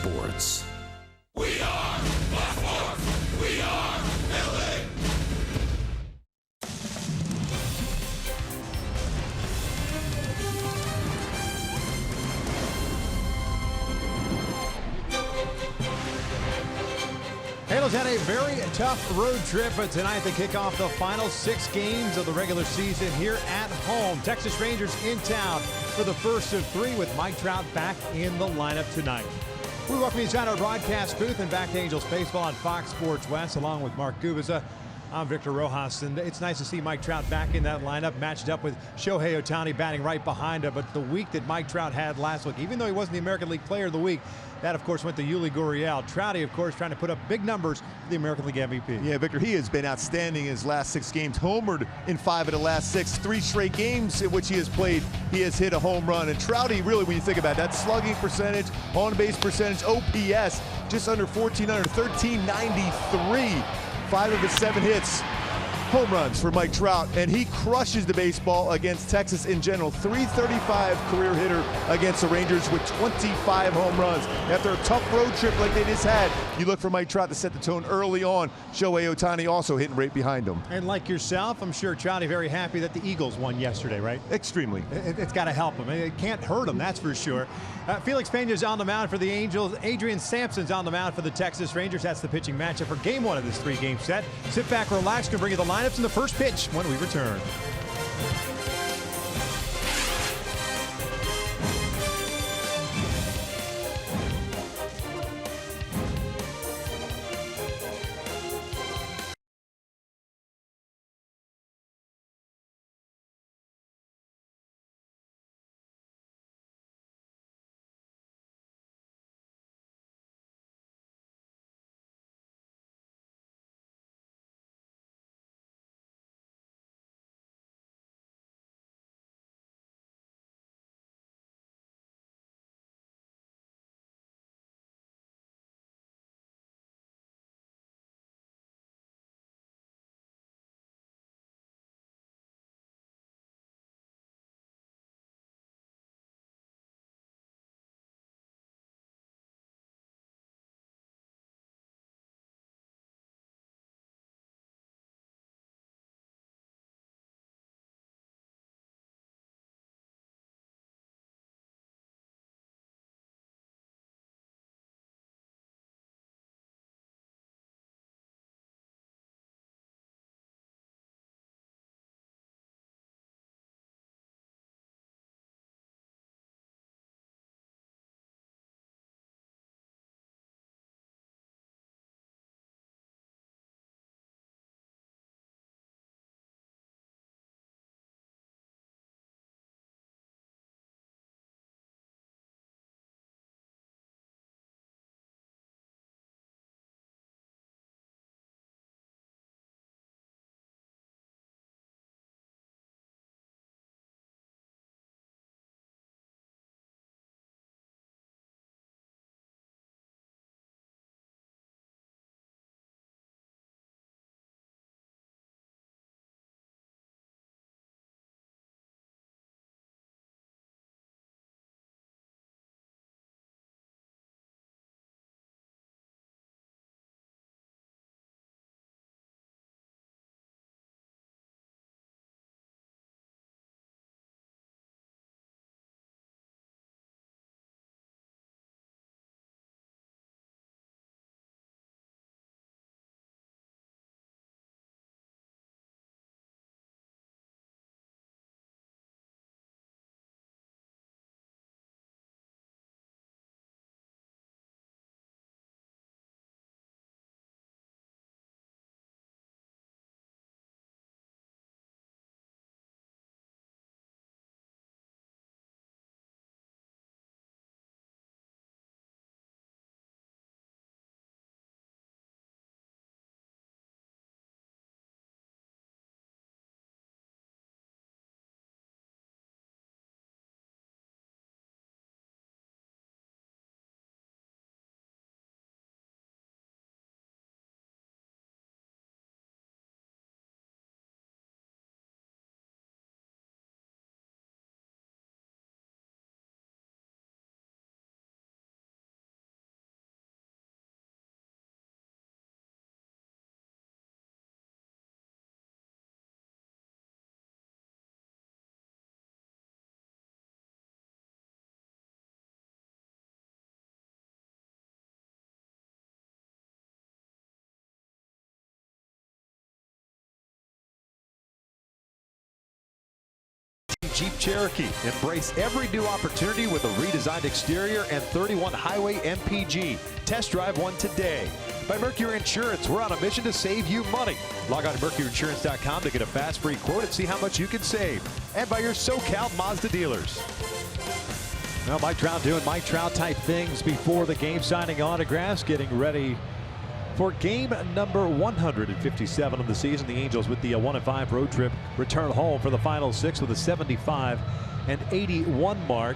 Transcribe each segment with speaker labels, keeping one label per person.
Speaker 1: sports.
Speaker 2: We are Black Force. We are LA.
Speaker 3: Halos had a very tough road trip, but tonight they kick off the final 6 games of the regular season here at home. Texas Rangers in town for the first of 3 with Mike Trout back in the lineup tonight. We welcome you inside our broadcast booth and back to Angels Baseball on Fox Sports West along with Mark Gubiza. I'm Victor Rojas, and it's nice to see Mike Trout back in that lineup, matched up with Shohei Ohtani batting right behind him. But the week that Mike Trout had last week, even though he wasn't the American League Player of the Week, that, of course, went to Yuli Gurriel. Trouty, of course, trying to put up big numbers for the American League MVP.
Speaker 4: Yeah, Victor, he has been outstanding in his last 6 games. Homered in 5 of the last 6. 3 straight games in which he has played, he has hit a home run. And Trouty, really, when you think about it, that slugging percentage, on-base percentage, OPS, just under 1,400, 1,393. 5 of his 7 hits, home runs for Mike Trout, and he crushes the baseball against Texas in general. .335 career hitter against the Rangers with 25 home runs. After a tough road trip like they just had, you look for Mike Trout to set the tone early on. Shohei Ohtani also hitting right behind him.
Speaker 3: And like yourself, I'm sure Trouty very happy that the Eagles won yesterday, right?
Speaker 4: Extremely.
Speaker 3: It's got to help him. It can't hurt him, that's for sure. Felix Pena's on the mound for the Angels. Adrian Sampson's on the mound for the Texas Rangers. That's the pitching matchup for Game 1 of this 3-game set. Sit back, relax, and bring you the lineups in the first pitch when we return. Jeep Cherokee. Embrace every new opportunity with a redesigned exterior and 31 Highway MPG. Test drive one today. By Mercury Insurance, we're on a mission to save you money. Log on to mercuryinsurance.com to get a fast free quote and see how much you can save. And by your SoCal Mazda dealers. Well, Mike Trout doing Mike Trout type things before the game, signing autographs, getting ready for game number 157 of the season. The Angels with the 1-5 road trip return home for the final 6 with a 75 and 81 mark.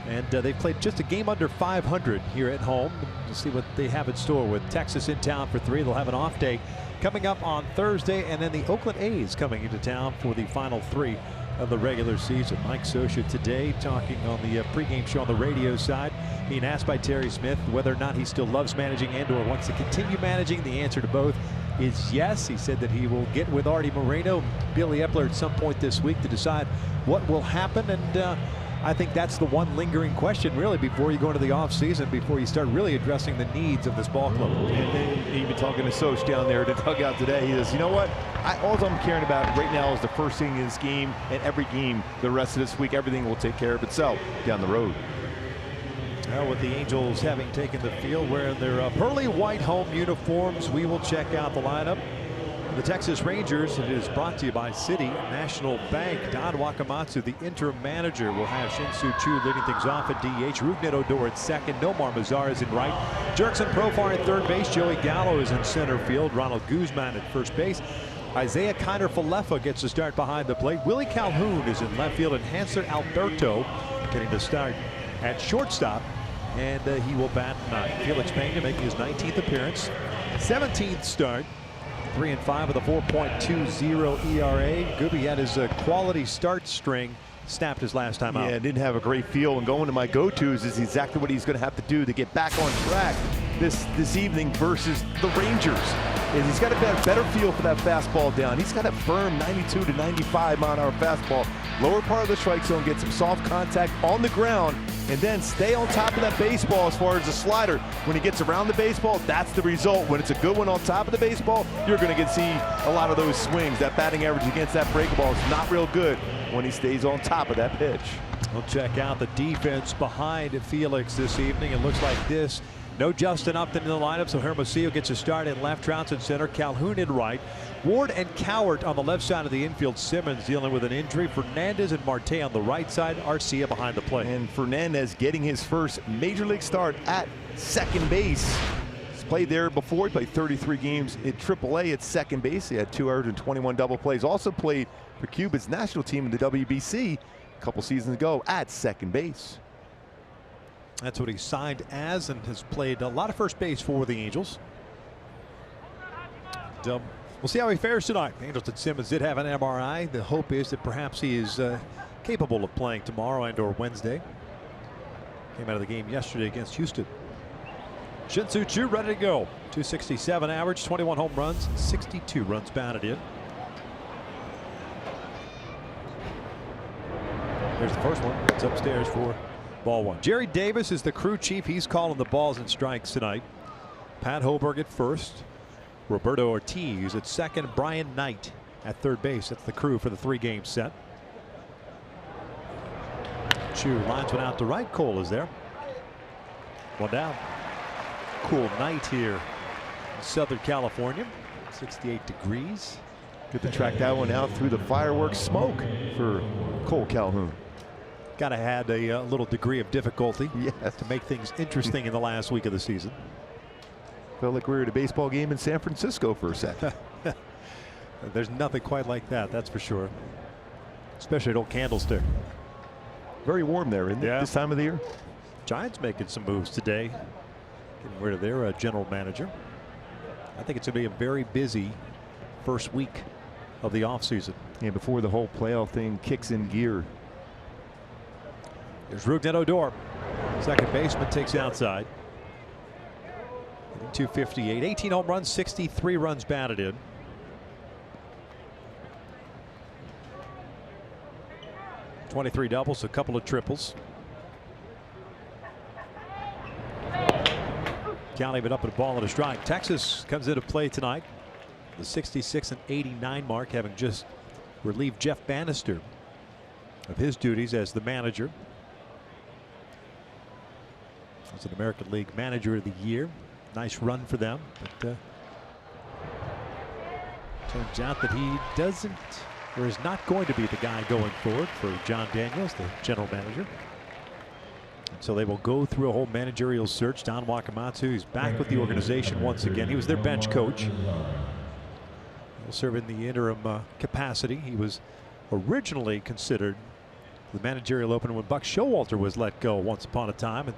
Speaker 3: And they've played just a game under 500 here at home. We'll see what they have in store with Texas in town for 3. They'll have an off day coming up on Thursday, and then the Oakland A's coming into town for the final 3 of the regular season. Mike Scioscia today talking on the pregame show on the radio side, being asked by Terry Smith whether or not he still loves managing and or wants to continue managing. The answer to both is yes. He said that he will get with Artie Moreno, Billy Epler at some point this week to decide what will happen, and I think that's the one lingering question really before you go into the offseason, before you start really addressing the needs of this ball club.
Speaker 4: And then even talking to Soch down there at the dugout today, he says, you know what? All I'm caring about right now is the first thing in this game, and every game the rest of this week, everything will take care of itself down the road.
Speaker 3: Well, with the Angels having taken the field wearing their pearly white home uniforms, we will check out the lineup. The Texas Rangers, it is brought to you by City National Bank. Don Wakamatsu, the interim manager, will have Shin-Soo Choo leading things off at DH. Rougned Odor at second. Nomar Mazar is in right. Jurickson Profar at third base. Joey Gallo is in center field. Ronald Guzman at first base. Isaiah Kiner-Falefa gets the start behind the plate. Willie Calhoun is in left field, and Hanser Alberto getting the start at shortstop. And he will bat ninth. Felix Pena making his 19th appearance. 17th start. 3-5 with a 4.20 ERA. Gooby had his quality start string snapped his last time out.
Speaker 4: Yeah, didn't have a great feel, and going to my go-tos is exactly what he's going to have to do to get back on track this evening versus the Rangers. And he's got to have a better feel for that fastball down. He's got a firm 92 to 95 mile-an-hour fastball. Lower part of the strike zone, get some soft contact on the ground, and then stay on top of that baseball as far as the slider. When he gets around the baseball, that's the result. When it's a good one on top of the baseball, you're going to see a lot of those swings. That batting average against that breaking ball is not real good when he stays on top of that pitch.
Speaker 3: We'll check out the defense behind Felix this evening. It looks like this. No Justin Upton in the lineup, so Hermosillo gets a start in left, Trouts in center, Calhoun in right. Ward and Cowart on the left side of the infield. Simmons dealing with an injury. Fernandez and Marte on the right side. Arcia behind the plate.
Speaker 4: And Fernandez getting his first major league start at second base. He's played there before. He played 33 games in AAA at second base. He had 221 double plays. Also played for Cuba's national team in the WBC a couple seasons ago at second base.
Speaker 3: That's what he signed as, and has played a lot of first base for the Angels. We'll see how he fares tonight. Angels and Simmons did have an MRI. The hope is that perhaps he is capable of playing tomorrow and or Wednesday. Came out of the game yesterday against Houston. Shin-Soo Choo ready to go. 267 average, 21 home runs, 62 runs batted in. There's the first one. It's upstairs for ball one. Jerry Davis is the crew chief. He's calling the balls and strikes tonight. Pat Hoberg at first. Roberto Ortiz at second. Brian Knight at third base. That's the crew for the 3-game set. Choo lines one out to right. Cole is there. One down. Cool night here in Southern California. 68 degrees.
Speaker 4: Good to track that one out through the fireworks smoke for Cole Calhoun.
Speaker 3: Kind of had a little degree of difficulty to make things interesting in the last week of the season.
Speaker 4: Felt like we were at a baseball game in San Francisco for a second.
Speaker 3: There's nothing quite like that, that's for sure. Especially at Old Candlestick.
Speaker 4: Very warm there, isn't it, this time of the year?
Speaker 3: Giants making some moves today, getting rid of their general manager. I think it's going to be a very busy first week of the offseason.
Speaker 4: Yeah, before the whole playoff thing kicks in gear.
Speaker 3: There's Rougned Odor. Second baseman takes outside. 258, 18 home runs, 63 runs batted in. '23 doubles, a couple of triples. Can't leave it up at a ball and a strike. Texas comes into play tonight. The 66 and 89 mark, having just relieved Jeff Bannister of his duties as the manager. As an American League Manager of the Year. Nice run for them, but turns out that he doesn't, or is not going to be the guy going forward for John Daniels, the general manager. And so they will go through a whole managerial search. Don Wakamatsu is back with the organization once again. He was their bench coach. He'll serve in the interim capacity. He was originally considered the managerial opener when Buck Showalter was let go once upon a time, and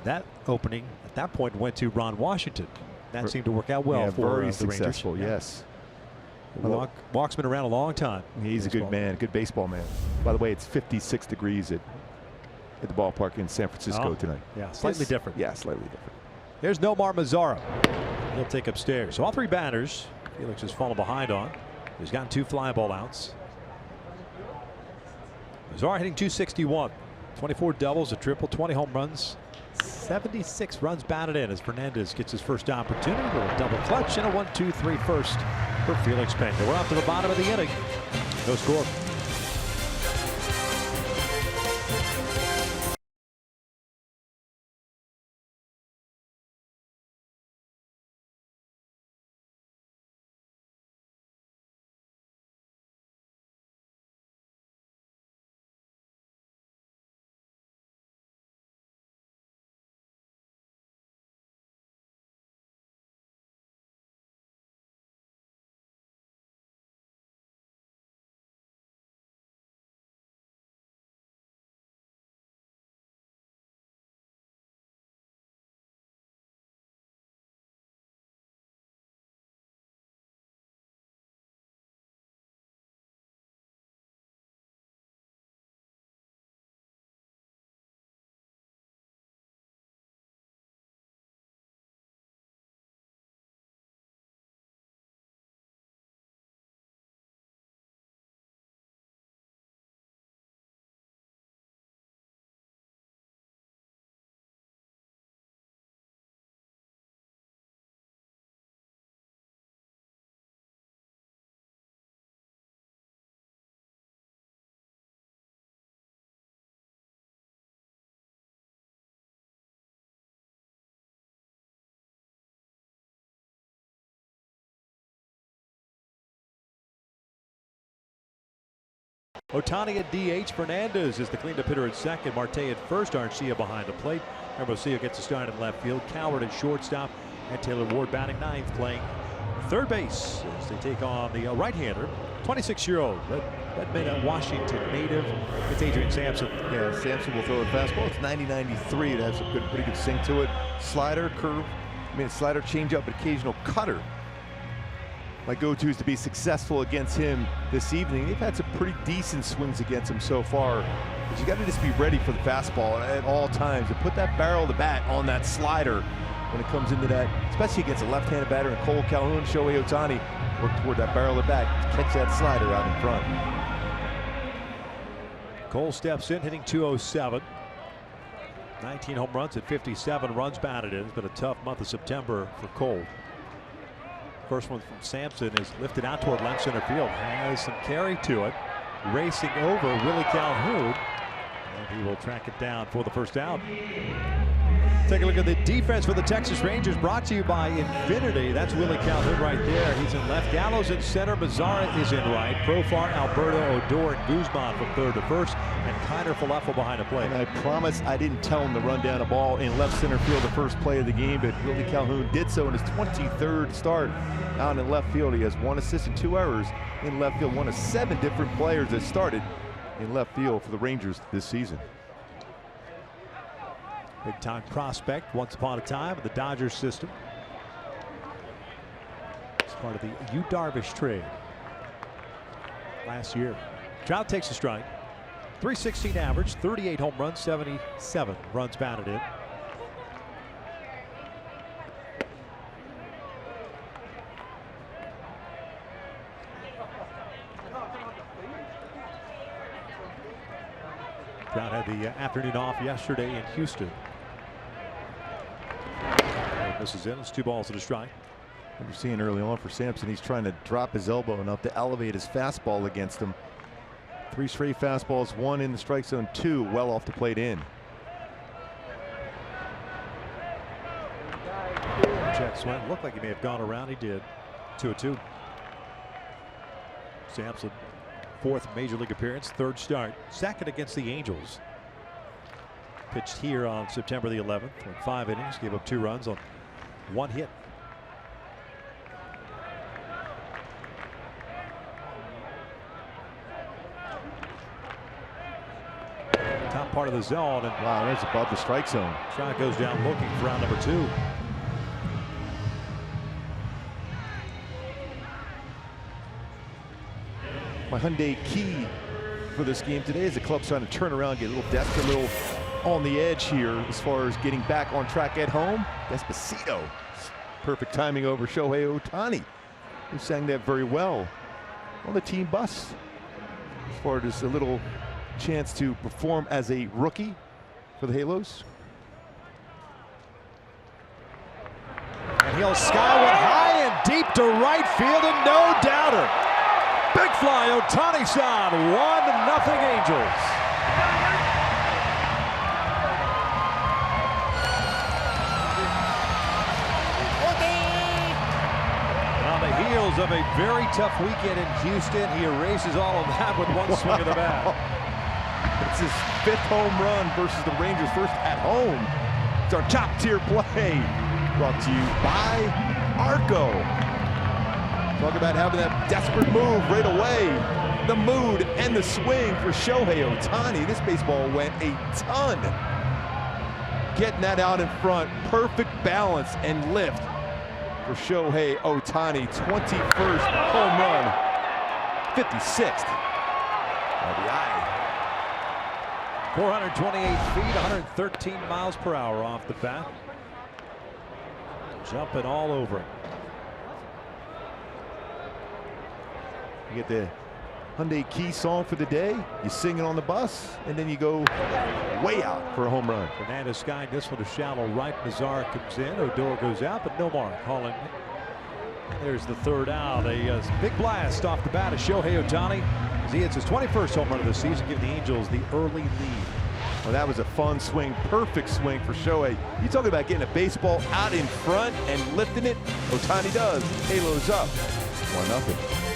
Speaker 3: that opening at that point went to Ron Washington. That seemed to work out well for
Speaker 4: very
Speaker 3: the
Speaker 4: successful,
Speaker 3: Rangers.
Speaker 4: yes.
Speaker 3: Walk's been around a long time.
Speaker 4: He's a good man, good baseball man. By the way, it's 56 degrees at the ballpark in San Francisco tonight.
Speaker 3: Yeah, slightly different.
Speaker 4: Yeah, slightly different.
Speaker 3: There's Nomar Mazara. He'll take upstairs. So all three batters, Felix has fallen behind on. He's gotten 2 fly ball outs. Mazara hitting .261. 24 doubles, a triple, 20 home runs. 76 runs batted in as Fernandez gets his first opportunity with a double clutch and a 1-2-3 first for Felix Pena. We're up to the bottom of the inning. No score. Ohtani at DH. Fernandez is the cleanup hitter at second. Marte at first. Arcia behind the plate. Hermosillo gets a start in left field. Coward at shortstop. And Taylor Ward batting ninth, playing third base as they take on the right-hander, 26-year-old Redmond, Washington native. It's Adrian Sampson.
Speaker 4: Yeah, Sampson will throw a fastball. It's 90-93. It has a pretty good sink to it. Slider, curve, slider, changeup, occasional cutter. My go-to is to be successful against him this evening. They've had some pretty decent swings against him so far, but you got to just be ready for the fastball at all times and put that barrel of the bat on that slider when it comes into that, especially against a left-handed batter and Cole Calhoun. Shohei Ohtani work toward that barrel of the bat, catch that slider out in front.
Speaker 3: Cole steps in, hitting .207. 19 home runs at 57 runs batted in. It's been a tough month of September for Cole. First one from Sampson is lifted out toward left center field. Has some carry to it. Racing over Willie Calhoun. And he will track it down for the first out. Take a look at the defense for the Texas Rangers, brought to you by Infinity. That's Willie Calhoun right there. He's in left. Gallows in center. Mazara is in right. Profar, Alberto, Odor, and Guzman from third to first. And Kiner Falafel behind the plate.
Speaker 4: And I promise I didn't tell him to run down a ball in left center field the first play of the game, but Willie Calhoun did so in his 23rd start out in left field. He has 1 assist and 2 errors in left field. One of 7 different players that started in left field for the Rangers this season.
Speaker 3: Big time prospect once upon a time in the Dodgers system. It's part of the Yu Darvish trade last year. Trout takes a strike. .316 average, 38 home runs, 77 runs batted in. Trout had the afternoon off yesterday in Houston. This is in. It's 2 balls and a strike.
Speaker 4: What you're seeing early on for Sampson, he's trying to drop his elbow enough to elevate his fastball against him. 3 straight fastballs, 1 in the strike zone, 2 well off the plate in.
Speaker 3: Check swing. Looked like he may have gone around. He did. 2-2. Sampson, 4th major league appearance, 3rd start, 2nd against the Angels. Pitched here on September the 11th, went 5 innings, gave up 2 runs on 1 hit. Top part of the zone, and
Speaker 4: wow, that's above the strike zone.
Speaker 3: Shot goes down looking for round number 2.
Speaker 4: My Hyundai key for this game today is the club's trying to turn around, get a little desperate, a little on the edge here as far as getting back on track at home. Despacito. Perfect timing over Shohei Ohtani, who sang that very well on the team bus. As far as a little chance to perform as a rookie for the Halos.
Speaker 3: And he'll skyward high and deep to right field, and no doubter. Big fly, Ohtani-san, 1-0 Angels. On the heels of a very tough weekend in Houston, he erases all of that with 1 swing of the bat.
Speaker 4: It's his 5th home run versus the Rangers' first at home. It's our top tier play, brought to you by Arco. Talk about having that desperate move right away. The mood and the swing for Shohei Ohtani. This baseball went a ton. Getting that out in front. Perfect balance and lift for Shohei Ohtani. 21st home run. 56th RBI.
Speaker 3: 428 feet, 113 miles per hour off the bat. Jumping all over it.
Speaker 4: You get the Hyundai Key song for the day, you sing it on the bus, and then you go way out for a home run.
Speaker 3: Fernandez skied this one to shallow right. Nazar comes in. Odor goes out, but no mark. Holland. There's the 3rd out. A big blast off the bat of Shohei Ohtani as he hits his 21st home run of the season, giving the Angels the early lead.
Speaker 4: Well, that was a fun swing, perfect swing for Shohei. You talk about getting a baseball out in front and lifting it. Ohtani does. Halos up. 1-0.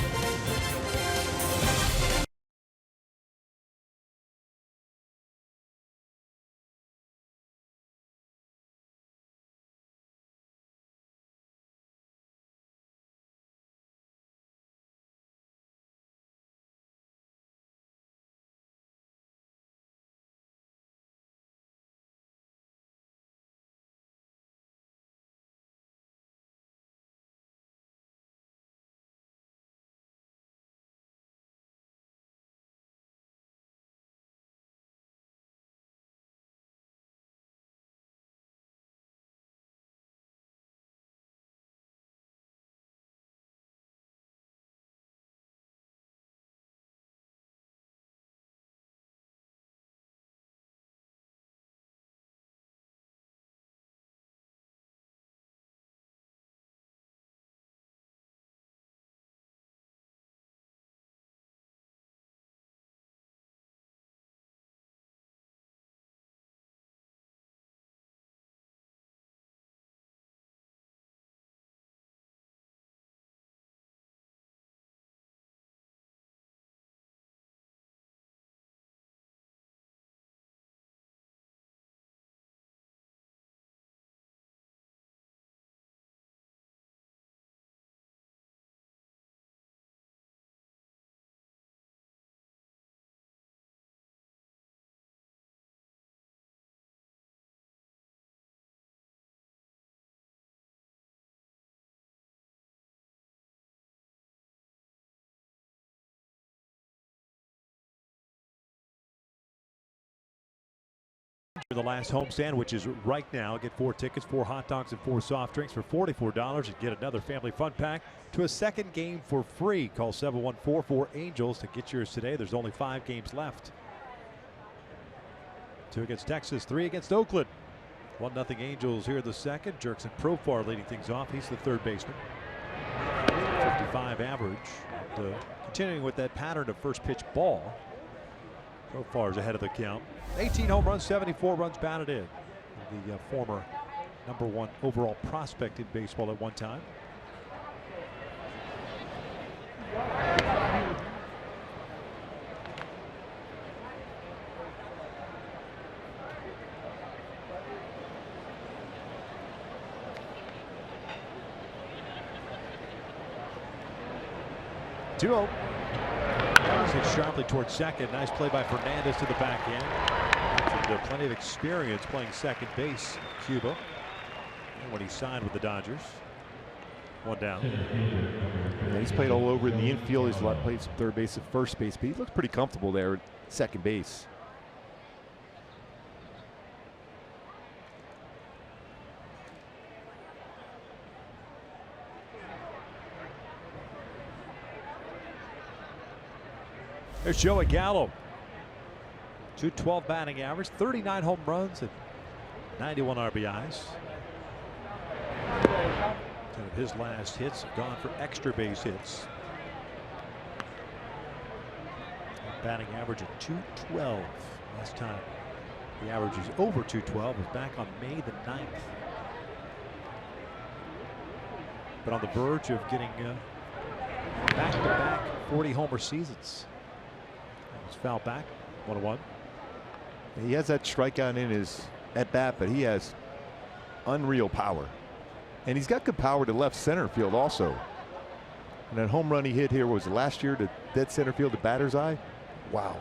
Speaker 3: The last homestand, which is right now. Get 4 tickets, 4 hot dogs, and 4 soft drinks for $44 and get another family fun pack to a 2nd game for free. Call 714-4-ANGELS to get yours today. There's only 5 games left. 2 against Texas, 3 against Oakland. 1-0 Angels here in the 2nd. Jerkson Profar leading things off. He's the 3rd baseman. 55 average. And, continuing with that pattern of first pitch ball. So far is ahead of the count. 18 home runs, 74 runs batted in. The former #1 overall prospect in baseball at one time. Two-0. Hit sharply towards second. Nice play by Fernandez to the back end. Plenty of experience playing second base, Cuba, when he signed with the Dodgers. One down.
Speaker 4: Yeah, he's played all over in the infield. He's played some third base and first base, but he looks pretty comfortable there at second base.
Speaker 3: There's Joey Gallo. 212 batting average, 39 home runs, and 91 RBIs. 10 of his last hits have gone for extra base hits. Batting average of 212. Last time the average is over 212 was back on May the 9th. But on the verge of getting back-to-back 40 homer seasons. That was fouled back, 1-1.
Speaker 4: He has that strikeout in his at bat, but he has unreal power. And he's got good power to left center field also. And that home run he hit here was last year to dead center field, the batter's eye. Wow.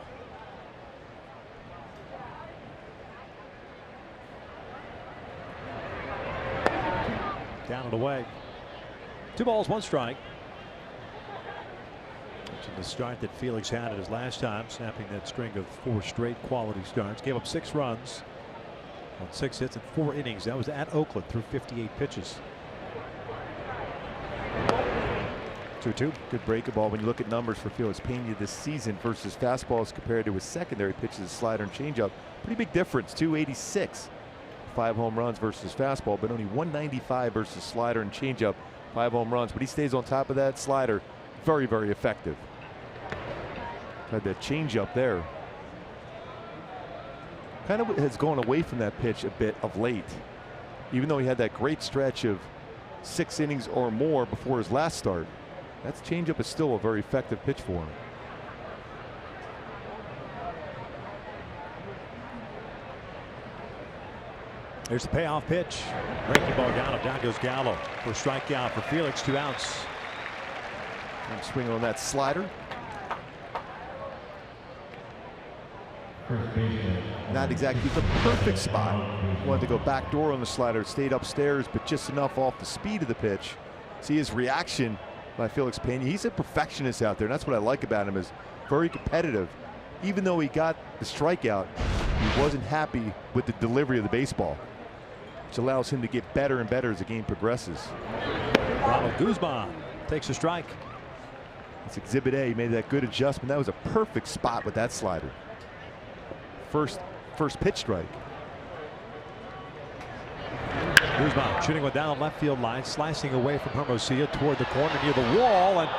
Speaker 3: Down and away. 2 balls, 1 strike. The start that Felix had at his last time, snapping that string of 4 straight quality starts. Gave up 6 runs on 6 hits and 4 innings. That was at Oakland through 58 pitches. 2-2.
Speaker 4: Good breaker ball. When you look at numbers for Felix Pena this season versus fastballs compared to his secondary pitches, slider and changeup, pretty big difference. 286. 5 home runs versus fastball, but only 195 versus slider and changeup. 5 home runs, but he stays on top of that slider. Very, very effective. Had that changeup there. Kind of has gone away from that pitch a bit of late. Even though he had that great stretch of 6 innings or more before his last start, that changeup is still a very effective pitch for him.
Speaker 3: There's the payoff pitch. Breaking ball down. Down goes Gallo for a strikeout for Felix. 2 outs.
Speaker 4: And swing on that slider. Not exactly the perfect spot. Wanted to go back door on the slider, stayed upstairs, but just enough off the speed of the pitch. See his reaction by Felix Pena. He's a perfectionist out there, and that's what I like about him, is very competitive. Even though he got the strikeout, he wasn't happy with the delivery of the baseball, which allows him to get better and better as the game progresses.
Speaker 3: Ronald Guzman takes a strike.
Speaker 4: It's Exhibit A. He made that good adjustment. That was a perfect spot with that slider. First pitch strike.
Speaker 3: Guzman shooting one down left field line, slicing away from Hermosillo toward the corner near the wall, and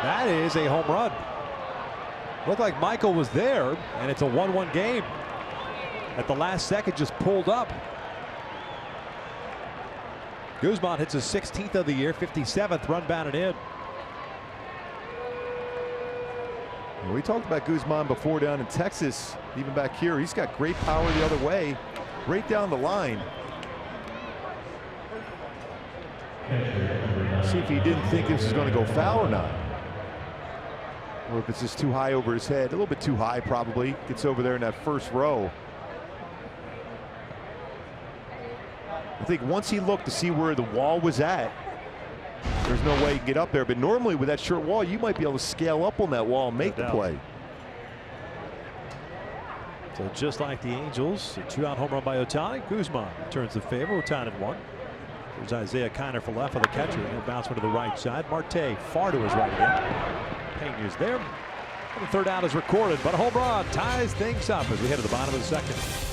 Speaker 3: that is a home run. Looked like Michael was there, and it's a 1-1 game. At the last second, just pulled up. Guzman hits his 16th of the year, 57th run batted in.
Speaker 4: We talked about Guzman before down in Texas. Even back here, he's got great power the other way, right down the line. See if he didn't think this was going to go foul or not. Or if it's just too high over his head. A little bit too high probably. Gets over there in that first row. I think once he looked to see where the wall was at, there's no way he can get up there. But normally with that short wall, you might be able to scale up on that wall and make the play.
Speaker 3: So just like the Angels, a 2-out home run by Ohtani. Guzman returns the favor. We're tied at 1. There's Isaiah Kiner for left for the catcher. He'll bounce one to the right side. Marte far to his right again. Pena is there. And the 3rd out is recorded, but a home run ties things up as we head to the bottom of the 2nd.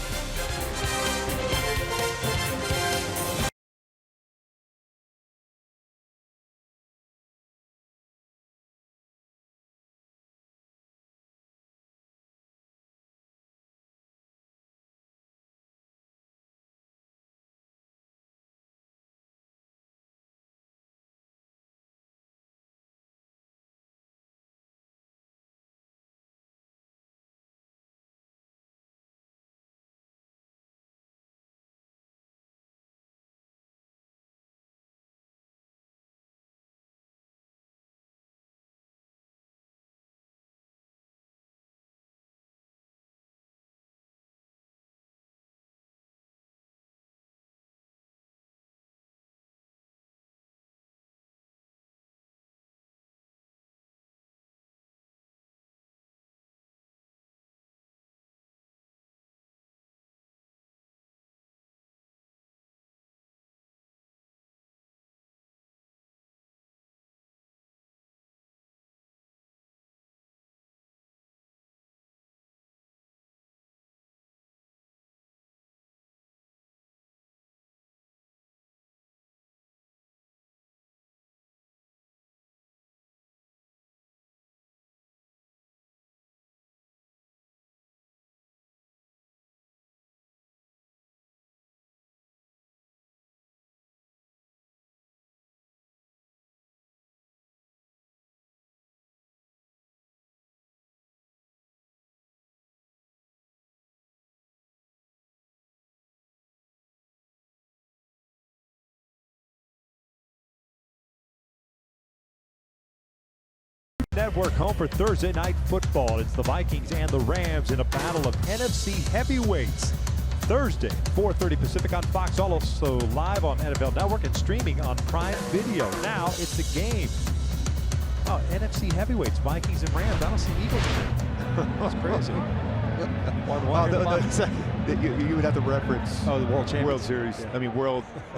Speaker 3: Network, home for Thursday night football. It's the Vikings and the Rams in a battle of NFC heavyweights. Thursday, 4:30 Pacific on Fox, also live on NFL Network and streaming on Prime Video. Now it's a game. Oh, NFC heavyweights, Vikings and Rams. I don't see Eagles in there. That's crazy.
Speaker 4: You would have to reference
Speaker 3: the World Champions.
Speaker 4: World Series.
Speaker 3: Yeah.
Speaker 4: I mean,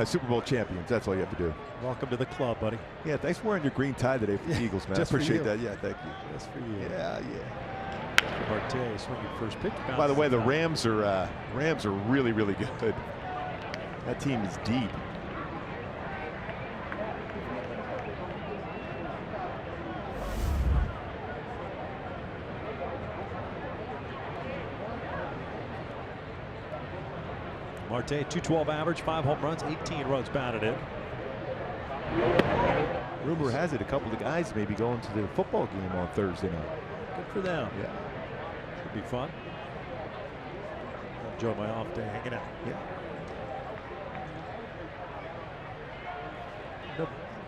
Speaker 4: Super Bowl champions. That's all you have to do.
Speaker 3: Welcome to the club, buddy.
Speaker 4: Yeah, thanks for wearing your green tie today for the Eagles, man.
Speaker 3: Just
Speaker 4: I appreciate
Speaker 3: for you.
Speaker 4: that. Yeah, thank you.
Speaker 3: Just for you.
Speaker 4: Yeah.
Speaker 3: Marte swinging first pitch.
Speaker 4: By the way, the Rams are really, really good. That team is deep.
Speaker 3: Marte, 212 average, 5 home runs, 18 runs batted in.
Speaker 4: Rumor has it a couple of guys may be going to the football game on Thursday night.
Speaker 3: Good for them.
Speaker 4: Yeah.
Speaker 3: Should be fun. Enjoy my off day hanging out.
Speaker 4: Yeah.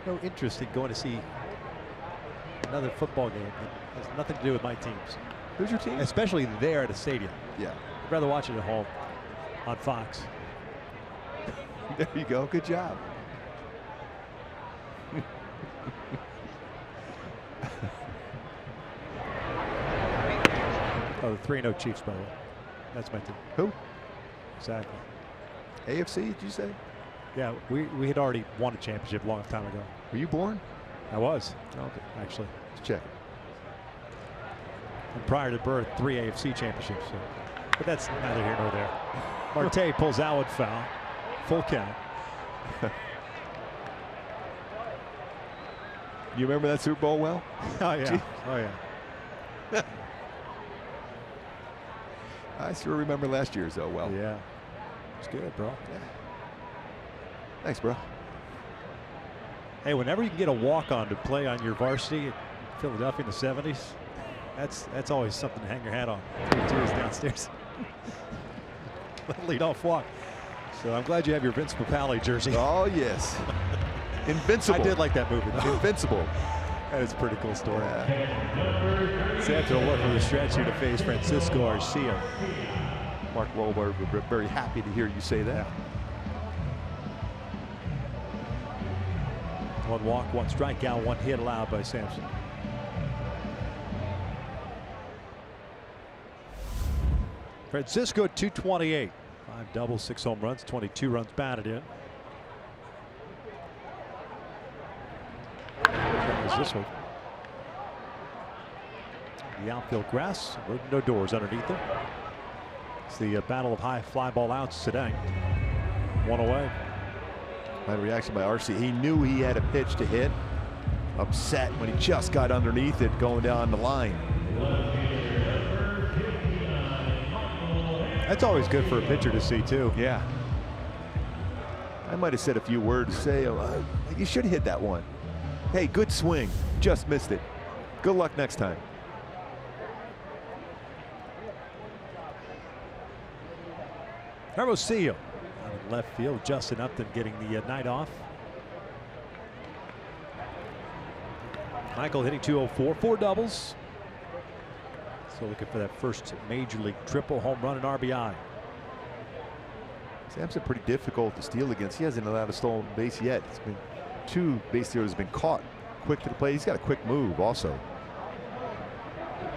Speaker 3: No interest in going to see another football game that has nothing to do with my teams.
Speaker 4: Who's your team?
Speaker 3: Especially there at a stadium.
Speaker 4: Yeah.
Speaker 3: I'd rather watch it at home on Fox.
Speaker 4: There you go. Good job.
Speaker 3: Oh, the 3-0 Chiefs, by the way. That's my team.
Speaker 4: Who?
Speaker 3: Exactly.
Speaker 4: AFC, did you say?
Speaker 3: Yeah, we had already won a championship a long time ago.
Speaker 4: Were you born?
Speaker 3: I was.
Speaker 4: Okay.
Speaker 3: Actually.
Speaker 4: Let's check.
Speaker 3: And prior to birth, 3 AFC championships. So. But that's neither here nor there. Marte pulls out foul. Full count.
Speaker 4: You remember that Super Bowl well?
Speaker 3: Oh, yeah.
Speaker 4: Gee.
Speaker 3: Oh, yeah.
Speaker 4: I still remember last year's though well.
Speaker 3: Yeah. It's good, bro.
Speaker 4: Yeah. Thanks, bro.
Speaker 3: Hey, whenever you can get a walk-on to play on your varsity in Philadelphia in the 70s, that's always something to hang your hat on. 3-2 downstairs. Lead-off walk. So I'm glad you have your Vince Papale jersey.
Speaker 4: Oh, yes. Invincible.
Speaker 3: I did like that movie, though.
Speaker 4: Invincible.
Speaker 3: That is a pretty cool story.
Speaker 4: Yeah.
Speaker 3: Santo will look for the stretch here to face Francisco Arcia.
Speaker 4: Mark Wahlberg, we're very happy to hear you say that.
Speaker 3: Yeah. 1 walk, 1 strikeout, 1 hit allowed by Sampson. Francisco 228. 5 doubles, 6 home runs, 22 runs batted in. What is this one? The outfield grass, no doors underneath it. It's the battle of high fly ball outs today. 1 away.
Speaker 4: My reaction by RC. He knew he had a pitch to hit. Upset when he just got underneath it going down the line.
Speaker 3: That's always good for a pitcher to see, too.
Speaker 4: Yeah. I might have said a few words. Say, you should have hit that one. Hey, good swing. Just missed it. Good luck next time.
Speaker 3: Hermosillo out in left field. Justin Upton getting the night off. Michael hitting 204, 4 doubles. So looking for that first major league triple, home run and RBI.
Speaker 4: Sampson pretty difficult to steal against. He hasn't allowed a stolen base yet. It's been 2 base stealers have been caught quick to the plate. He's got a quick move also.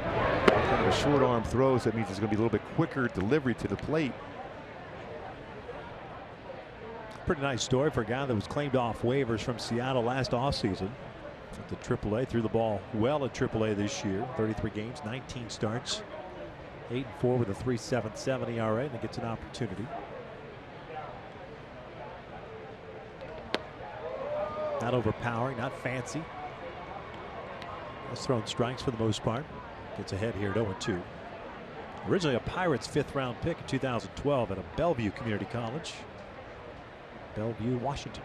Speaker 4: Kind of a short arm throw, so that means it's going to be a little bit quicker delivery to the plate.
Speaker 3: Pretty nice story for a guy that was claimed off waivers from Seattle last offseason. At the AAA, threw the ball well at AAA this year. 33 games, 19 starts, 8-4 with a 3.77 ERA, and he gets an opportunity. Not overpowering, not fancy. Has thrown strikes for the most part. Gets ahead here at 0-2. Originally a Pirates 5th round pick in 2012 at a Bellevue Community College. Bellevue, Washington.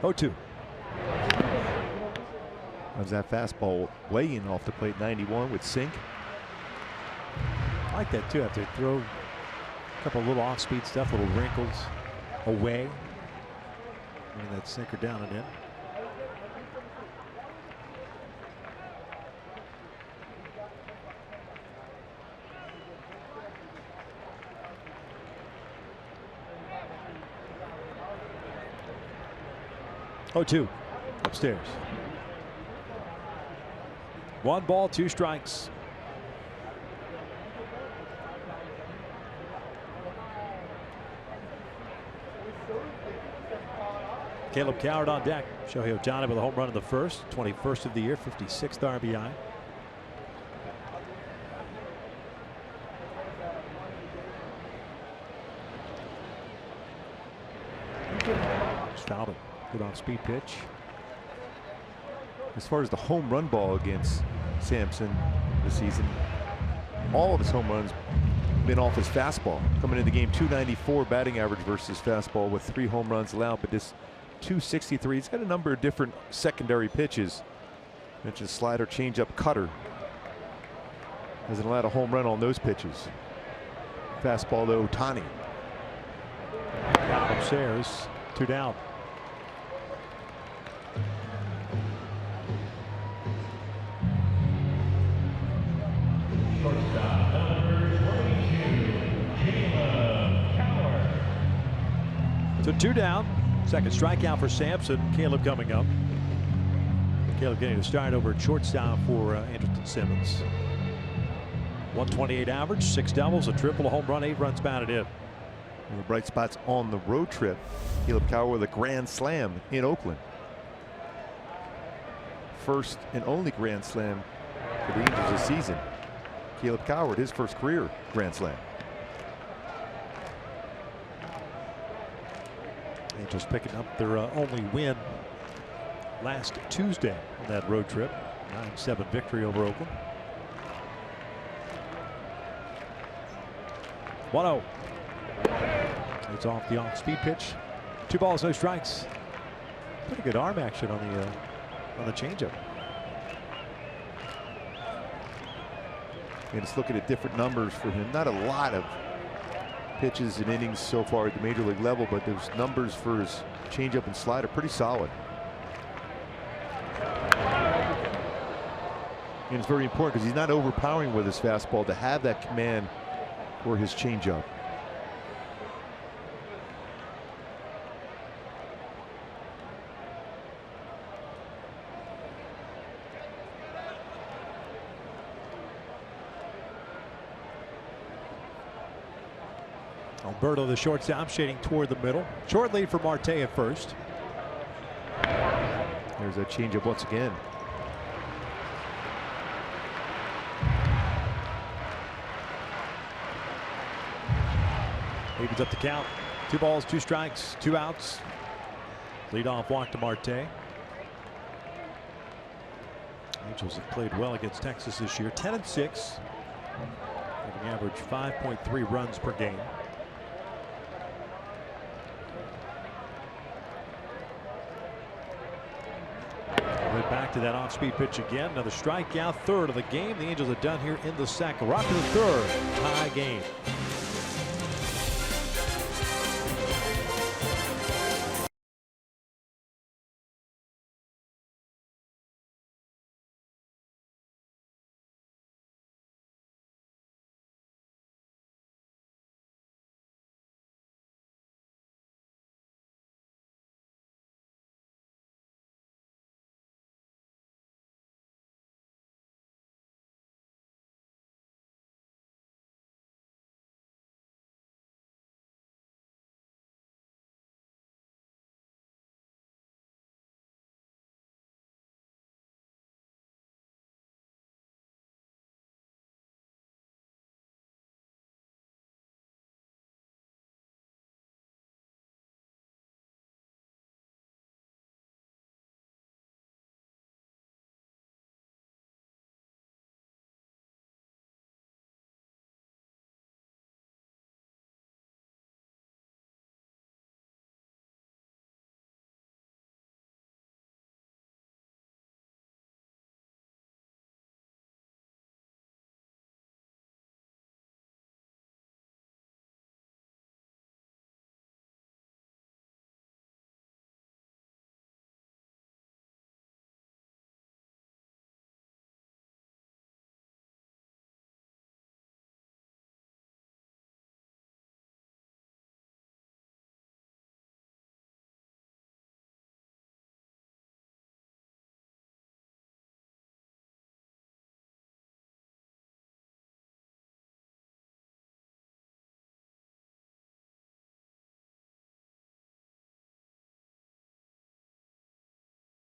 Speaker 3: Oh, 2.
Speaker 4: How's that fastball weighing off the plate? 91 with sink.
Speaker 3: I like that too. After throw couple little off-speed stuff, little wrinkles away. Bring that sinker down and in. Oh, 2 upstairs. 1 ball, 2 strikes. Caleb Coward on deck. Shohei Ohtani with a home run in the first, 21st of the year, 56th RBI. Just fouled it. Good on speed pitch.
Speaker 4: As far as the home run ball against Sampson this season, all of his home runs been off his fastball. Coming into the game, 294 batting average versus fastball with 3 home runs allowed, but this 263, he's got a number of different secondary pitches. Mentioned slider, changeup, cutter. Hasn't allowed a home run on those pitches. Fastball to Ohtani.
Speaker 3: Upstairs, 2 down. So 2 down. Second strikeout for Sampson. Caleb coming up. Caleb getting a start over at shortstop for Anderson Simmons. 128 average, 6 doubles, a triple, a home run, 8 runs batted in.
Speaker 4: One of the bright spots on the road trip. Caleb Coward with a grand slam in Oakland. First and only grand slam for the Angels this season. Caleb Coward, his first career grand slam.
Speaker 3: Angels picking up their only win last Tuesday on that road trip. 9-7 victory over Oakland. 1-0. It's off the off-speed pitch. 2 balls, no strikes. Pretty good arm action on the changeup.
Speaker 4: And just looking at different numbers for him. Not a lot of pitches and innings so far at the major league level, but those numbers for his changeup and slider pretty solid. And it's very important because he's not overpowering with his fastball to have that command for his changeup.
Speaker 3: Alberto, the shortstop, shading toward the middle. Short lead for Marte at first.
Speaker 4: There's that changeup once again.
Speaker 3: Evens up the count. 2 balls, 2 strikes, 2 outs. Leadoff walk to Marte. Angels have played well against Texas this year. 10-6. Having averaged 5.3 runs per game. Back to that off-speed pitch again. Another strikeout, 3rd of the game. The Angels are done here in the second. Rock to the 3rd. Tie game.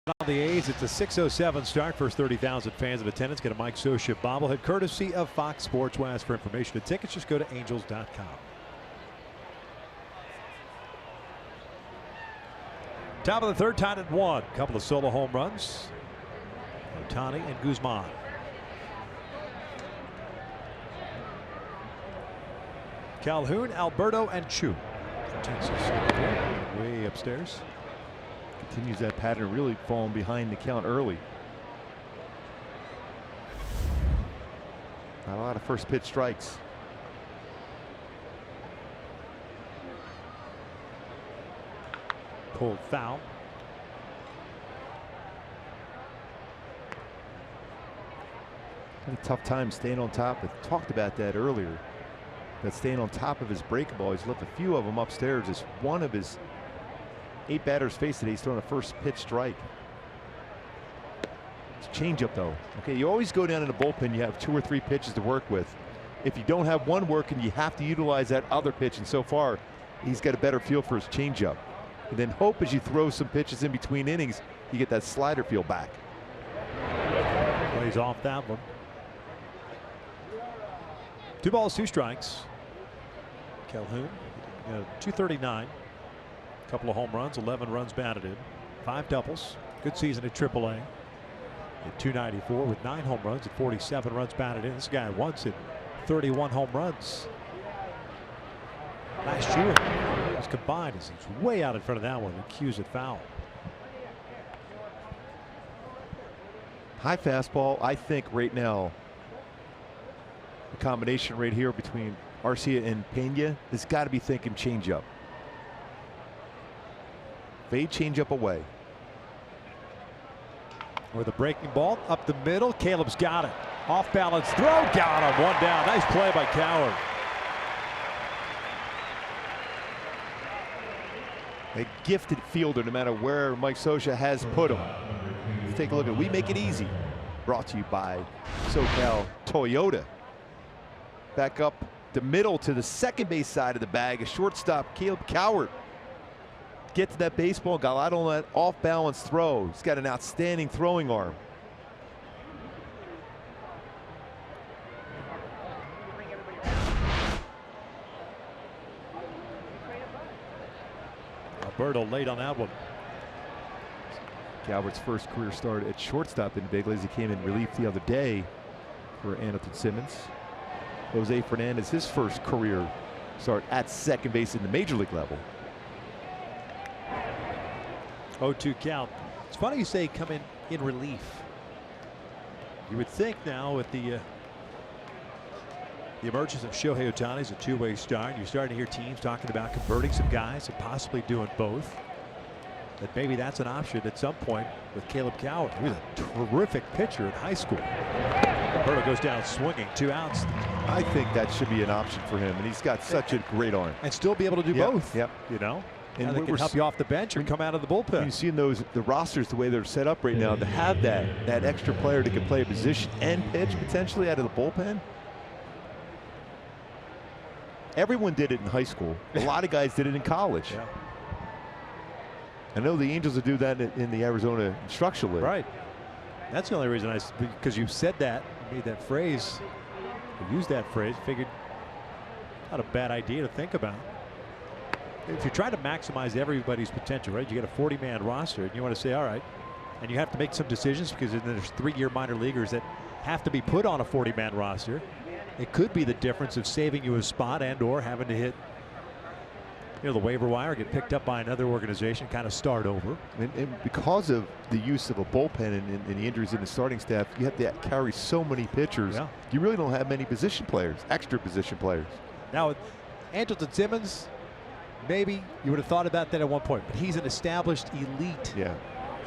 Speaker 3: On the A's, it's a 6:07 start. First 30,000 fans in attendance get a Mike Scioscia bobblehead courtesy of Fox Sports West. For information and tickets, just go to angels.com. Top of the third, tied at 1. Couple of solo home runs. Ohtani and Guzman. Calhoun, Alberto, and Chu. Way upstairs.
Speaker 4: Continues that pattern, really falling behind the count early. Not a lot of first pitch strikes.
Speaker 3: Pulled foul.
Speaker 4: Had a tough time staying on top. I talked about that earlier. That staying on top of his breaking ball. He's left a few of them upstairs. It's one of his 8 batters faced today. He's throwing a first pitch strike. It's changeup though. Okay, you always go down in the bullpen. You have 2 or 3 pitches to work with. If you don't have one working, you have to utilize that other pitch. And so far, he's got a better feel for his changeup. And then hope as you throw some pitches in between innings, you get that slider feel back.
Speaker 3: Plays off that one. 2 balls, 2 strikes. Calhoun, 239. Couple of home runs, 11 runs batted in, 5 doubles. Good season at AAA. At 294 with 9 home runs and 47 runs batted in. This guy once hit 31 home runs last year. It was combined. He's way out in front of that one. Accused it foul.
Speaker 4: High fastball. I think right now the combination right here between Arcia and Pena has got to be thinking changeup. Fade changeup away.
Speaker 3: With a breaking ball up the middle. Caleb's got it. Off balance throw. Got him. 1 down. Nice play by Coward.
Speaker 4: A gifted fielder no matter where Mike Scioscia has put him. Let's take a look at We Make It Easy. Brought to you by SoCal Toyota. Back up the middle to the second base side of the bag. A shortstop, Caleb Coward. Get to that baseball, got out on that off balance throw. He's got an outstanding throwing arm.
Speaker 3: Alberto late on that one.
Speaker 4: Calvert's first career start at shortstop in big leagues. He came in relief the other day for Anelton Simmons. Jose Fernandez, his first career start at second base in the major league level.
Speaker 3: 0-2 count. It's funny you say come in relief. You would think now with the emergence of Shohei Ohtani as a 2-way start, you're starting to hear teams talking about converting some guys and possibly doing both. That maybe that's an option at some point with Caleb Coward. He was a terrific pitcher in high school. Alberto goes down swinging, 2 outs.
Speaker 4: I think that should be an option for him, and he's got such a great arm.
Speaker 3: And still be able to do both.
Speaker 4: Yep.
Speaker 3: You know?
Speaker 4: And
Speaker 3: they can help you off the bench or come out of the bullpen.
Speaker 4: You've seen the rosters the way they're set up right now to have that extra player that can play a position and pitch potentially out of the bullpen. Everyone did it in high school. A lot of guys did it in college.
Speaker 3: Yeah.
Speaker 4: I know the Angels will do that in the Arizona Instructional League.
Speaker 3: Right. That's the only reason because you said that, you made that phrase, you used that phrase, figured not a bad idea to think about. If you're trying to maximize everybody's potential, right? You get a 40-man roster, and you want to say, all right, and you have to make some decisions because there's 3-year minor leaguers that have to be put on a 40-man roster. It could be the difference of saving you a spot and/or having to hit, the waiver wire, get picked up by another organization, kind of start over.
Speaker 4: And because of the use of a bullpen and the injuries in the starting staff, you have to carry so many pitchers.
Speaker 3: Yeah.
Speaker 4: You really don't have many position players, extra position players.
Speaker 3: Now, with Anelton Simmons, maybe you would have thought about that at one point, but he's an established elite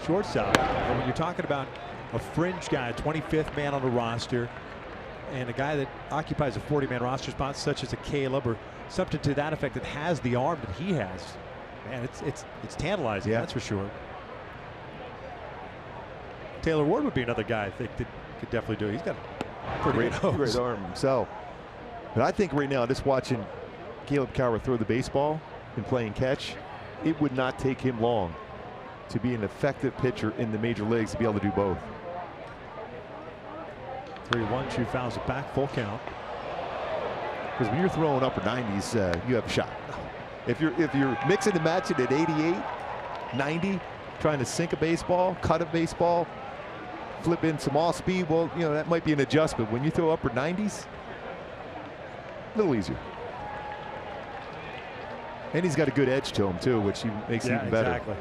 Speaker 3: shortstop. And when you're talking about a fringe guy, a 25th man on the roster, and a guy that occupies a 40-man roster spot, such as a Caleb or something to that effect, that has the arm that he has, man, it's tantalizing. That's for sure. Taylor Ward would be another guy I think that could definitely do it. He's got a pretty
Speaker 4: great arm himself. But I think right now, just watching Caleb Coward throw the baseball and playing catch, it would not take him long to be an effective pitcher in the major leagues, to be able to do both.
Speaker 3: 3-1, 2 fouls it back, full count.
Speaker 4: Because when you're throwing upper 90s, you have a shot. If you're mixing and matching at 88, 90, trying to sink a baseball, cut a baseball, flip in some off speed, well, you know, that might be an adjustment. When you throw upper 90s, a little easier. And he's got a good edge to him too, which makes it even better.
Speaker 3: Exactly.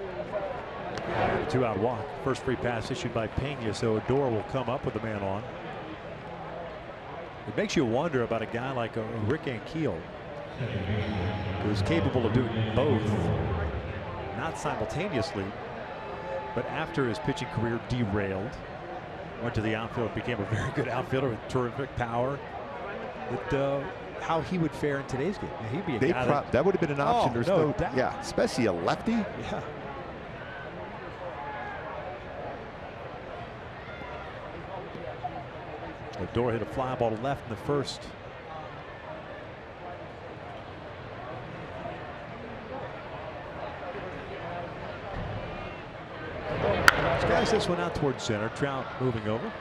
Speaker 3: And a 2-out walk. First free pass issued by Pena, so Odor will come up with the man on. It makes you wonder about a guy like Rick Ankiel, who's capable of doing both, not simultaneously, but after his pitching career derailed, went to the outfield, became a very good outfielder with terrific power. But how he would fare in today's game? He'd be a guy
Speaker 4: that would have been an option. There's
Speaker 3: no doubt.
Speaker 4: Yeah, especially a lefty.
Speaker 3: Yeah. Odor hit a fly ball to left in the first. Skies this one out towards center. Trout moving over.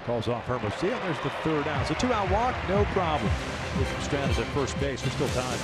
Speaker 3: Calls off Hermosillo. There's the 3rd out. So 2-out walk, no problem. With Strand at first base. We're still tied.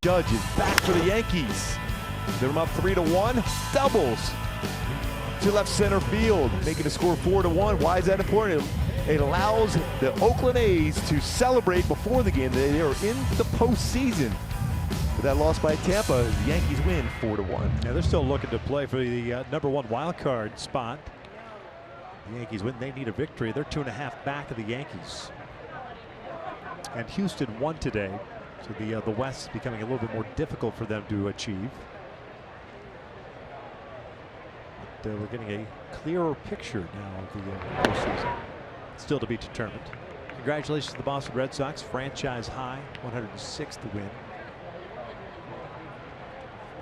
Speaker 4: Judge is back for the Yankees. They're up 3-1. Doubles to left center field, making the score 4-1. Why is that important? It allows the Oakland A's to celebrate before the game. They are in the postseason. With that loss by Tampa, the Yankees win 4-1.
Speaker 3: Yeah, they're still looking to play for the #1 wild card spot. The Yankees win. They need a victory. They're 2.5 back of the Yankees. And Houston won today. So the West is becoming a little bit more difficult for them to achieve. But we're getting a clearer picture now of the postseason. Still to be determined. Congratulations to the Boston Red Sox. Franchise high, 106th win.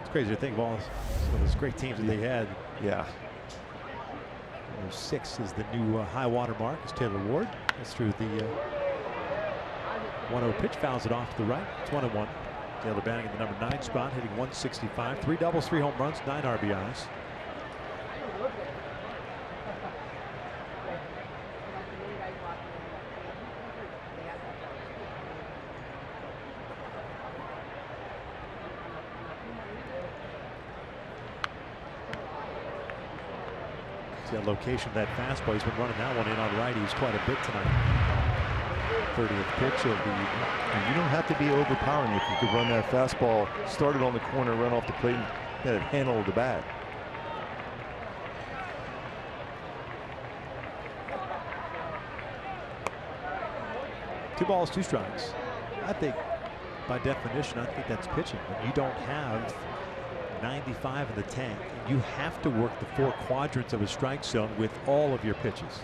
Speaker 3: It's crazy to think of all those great teams that they had.
Speaker 4: Yeah.
Speaker 3: 6 is the new high water mark. It's Taylor Ward. That's through the 1-0 pitch, fouls it off to the right. It's 1-1. Taylor batting in the #9 spot, hitting 165. 3 doubles, 3 home runs, 9 RBIs. See that location, that fastball. He's been running that one in on righties quite a bit tonight. 30th pitch of the evening.
Speaker 4: And you don't have to be overpowering if you could run that fastball, start it on the corner, run off the plate, and handle the bat.
Speaker 3: Two balls, 2 strikes. I think, by definition, I think that's pitching. When you don't have 95 in the tank, you have to work the 4 quadrants of a strike zone with all of your pitches.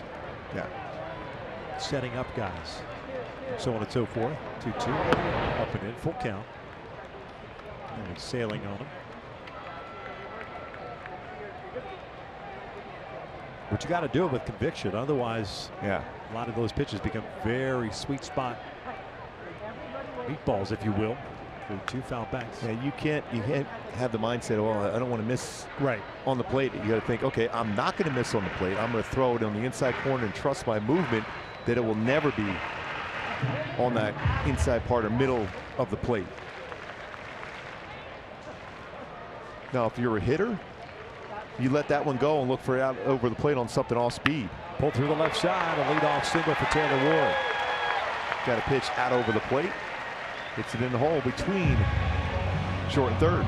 Speaker 4: Yeah.
Speaker 3: Setting up guys. And so on and so forth. 2-2. Up and in. Full count. And he's sailing on him. But you got to do it with conviction. Otherwise,
Speaker 4: Yeah.
Speaker 3: a lot of those pitches become very sweet spot meatballs, if you will. For 2 foul backs.
Speaker 4: Yeah, you can't have the mindset, oh, I don't want to miss
Speaker 3: Right
Speaker 4: on the plate. You got to think, okay, I'm not going to miss on the plate. I'm going to throw it on the inside corner and trust my movement that it will never be on that inside part or middle of the plate. Now, if you're a hitter, you let that one go and look for it out over the plate on something off speed.
Speaker 3: Pull through the left side, a leadoff single for Taylor Ward.
Speaker 4: Got a pitch out over the plate. Hits it in the hole between short and third.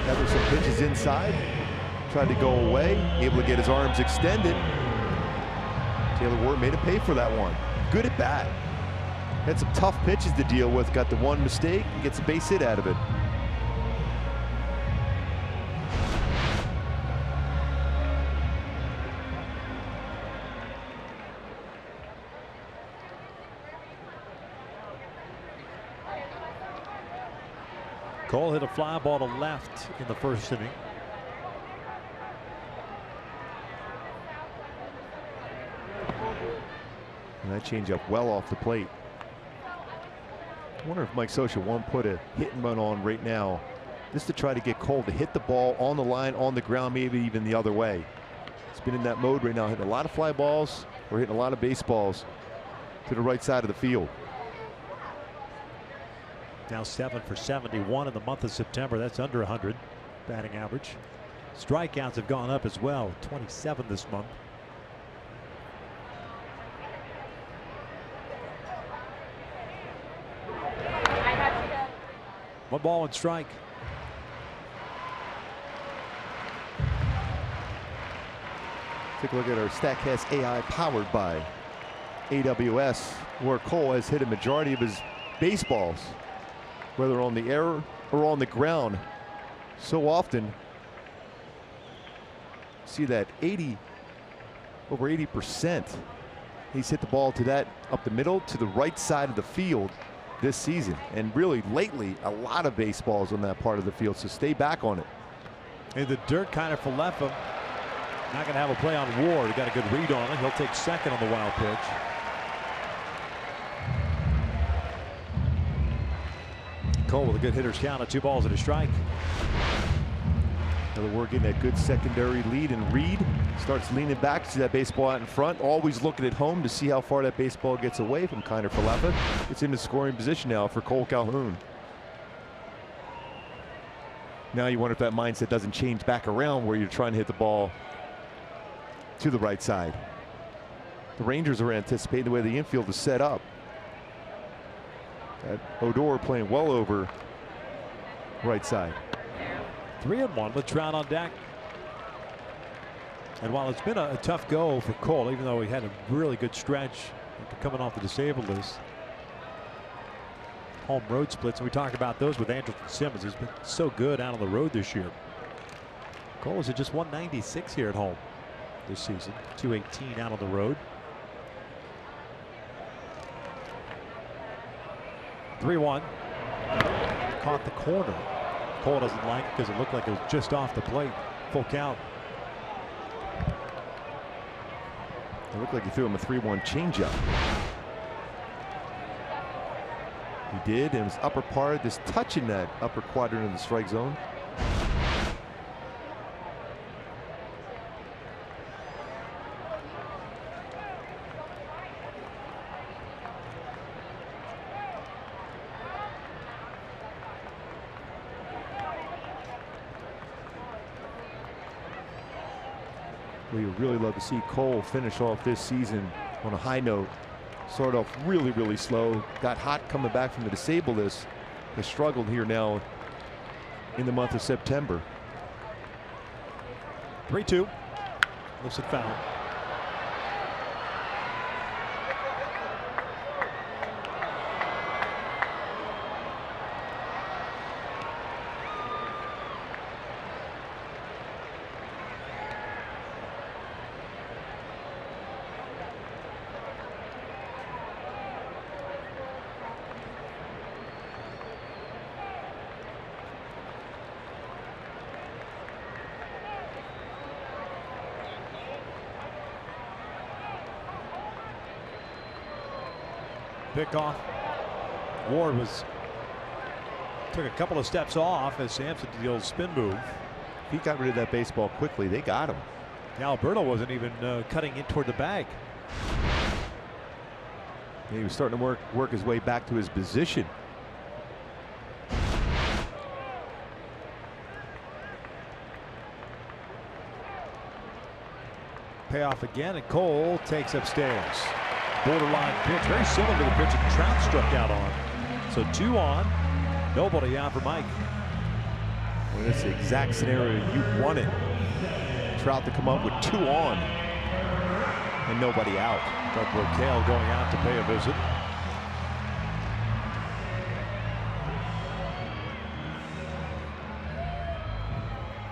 Speaker 4: Now there's some pitches inside. Tried to go away, able to get his arms extended. Taylor Ward made a pay for that one. Good at bat. Had some tough pitches to deal with. Got the one mistake, gets a base hit out of it.
Speaker 3: Cole hit a fly ball to left in the first inning.
Speaker 4: And that changeup well off the plate. I wonder if Mike Scioscia won't put a hit and run on right now, just to try to get Cole to hit the ball on the line, on the ground, maybe even the other way. He's been in that mode right now, hitting a lot of fly balls. We're hitting a lot of baseballs to the right side of the field.
Speaker 3: Now 7 for 71 in the month of September. That's under 100 batting average. Strikeouts have gone up as well, 27 this month. One ball, one strike.
Speaker 4: Take a look at our StatCast AI powered by AWS, where Cole has hit a majority of his baseballs, whether on the air or on the ground. So often, see that over 80%. He's hit the ball to that up the middle to the right side of the field this season, and really lately a lot of baseballs on that part of the field, so stay back on it.
Speaker 3: In the dirt kind of for Leffem. Not going to have a play on Ward. He got a good read on it. He'll take second on the wild pitch. Cole with a good hitter's count of 2 balls and a strike.
Speaker 4: Another Ward getting that good secondary lead, and Reed starts leaning back to see that baseball out in front, always looking at home to see how far that baseball gets away from Kiner Falefa. It's in the scoring position now for Cole Calhoun. Now you wonder if that mindset doesn't change back around where you're trying to hit the ball to the right side. The Rangers are anticipating the way the infield is set up. That Odor playing well over right side.
Speaker 3: 3-1 with Trout on deck. And while it's been a tough go for Cole, even though he had a really good stretch after coming off the disabled list, home road splits, and we talked about those with Andrew Simmons. He's been so good out on the road this year. Cole is at just 196 here at home this season, 218 out on the road. 3-1. Caught the corner. Cole doesn't like it because it looked like it was just off the plate. Full count.
Speaker 4: It looked like he threw him a 3-1 changeup. He did, and his upper part, just touching that upper quadrant of the strike zone. We would really love to see Cole finish off this season on a high note. Started off really slow, got hot coming back from the disabled list, has struggled here now in the month of September.
Speaker 3: 3-2. Lifted foul. pickoff. Ward took a couple of steps off as Sampson did the old spin move.
Speaker 4: He got rid of that baseball quickly. They got him.
Speaker 3: Alberto wasn't even cutting in toward the bag.
Speaker 4: He was starting to work his way back to his position.
Speaker 3: Payoff again, and Cole takes upstairs. Borderline pitch, very similar to the pitch that Trout struck out on. So 2 on, nobody out for Mike.
Speaker 4: Well, that's the exact scenario you wanted. Trout to come up with 2 on and nobody out.
Speaker 3: Doug Brocail going out to pay a visit.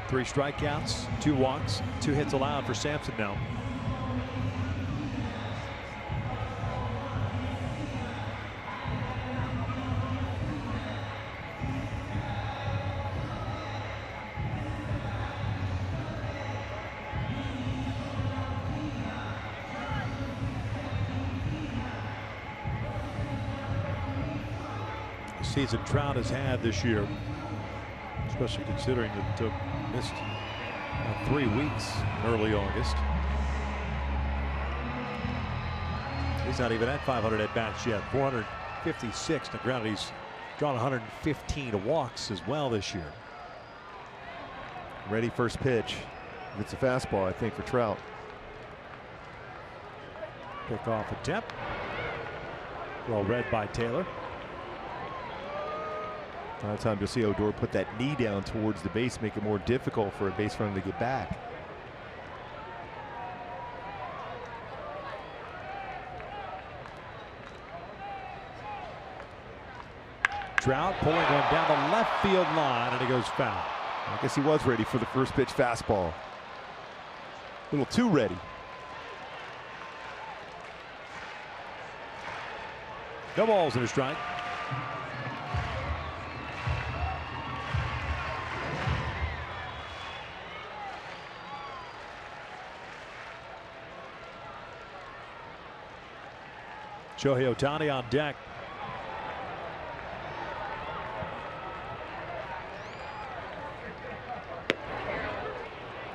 Speaker 3: Three strikeouts, 2 walks, 2 hits allowed for Sampson now. The season Trout has had this year, especially considering that missed 3 weeks in early August. He's not even at 500 at bats yet. 456. Now granted, he's drawn 115 walks as well this year.
Speaker 4: Ready first pitch. It's a fastball, I think, for Trout.
Speaker 3: Pickoff attempt. Well read by Taylor.
Speaker 4: A lot of times you'll see Odor put that knee down towards the base, make it more difficult for a base runner to get back.
Speaker 3: Trout pulling one down the left field line, and it goes foul.
Speaker 4: I guess he was ready for the first pitch fastball. A little too ready.
Speaker 3: No balls in a strike. Shohei Ohtani on deck.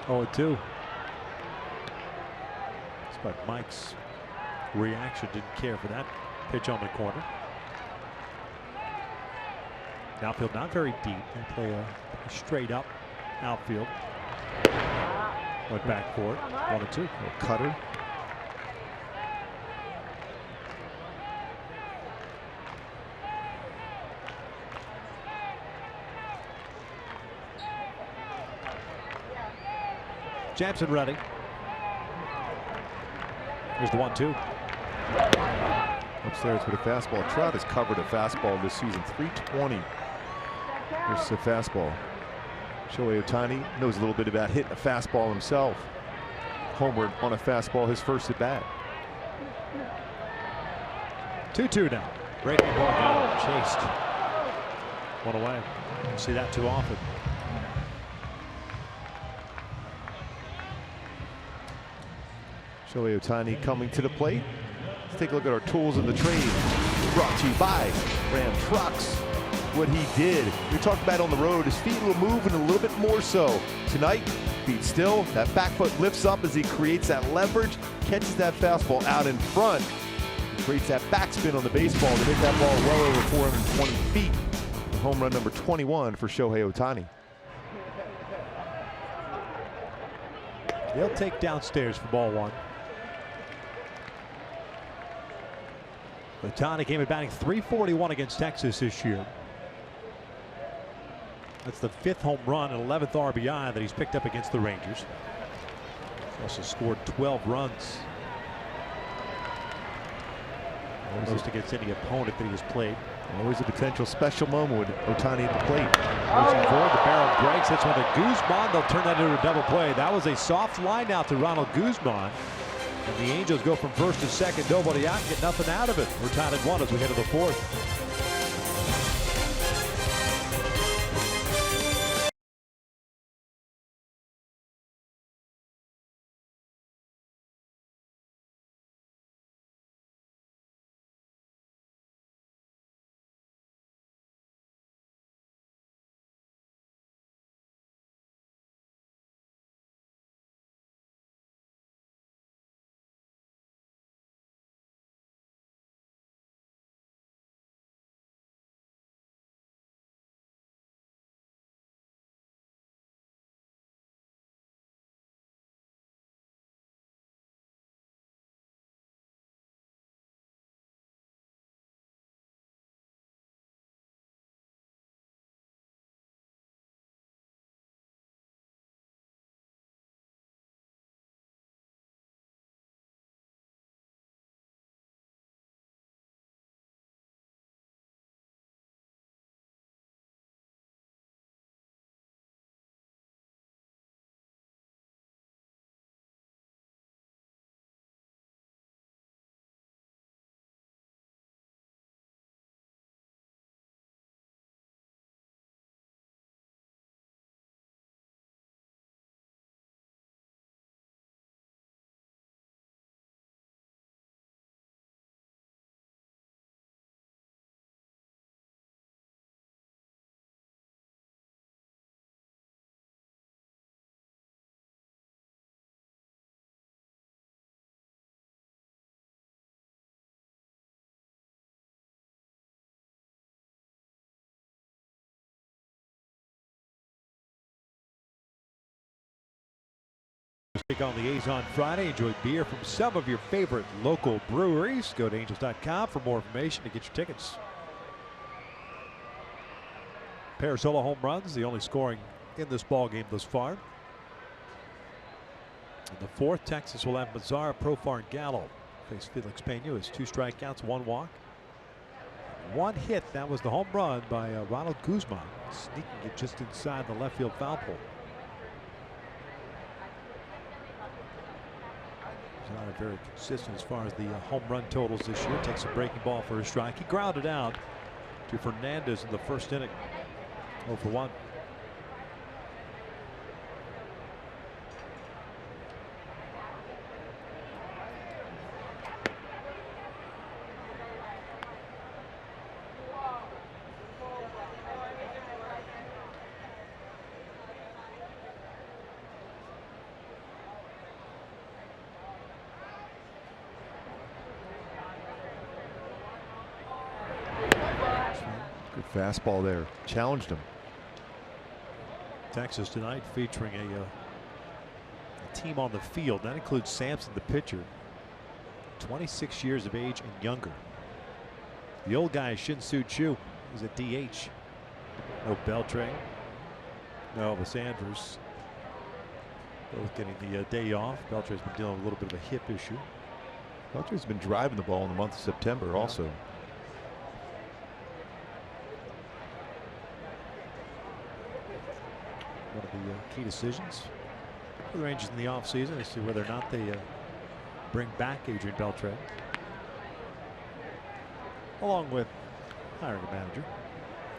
Speaker 3: Oh, 2. But Mike's reaction didn't care for that pitch on the corner. Outfield not very deep. They play a straight up outfield. Went back for it. 1-2.
Speaker 4: Little cutter.
Speaker 3: Sampson ready. Here's the 1-2.
Speaker 4: Upstairs with a fastball. Trout has covered a fastball this season. 320. Here's the fastball. Shohei Ohtani knows a little bit about hitting a fastball himself. Homered on a fastball, his first at bat.
Speaker 3: 2-2 now. Breaking ball down, chased. One away. You see that too often.
Speaker 4: Shohei Ohtani coming to the plate. Let's take a look at our tools in the trade. Brought to you by Ram Trucks. What he did, we talked about on the road, his feet will move and a little bit more so. Tonight, feet still, that back foot lifts up as he creates that leverage, catches that fastball out in front, creates that backspin on the baseball to hit that ball well over 420 feet. Home run number 21 for Shohei Ohtani.
Speaker 3: He'll take downstairs for ball 1. Ohtani came in batting .341 against Texas this year. That's the 5th home run and 11th RBI that he's picked up against the Rangers. He's also scored 12 runs. Most against any opponent that he has played.
Speaker 4: Always a potential special moment with Ohtani at the plate.
Speaker 3: Reaching forward, the barrel breaks. Hits one to Guzman. They'll turn that into a double play. That was a soft line out to Ronald Guzman. And the Angels go from first to second, nobody out, get nothing out of it. We're tied at 1 as we head to the 4th. Take on the A's on Friday. Enjoy beer from some of your favorite local breweries. Go to angels.com for more information to get your tickets. Pair of solo home runs, the only scoring in this ball game thus far. In the fourth, Texas will have Mazara, Profar, and Gallo face Felix Pena. Has 2 strikeouts, 1 walk. 1 hit. That was the home run by Ronald Guzman, sneaking it just inside the left field foul pole. Not very consistent as far as the home run totals this year. Takes a breaking ball for a strike. He grounded out to Fernandez in the first inning. 0 for 1.
Speaker 4: Good fastball there. Challenged him.
Speaker 3: Texas tonight featuring a team on the field. That includes Sampson, the pitcher, 26 years of age and younger. The old guy, Shin-Soo Choo, is at DH. No Beltran, no Elvis Andrews. Both getting the day off. Beltran's been dealing with a little bit of a hip issue.
Speaker 4: Beltran's been driving the ball in the month of September also.
Speaker 3: One of the key decisions for the Rangers in the offseason is to whether or not they bring back Adrian Beltre, along with hiring a manager.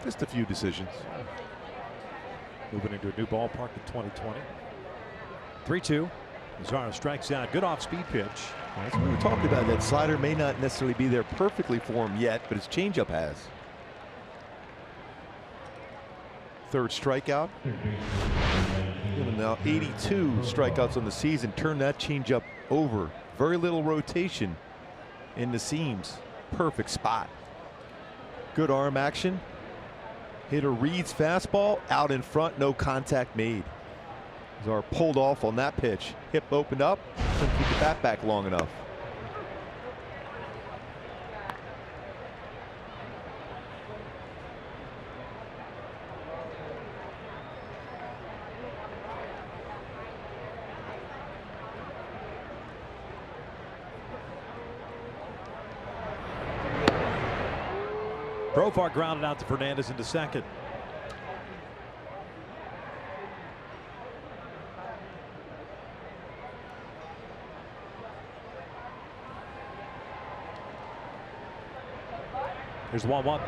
Speaker 4: Just a few decisions.
Speaker 3: Moving into a new ballpark in 2020. 3-2. Mazara strikes out. Good off-speed pitch.
Speaker 4: That's what we were talking about. That slider may not necessarily be there perfectly for him yet, but his changeup has. 3rd strikeout. Now 82 strikeouts on the season. Turn that changeup over. Very little rotation in the seams. Perfect spot. Good arm action. Hitter reads fastball out in front. No contact made. Mazara pulled off on that pitch. Hip opened up. Couldn't keep the bat back long enough.
Speaker 3: Profar grounded out to Fernandez into second. Here's the 1-1.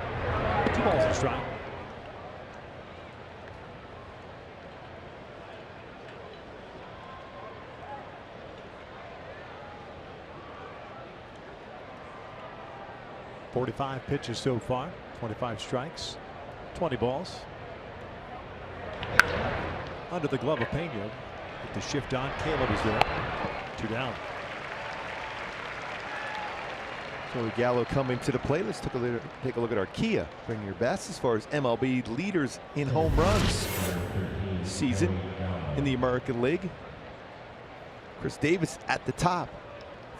Speaker 3: 2 balls and a strike. .45 pitches so far, 25 strikes, 20 balls. Under the glove of Pena. With the shift on, Caleb is there. 2 down.
Speaker 4: So Gallo coming to the plate. Let's take a look at our Kia. Bring your best as far as MLB leaders in home runs season in the American League. Chris Davis at the top,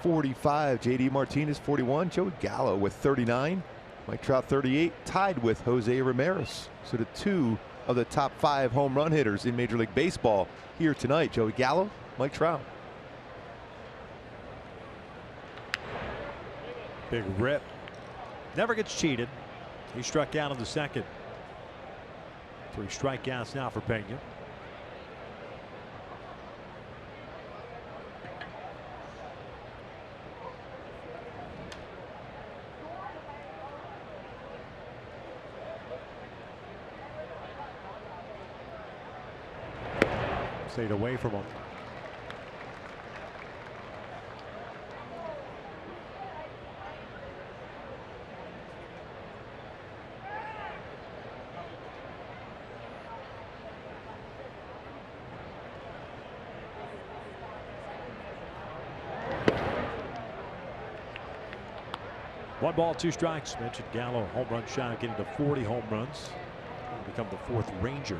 Speaker 4: 45. JD Martinez 41. Joey Gallo with 39. Mike Trout 38, tied with Jose Ramirez. So the 2 of the top 5 home run hitters in Major League Baseball here tonight. Joey Gallo, Mike Trout.
Speaker 3: Big rip. Never gets cheated. He struck out in the second. 3 strikeouts now for Pena. Stayed away from him. One ball, 2 strikes. Mentioned Gallo, home run shy of getting to 40 home runs. He'll become the 4th Ranger.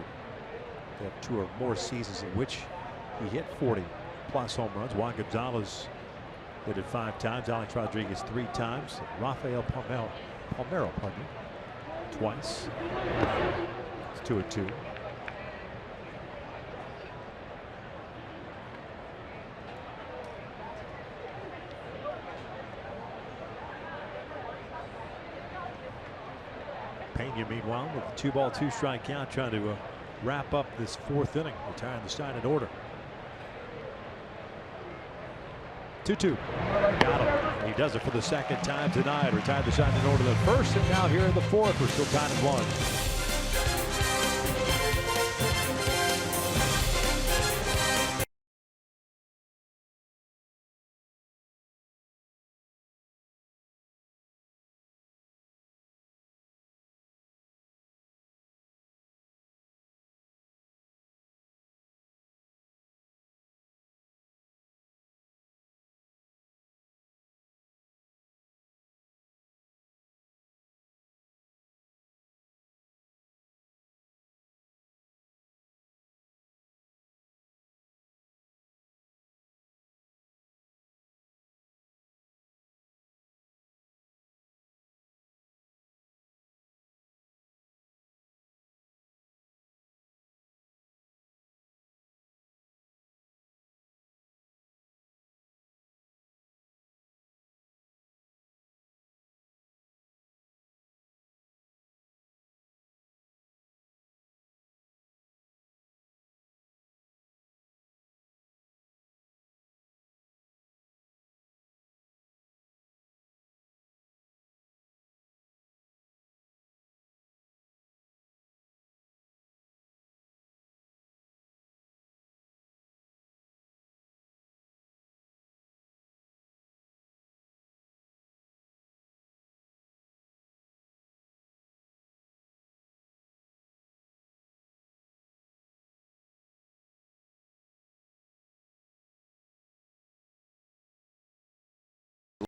Speaker 3: They have 2 or more seasons in which he hit 40 plus home runs. Juan Gonzalez hit it 5 times. Alex Rodriguez 3 times. Rafael Palmeiro, pardon me, twice. It's 2-2. Pena, meanwhile, with a 2-ball, 2-strike count, trying to wrap up this 4th inning, retiring the side in order. 2-2. Got him. He does it for the 2nd time tonight. Retired the side in order the 1st, and now here in the 4th, we're still tied at 1.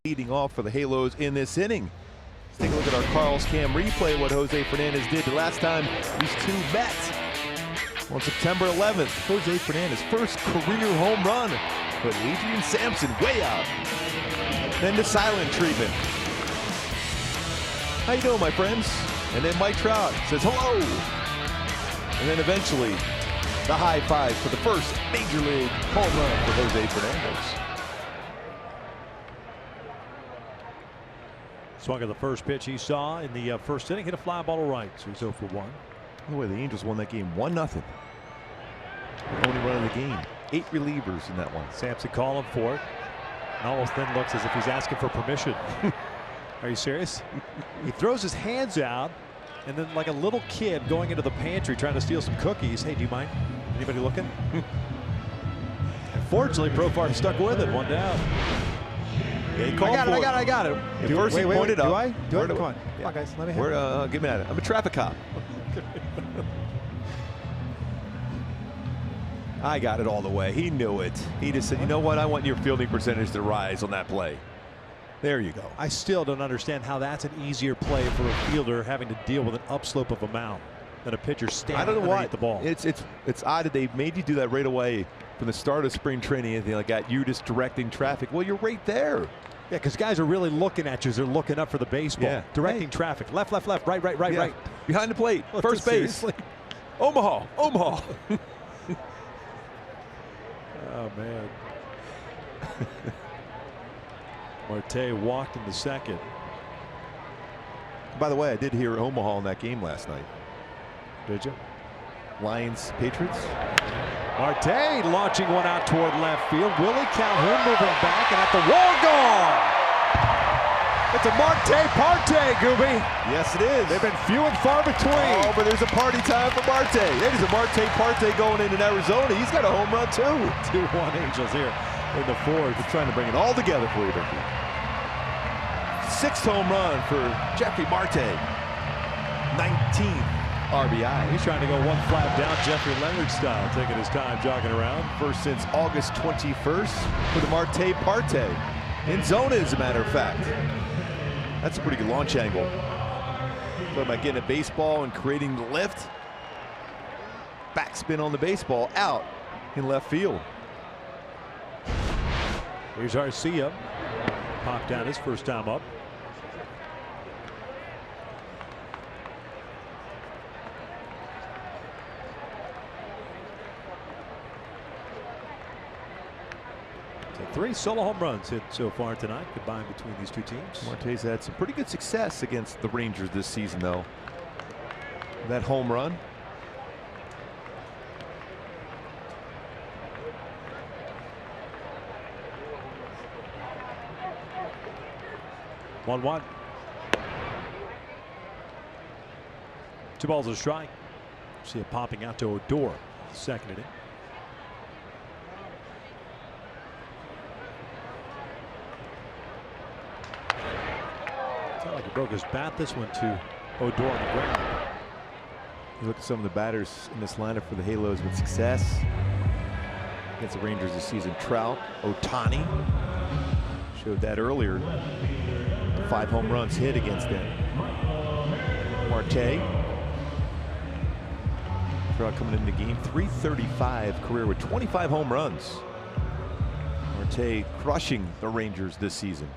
Speaker 4: Leading off for the Halos in this inning. Let's take a look at our Carl's Cam replay, what Jose Fernandez did the last time these two met. On September 11th, Jose Fernandez first career home run, but Adrian Sampson way out. Then the silent treatment. How you doing, my friends? And then Mike Trout says hello. And then eventually the high five for the first major league home run for Jose Fernandez.
Speaker 3: Swung at the first pitch he saw in the 1st inning, hit a fly ball to right, so he's 0 for 1.
Speaker 4: By the way, the Angels won that game 1-0. Only run of the game. 8 relievers in that one.
Speaker 3: Sampson calling for it. And almost then looks as if he's asking for permission. Are you serious? He throws his hands out, and then like a little kid going into the pantry trying to steal some cookies. Hey, do you mind? Anybody looking? Unfortunately, Profar stuck with it. 1 down.
Speaker 4: Yeah,
Speaker 3: I got it.
Speaker 4: First he pointed up.
Speaker 3: Do I?
Speaker 4: Come
Speaker 3: on, guys, let me have it.
Speaker 4: Give me that. I'm a traffic cop. I got it all the way. He knew it. He just said, you know what? I want your fielding percentage to rise on that play. There you go.
Speaker 3: I still don't understand how that's an easier play for a fielder having to deal with an upslope of a mound than a pitcher standing underneath the ball.
Speaker 4: It's odd that they made you do that right away from the start of spring training, anything like that. You're just directing traffic. Well, you're right there.
Speaker 3: Yeah, because guys are really looking at you as they're looking up for the baseball.
Speaker 4: Yeah.
Speaker 3: Directing traffic. Left, right,
Speaker 4: Yeah.
Speaker 3: right.
Speaker 4: Behind the plate.
Speaker 3: Well,
Speaker 4: First base.
Speaker 3: seriously?
Speaker 4: Omaha.
Speaker 3: Oh, man. Marte walked in the 2nd.
Speaker 4: By the way, I did hear Omaha in that game last night.
Speaker 3: Did you?
Speaker 4: Lions, Patriots.
Speaker 3: Marte launching one out toward left field. Willie Calhoun moving back, and at the wall, gone. It's a Marte, Gooby.
Speaker 4: Yes, it is.
Speaker 3: They've been few and far between.
Speaker 4: Oh, but there's a party time for Marte. There's a Marte going into Arizona. He's got a home run too.
Speaker 3: 2-1 Angels here in the 4th.
Speaker 4: They're trying to bring it all together for you, Vicky. 6th home run for Jeffrey Marte. 19th RBI.
Speaker 3: He's trying to go one flat down, Jeffrey Leonard style, taking his time jogging around.
Speaker 4: First since August 21st for the Marte Parte. In zone, as a matter of fact. That's a pretty good launch angle. Talking about getting a baseball and creating the lift. Backspin on the baseball out in left field.
Speaker 3: Here's Arcia. Popped out his first time up. So 3 solo home runs hit so far tonight, combined between these two teams.
Speaker 4: Marte's had some pretty good success against the Rangers this season, though. That home run.
Speaker 3: One. 2 balls and a strike. See it popping out to Odor, second inning. Sounded like he broke his bat. This one to Odor on the ground.
Speaker 4: You look at some of the batters in this lineup for the Halos with success against the Rangers this season. Trout, Ohtani, showed that earlier. 5 home runs hit against them. Marte. Trout coming into the game, .335 career with 25 home runs. Marte crushing the Rangers this season.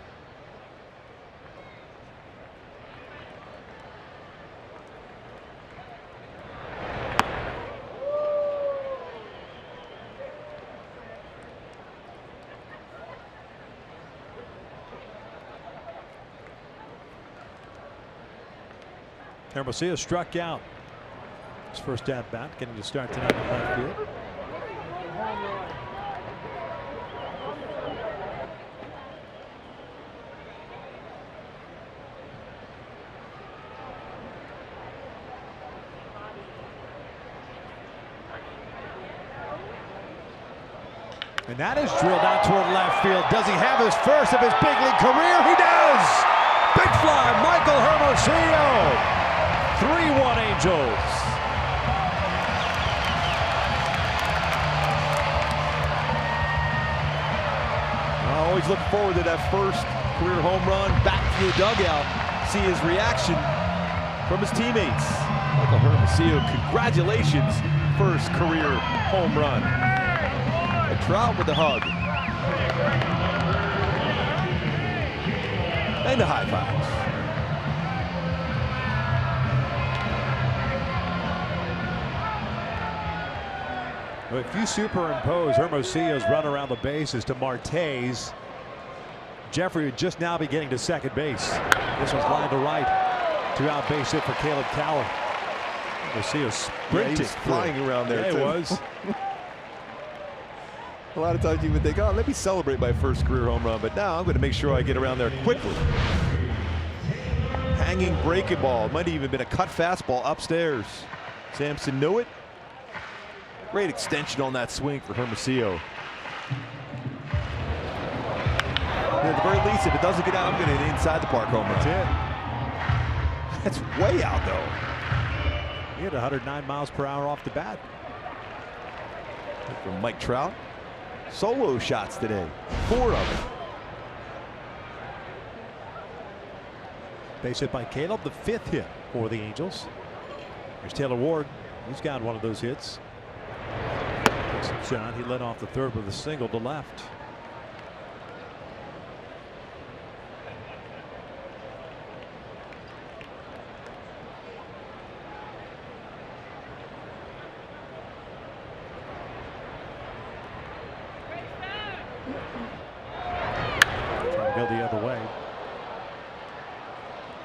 Speaker 3: Hermosillo struck out his first at bat, getting to start tonight in left field. And that is drilled out toward left field. Does he have his first of his big league career? He does! Big fly, Michael Hermosillo! 3-1 Angels.
Speaker 4: I always look forward to that first career home run, back to the dugout, see his reaction from his teammates. Michael Hermosillo, congratulations, first career home run. And Trout with the hug. And the high fives.
Speaker 3: If you superimpose Hermosillo's run around the bases to Marte's, Jeffrey would just now be getting to second base. This was line to right. 2-out base hit for Caleb Cowell. Hermosillo sprinted.
Speaker 4: He was flying around there.
Speaker 3: Yeah,
Speaker 4: too.
Speaker 3: It was.
Speaker 4: A lot of times you would think, oh, let me celebrate my first career home run, but now I'm going to make sure I get around there quickly. Hanging breaking ball. Might have even been a cut fastball upstairs. Sampson knew it. Great extension on that swing for Hermosillo. At the very least, if it doesn't get out, I'm going to hit inside the park home run.
Speaker 3: That's
Speaker 4: That's way out, though.
Speaker 3: He had 109 miles per hour off the bat.
Speaker 4: From Mike Trout. Solo shots today. 4 of them.
Speaker 3: Base hit by Caleb, the 5th hit for the Angels. Here's Taylor Ward. He's got one of those hits. Takes a shot. He led off the 3rd with a single to left. Trying to go the other way.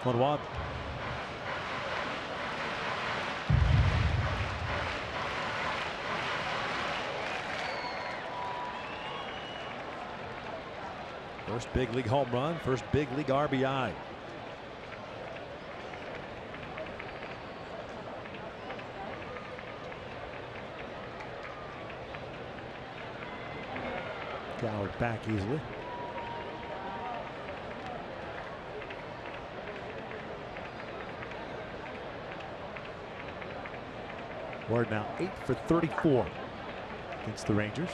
Speaker 3: 1-1. First big league home run, first big league RBI. Coward back easily. Ward now 8 for 34 against the Rangers.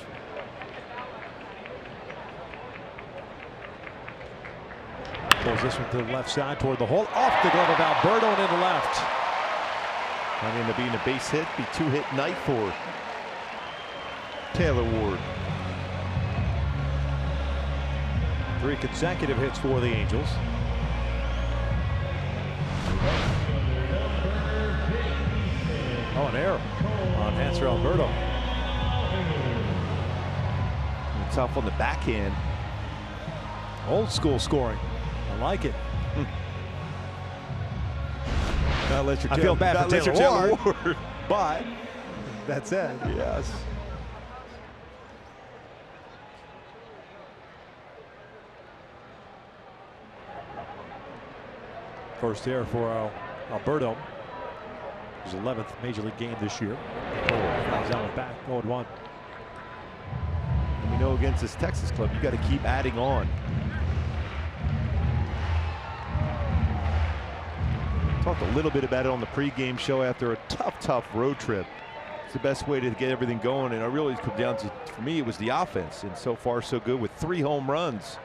Speaker 3: Pulls this one to the left side toward the hole. Off the glove of Alberto and into left.
Speaker 4: Might end up being a base hit, be 2-hit night for Taylor Ward.
Speaker 3: 3 consecutive hits for the Angels. Oh, an error on Hanser Alberto.
Speaker 4: Tough on the backhand.
Speaker 3: Old school scoring. I like it.
Speaker 4: I feel bad for Taylor Ward.
Speaker 3: But that said,
Speaker 4: Yes.
Speaker 3: first error for Alberto. His 11th major league game this year. Flies out and back, 0-1.
Speaker 4: And we know against this Texas club, you got to keep adding on. Talked a little bit about it on the pregame show after a tough road trip. It's the best way to get everything going, and it really comes down to, for me, it was the offense. And so far, so good with 3 home runs.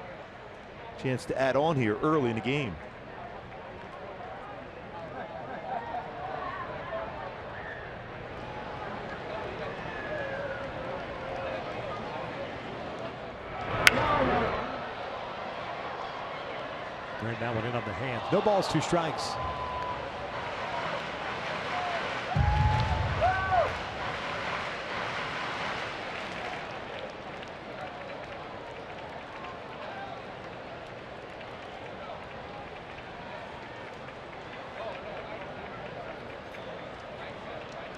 Speaker 4: Chance to add on here early in the game.
Speaker 3: Bring that one in on the hands. No balls, 2 strikes.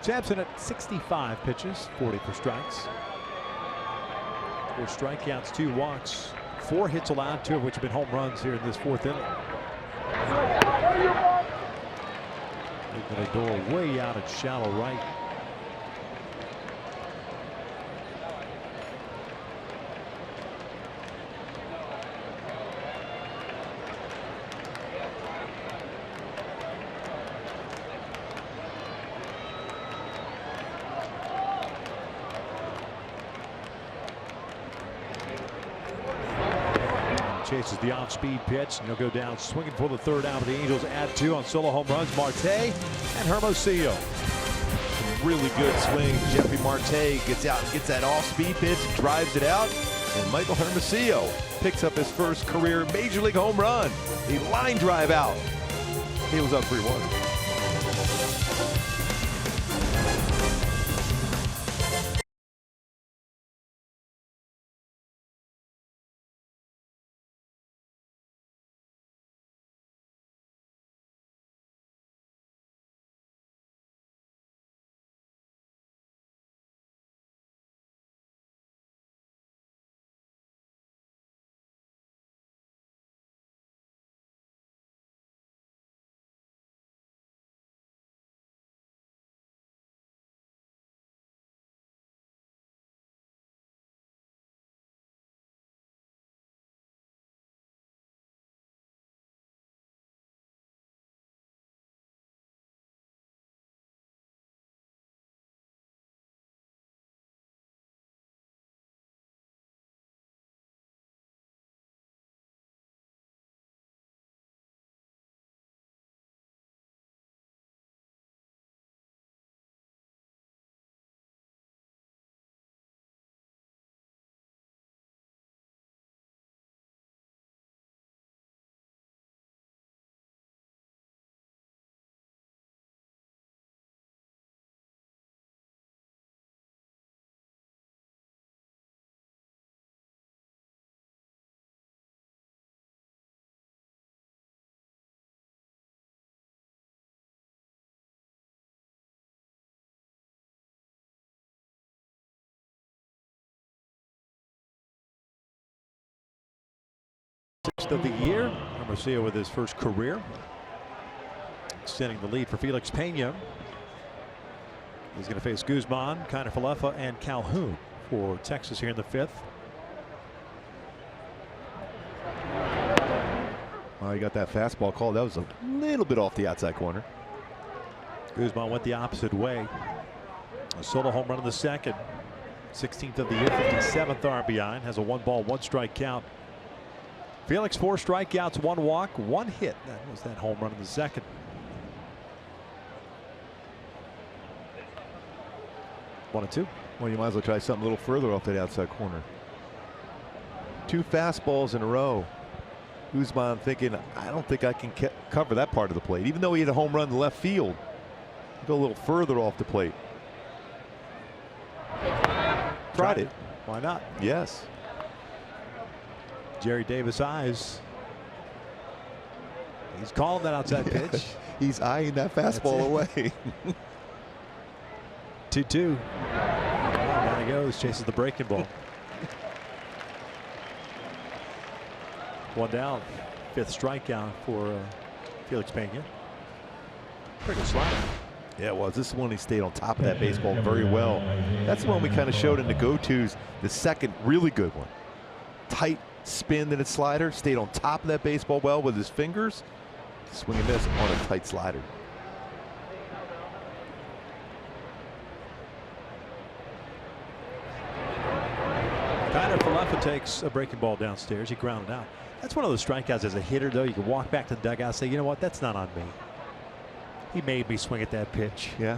Speaker 3: Sampson at 65 pitches, 40 for strikes. 4 strikeouts, 2 walks, 4 hits allowed, 2 of which have been home runs here in this 4th inning. Leaving a door way out at shallow right. Chases the off-speed pitch, and he'll go down swinging for the 3rd out. The Angels add 2 on solo home runs. Marte and Hermosillo.
Speaker 4: Some really good swing. Jeffrey Marte gets out and gets that off-speed pitch, drives it out, and Michael Hermosillo picks up his first career major league home run. A line drive out. He was up 3-1.
Speaker 3: Of the year. Hermosillo with his first career. Extending the lead for Felix Pena. He's going to face Guzman, Kiner-Falefa, and Calhoun for Texas here in the 5th.
Speaker 4: Well, he got that fastball call. That was a little bit off the outside corner.
Speaker 3: Guzman went the opposite way. A solo home run in the 2nd. 16th of the year, 57th RBI, and has a 1-ball, 1-strike count. Felix 4 strikeouts, 1 walk, 1 hit. That was that home run in the 2nd. One and two.
Speaker 4: Well, you might as well try something a little further off that outside corner. 2 fastballs in a row. Guzman thinking, I don't think I can cover that part of the plate. Even though he had a home run in the left field, go a little further off the plate. Tried it.
Speaker 3: Why not?
Speaker 4: Yes.
Speaker 3: Jerry Davis eyes. He's calling that outside pitch.
Speaker 4: He's eyeing that fastball away.
Speaker 3: 2-2. Down he goes, chases the breaking ball. 1 down. 5th strikeout for Felix Pena. Pretty good slider.
Speaker 4: Yeah, it was. This is one he stayed on top of that baseball very well. That's the one we kind of showed in the go-tos. The second really good one. Tight spin in its slider. Stayed on top of that baseball well with his fingers. Swing and miss on a tight slider.
Speaker 3: Falefa takes a breaking ball downstairs. He grounded out. That's one of those strikeouts as a hitter, though. You can walk back to the dugout and say, you know what, that's not on me. He made me swing at that pitch.
Speaker 4: Yeah.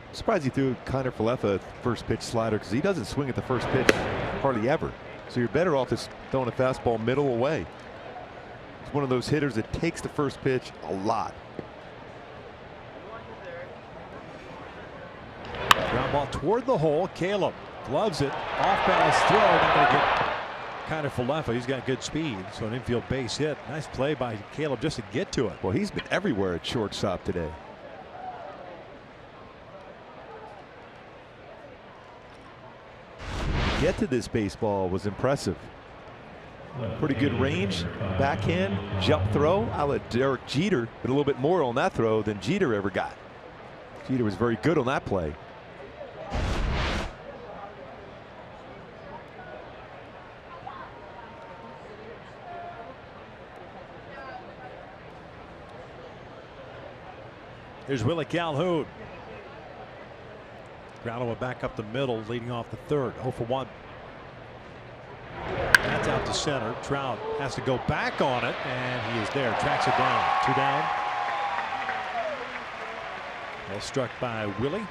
Speaker 4: I'm surprised he threw Falefa first pitch slider because he doesn't swing at the first pitch hardly ever. So you're better off just throwing a fastball middle away. He's one of those hitters that takes the first pitch a lot.
Speaker 3: Ground ball toward the hole. Caleb gloves it. Off balance throw. Not going to get Falefa. He's got good speed. So an infield base hit. Nice play by Caleb just to get to it.
Speaker 4: Well, he's been everywhere at shortstop today. To get to this baseball was impressive. Pretty good range, backhand, jump throw. I'll let Derek Jeter put a little bit more on that throw than Jeter ever got. Jeter was very good on that play.
Speaker 3: Here's Willie Calhoun. Ground one back up the middle, leading off the 3rd. 0 for 1. That's out to center. Trout has to go back on it, and he is there. Tracks it down. 2 down. Well struck by Willie.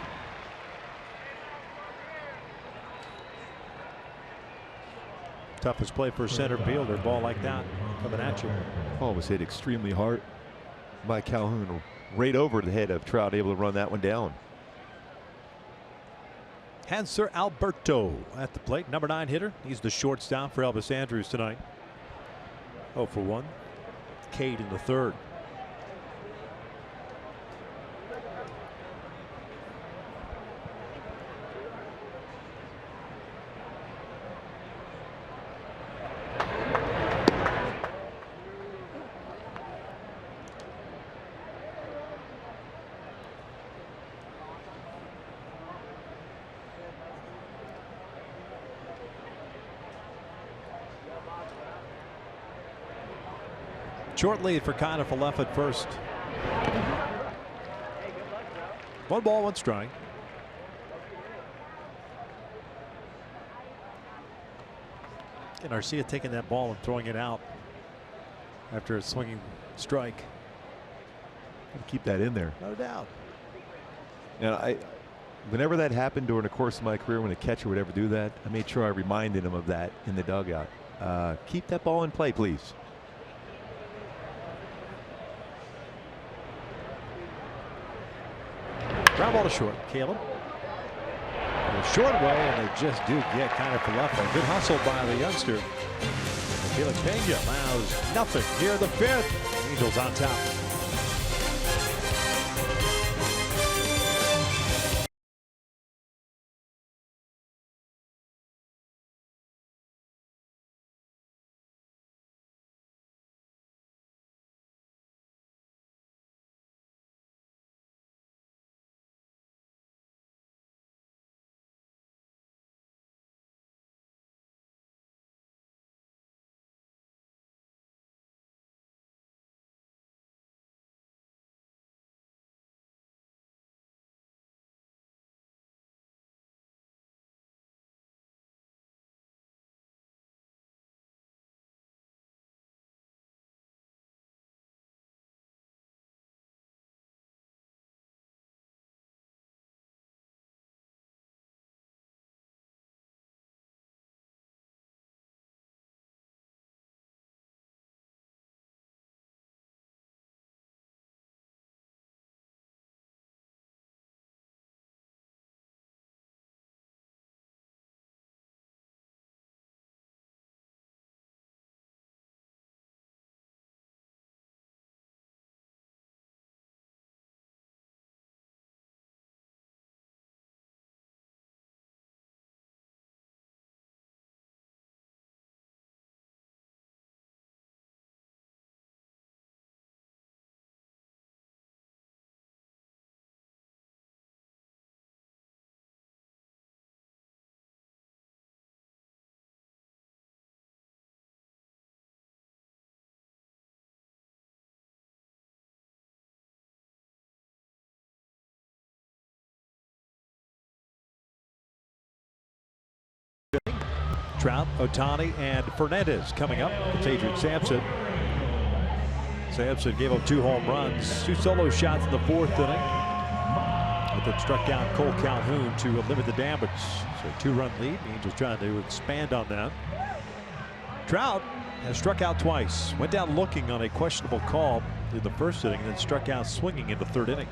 Speaker 3: Toughest play for a center fielder. Ball like that coming at you.
Speaker 4: Ball was hit extremely hard by Calhoun. Right over the head of Trout, able to run that one down.
Speaker 3: Hanser Alberto at the plate, number 9 hitter. He's the shortstop for Elvis Andrus tonight. 0 for 1. Cade in the 3rd. Short lead for Falefa at first. 1 ball, 1 strike. And Arcia taking that ball and throwing it out after a swinging strike.
Speaker 4: Keep that in there.
Speaker 3: No doubt.
Speaker 4: And whenever that happened during the course of my career, when a catcher would ever do that, I made sure I reminded him of that in the dugout. Keep that ball in play, please.
Speaker 3: Ground ball to short. Caleb. A short way, and they just do get Falefa. Good hustle by the youngster. Felix Pena allows nothing here the 5th. Angels on top. Trout, Ohtani, and Fernandez coming up. It's Adrian Sampson. Sampson gave up 2 home runs, 2 solo shots in the 4th inning. But then struck out Cole Calhoun to limit the damage. So 2-run lead. The Angels trying to expand on that. Trout has struck out twice. Went down looking on a questionable call in the 1st inning, and then struck out swinging in the 3rd inning.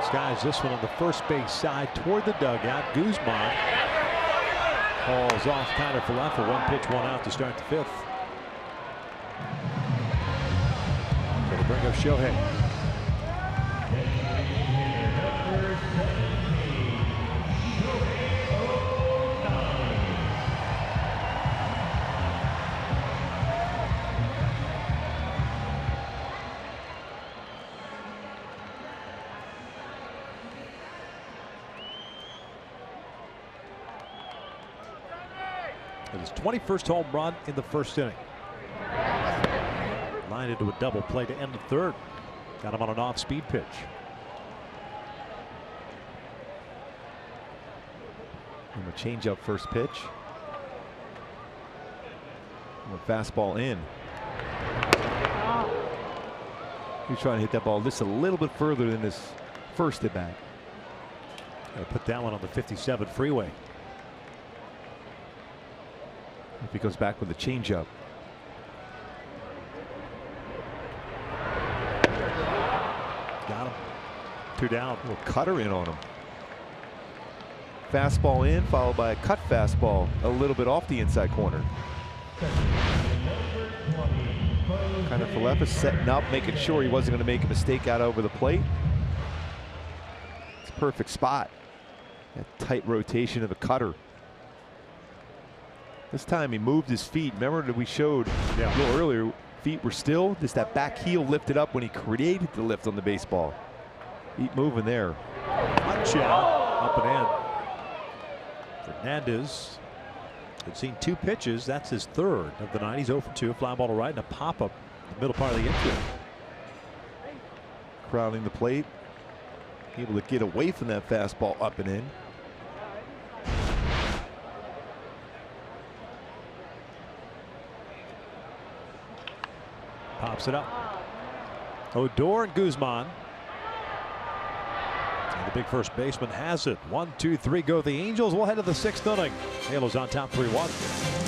Speaker 3: Skies this one on the first base side toward the dugout. Guzman hauls off Connor Falefa. 1 pitch, 1 out to start the 5th. Going to bring up Shohei. His 21st home run in the 1st inning. Lined into a double play to end the 3rd. Got him on an off-speed pitch.
Speaker 4: And a changeup first pitch. And a fastball in. He's trying to hit that ball just a little bit further than his first at bat.
Speaker 3: Gotta put that one on the 57 freeway.
Speaker 4: If he goes back with a changeup.
Speaker 3: Got him. 2 down.
Speaker 4: A little cutter in on him. Fastball in, followed by a cut fastball a little bit off the inside corner. Kind of Falefa setting up, making sure he wasn't going to make a mistake out over the plate. It's a perfect spot. That tight rotation of the cutter. This time he moved his feet. Remember that we showed a little earlier, feet were still, just that back heel lifted up when he created the lift on the baseball. Feet moving there.
Speaker 3: Punch out, up and in. Fernandez had seen 2 pitches. That's his 3rd of the night. He's 0 for 2. A fly ball to right and a pop up in the middle part of the infield.
Speaker 4: Crowding the plate. Able to get away from that fastball up and in.
Speaker 3: Pops it up. Odor and Guzman. And the big first baseman has it. 1, 2, 3 go the Angels. We'll head to the 6th inning. Halos on top 3-1.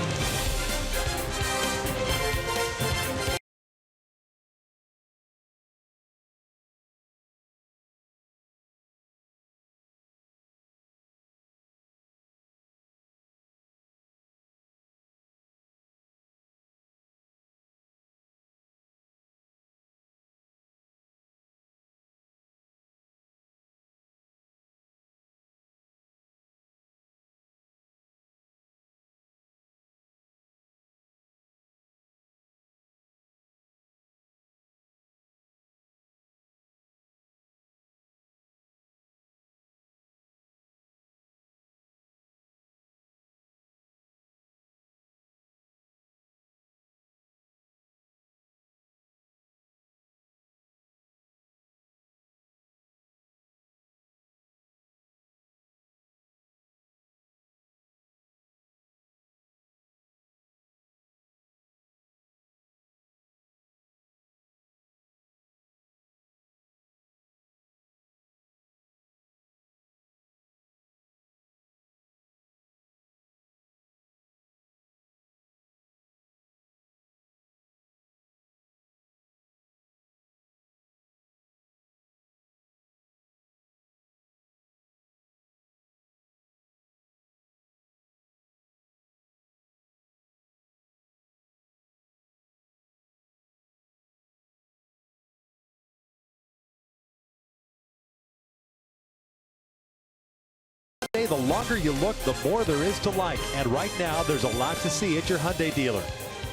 Speaker 3: The longer you look, the more there is to like. And right now, there's a lot to see at your Hyundai dealer.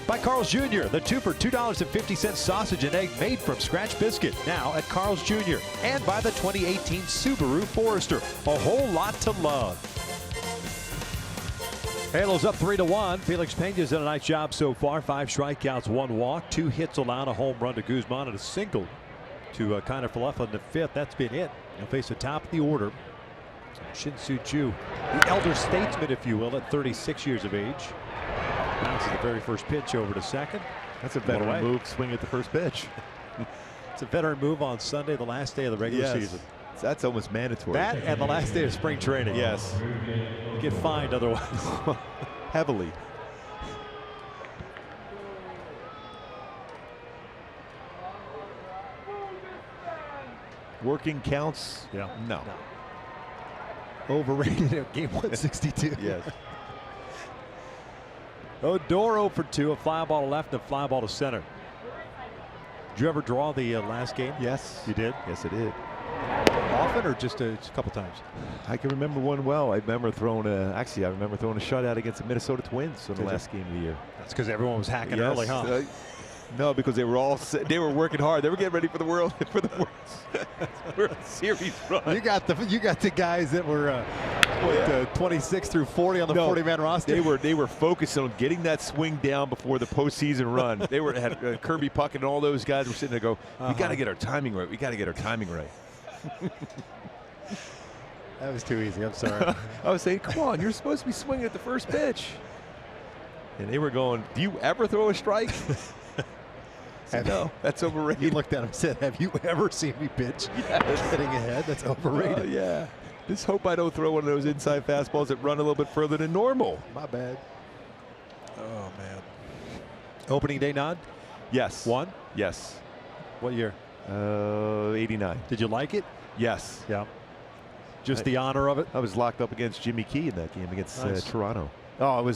Speaker 3: By Carl's Jr., the 2 for $2.50 sausage and egg made from scratch biscuit. Now at Carl's Jr. And by the 2018 Subaru Forester. A whole lot to love. Halos up 3-1. Felix Pena's done a nice job so far. 5 strikeouts, 1 walk, 2 hits allowed, a home run to Guzman, and a single to Connor Falefa in the 5th. That's been it. He'll face the top of the order. Shin-Soo Choo, the elder statesman, if you will, at 36 years of age. Bounces the very first pitch over to second.
Speaker 4: That's a veteran move, swing at the first pitch.
Speaker 3: It's a veteran move on Sunday, the last day of the regular season.
Speaker 4: That's almost mandatory.
Speaker 3: That and the last day of spring training.
Speaker 4: Yes.
Speaker 3: You get fined otherwise.
Speaker 4: Heavily. Working counts?
Speaker 3: Yeah.
Speaker 4: No.
Speaker 3: Overrated at game 162.
Speaker 4: Yes.
Speaker 3: Odor 0 for 2, a fly ball to left and a fly ball to center. Did you ever draw the last game?
Speaker 4: Yes.
Speaker 3: You did?
Speaker 4: Yes, I did.
Speaker 3: Often or just a couple times?
Speaker 4: I can remember one well. I remember throwing a shutout against the Minnesota Twins in the last game of the year.
Speaker 3: That's because everyone was hacking early, huh?
Speaker 4: No, because they were working hard. They were getting ready for the World Series run.
Speaker 3: You got the guys that were 26 through 40 on the 40-man roster.
Speaker 4: They were focused on getting that swing down before the postseason run. They had Kirby Puckett and all those guys were sitting there go, we got to get our timing right. We got to get our timing right.
Speaker 3: That was too easy. I'm sorry.
Speaker 4: I was saying, come on, you're supposed to be swinging at the first pitch. And they were going, do you ever throw a strike? No, that's overrated.
Speaker 3: He looked at him and said, have you ever seen me pitch? Yes. Hitting ahead, that's overrated.
Speaker 4: Yeah. Just hope I don't throw one of those inside fastballs that run a little bit further than normal.
Speaker 3: My bad. Oh, man. Opening day nod?
Speaker 4: Yes.
Speaker 3: One?
Speaker 4: Yes.
Speaker 3: What year?
Speaker 4: 89.
Speaker 3: Did you like it?
Speaker 4: Yes.
Speaker 3: Yeah. Just the honor of it?
Speaker 4: I was locked up against Jimmy Key in that game against Toronto. Oh,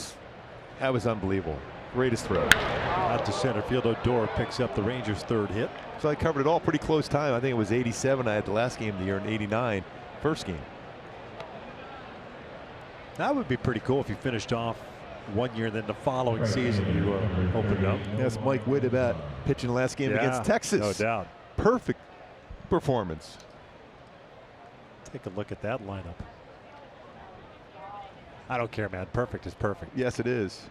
Speaker 4: that was unbelievable. Greatest throw.
Speaker 3: Out to center field. Odor picks up the Rangers' 3rd hit.
Speaker 4: So I covered it all pretty close time. I think it was 87. I had the last game of the year, and 89, first game.
Speaker 3: That would be pretty cool if you finished off one year, and then the following season you opened up.
Speaker 4: Yes, Mike Witt about pitching the last game against Texas.
Speaker 3: No doubt.
Speaker 4: Perfect performance.
Speaker 3: Take a look at that lineup. I don't care, man. Perfect is perfect.
Speaker 4: Yes, it is.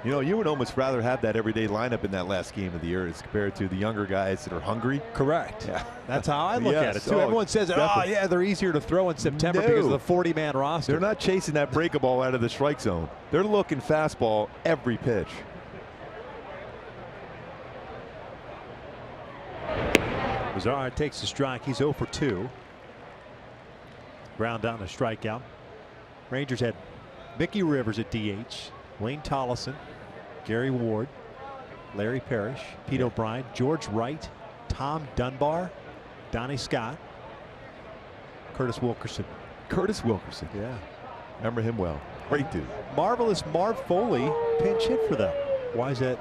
Speaker 4: You know, you would almost rather have that everyday lineup in that last game of the year as compared to the younger guys that are hungry.
Speaker 3: Correct. Yeah. That's how I look at it, too.
Speaker 4: Oh,
Speaker 3: everyone says, yeah, they're easier to throw in September because of the 40-man roster.
Speaker 4: They're not chasing that breaker ball out of the strike zone. They're looking fastball every pitch.
Speaker 3: Mazara takes the strike. He's 0 for 2. Ground down a strikeout. Rangers had Mickey Rivers at DH, Wayne Tollison, Gary Ward, Larry Parrish, Pete O'Brien, George Wright, Tom Dunbar, Donnie Scott, Curtis Wilkerson.
Speaker 4: Curtis Wilkerson.
Speaker 3: Yeah.
Speaker 4: Remember him well. Great dude.
Speaker 3: Marvelous Marv Foley pinch hit for them. Why is that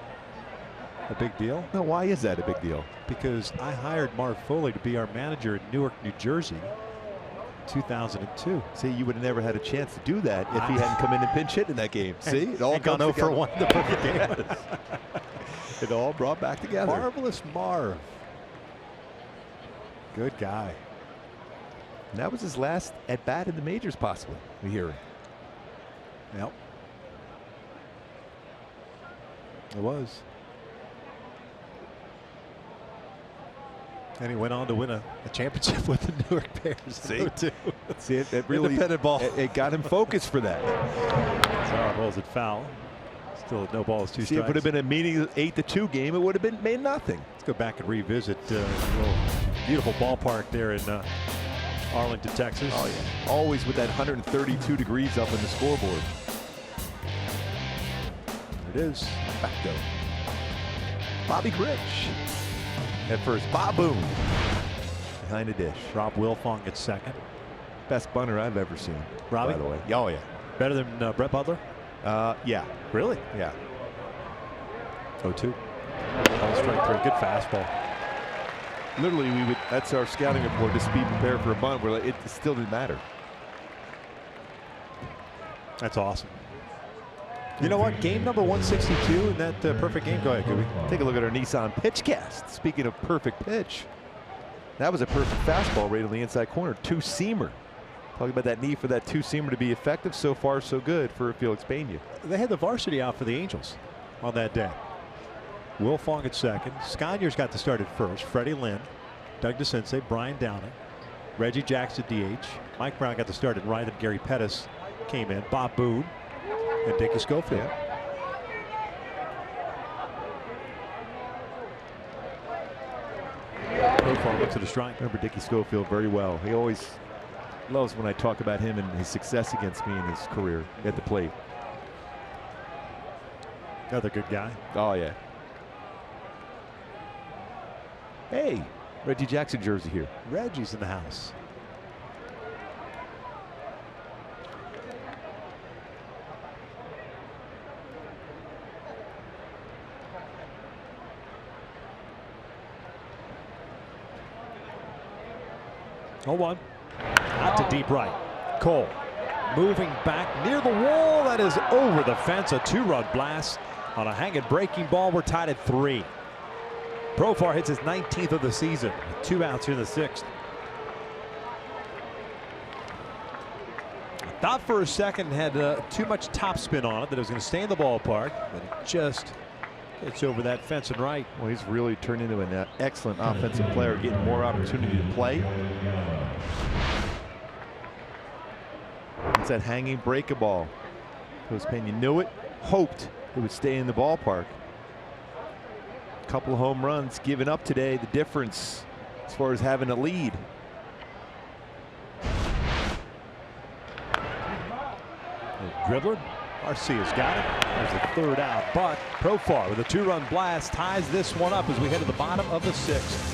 Speaker 3: a big deal?
Speaker 4: No, why is that a big deal?
Speaker 3: Because I hired Marv Foley to be our manager in Newark, New Jersey, 2002.
Speaker 4: See, you would have never had a chance to do that if he hadn't come in and pinch hit in that game. See, it all
Speaker 3: gone 0 for 1 the perfect game.
Speaker 4: It all brought back together.
Speaker 3: Marvelous Marv. Good guy.
Speaker 4: And that was his last at bat in the majors, possibly. We hear it.
Speaker 3: Yep. It was. And he went on to win a championship with the Newark Bears.
Speaker 4: See, see it really
Speaker 3: independent ball.
Speaker 4: It got him focused for that.
Speaker 3: Zara rolls it foul. Still no balls, 2 strikes.
Speaker 4: See, if it would have been a meaning 8-2 game, it would have made nothing.
Speaker 3: Let's go back and revisit the beautiful ballpark there in Arlington, Texas.
Speaker 4: Oh yeah, always with that 132 degrees up in the scoreboard.
Speaker 3: There it is.
Speaker 4: Back though. Bobby Grich. At first, Boom. Behind the dish.
Speaker 3: Rob Wilfong at second.
Speaker 4: Best bunter I've ever seen.
Speaker 3: Robbie?
Speaker 4: By the way. Oh, yeah.
Speaker 3: Better than Brett Butler?
Speaker 4: Yeah.
Speaker 3: Really?
Speaker 4: Yeah.
Speaker 3: 0-2. Ball strike 3. Good fastball.
Speaker 4: Literally, that's our scouting report. Just be prepared for a bunt. Where it still didn't matter.
Speaker 3: That's awesome. You know what? Game number 162 in that perfect game. Go ahead, Gooby.
Speaker 4: Take a look at our Nissan PitchCast. Speaking of perfect pitch, that was a perfect fastball right on the inside corner. 2-seamer. Talking about that need for that two-seamer to be effective. So far, so good for Felix Pena.
Speaker 3: They had the varsity out for the Angels on that day. Will Fong at second. Sconyers got the start at first. Freddie Lynn, Doug DeCince, Brian Downing, Reggie Jackson DH. Mike Brown got the start at right, and Gary Pettis came in. Bob Boone and Dickie Schofield.
Speaker 4: Yeah.
Speaker 3: Profile looks at a strike.
Speaker 4: Remember Dickie Schofield very well. He always loves when I talk about him and his success against me in his career at the plate.
Speaker 3: Another good guy.
Speaker 4: Oh, yeah. Hey, Reggie Jackson jersey here.
Speaker 3: Reggie's in the house. Oh, one. Out to deep right. Cole moving back near the wall. That is over the fence. A two-run blast on a hanging breaking ball. We're tied at 3. Profar hits his 19th of the season. 2 outs here in the 6th. Thought for a second had too much topspin on it, that it was going to stay in the ballpark, but it just gets over that fence and right.
Speaker 4: Well, he's really turned into an excellent offensive player, getting more opportunity to play. It's that hanging breaker ball. Felix Pena knew it, hoped it would stay in the ballpark. Couple of home runs given up today. The difference as far as having a lead.
Speaker 3: Dribbler. Garcia's got it. There's the 3rd out, but Profar with a 2-run blast ties this one up as we head to the bottom of the 6th.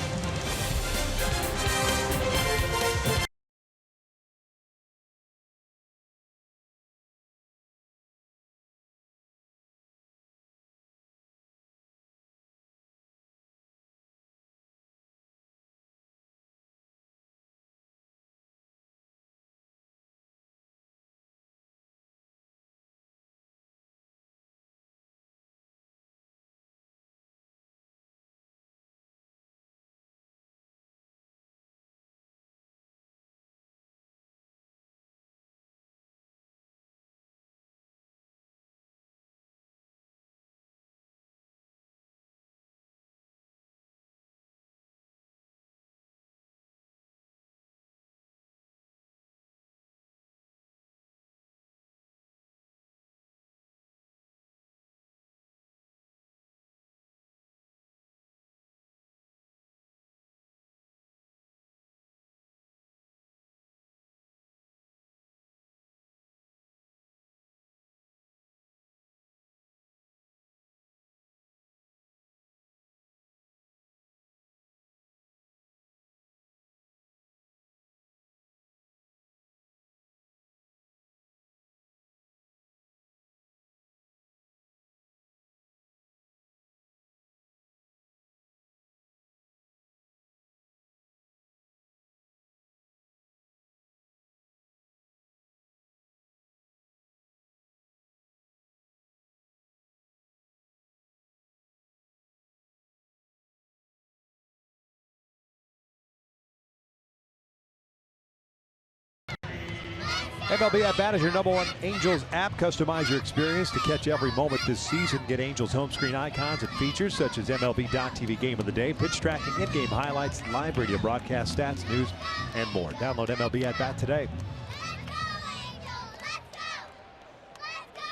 Speaker 3: MLB At Bat is your #1 Angels app. Customize your experience to catch every moment this season. Get Angels home screen icons and features such as MLB.TV Game of the Day, pitch tracking, in-game highlights, live radio broadcast stats, news, and more. Download MLB At Bat today.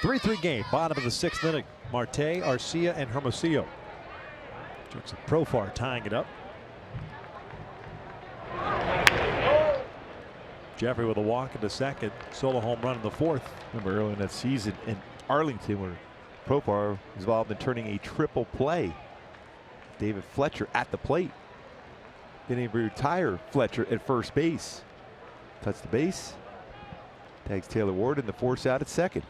Speaker 3: 3-3 game, bottom of the 6th inning. Marte, Arcia, and Hermosillo. Jokes of Profar tying it up. Jeffrey with a walk into second. Solo home run in the 4th.
Speaker 4: Remember early in that season in Arlington where Profar was involved in turning a triple play. David Fletcher at the plate. Then he retired Fletcher at first base. Touched the base. Tags Taylor Ward in the force out at second.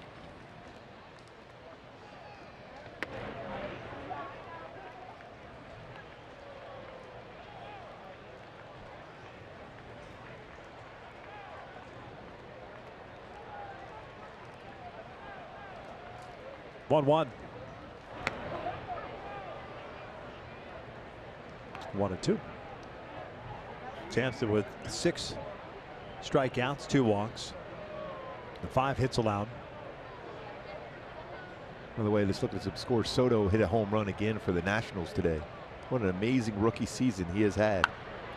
Speaker 3: One. 1-2. Jansen with 6 strikeouts, 2 walks, and 5 hits allowed.
Speaker 4: By the way, let's look at some scores. Soto hit a home run again for the Nationals today. What an amazing rookie season he has had.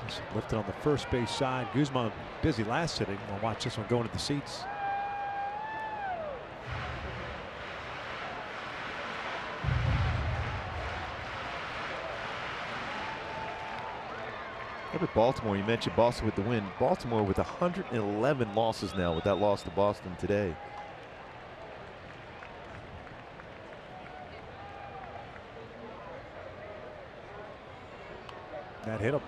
Speaker 3: Just lifted on the first base side. Guzman busy last inning. We'll watch this one go into the seats.
Speaker 4: Look at Baltimore. You mentioned Boston with the win. Baltimore with 111 losses now with that loss to Boston today.
Speaker 3: That hit him.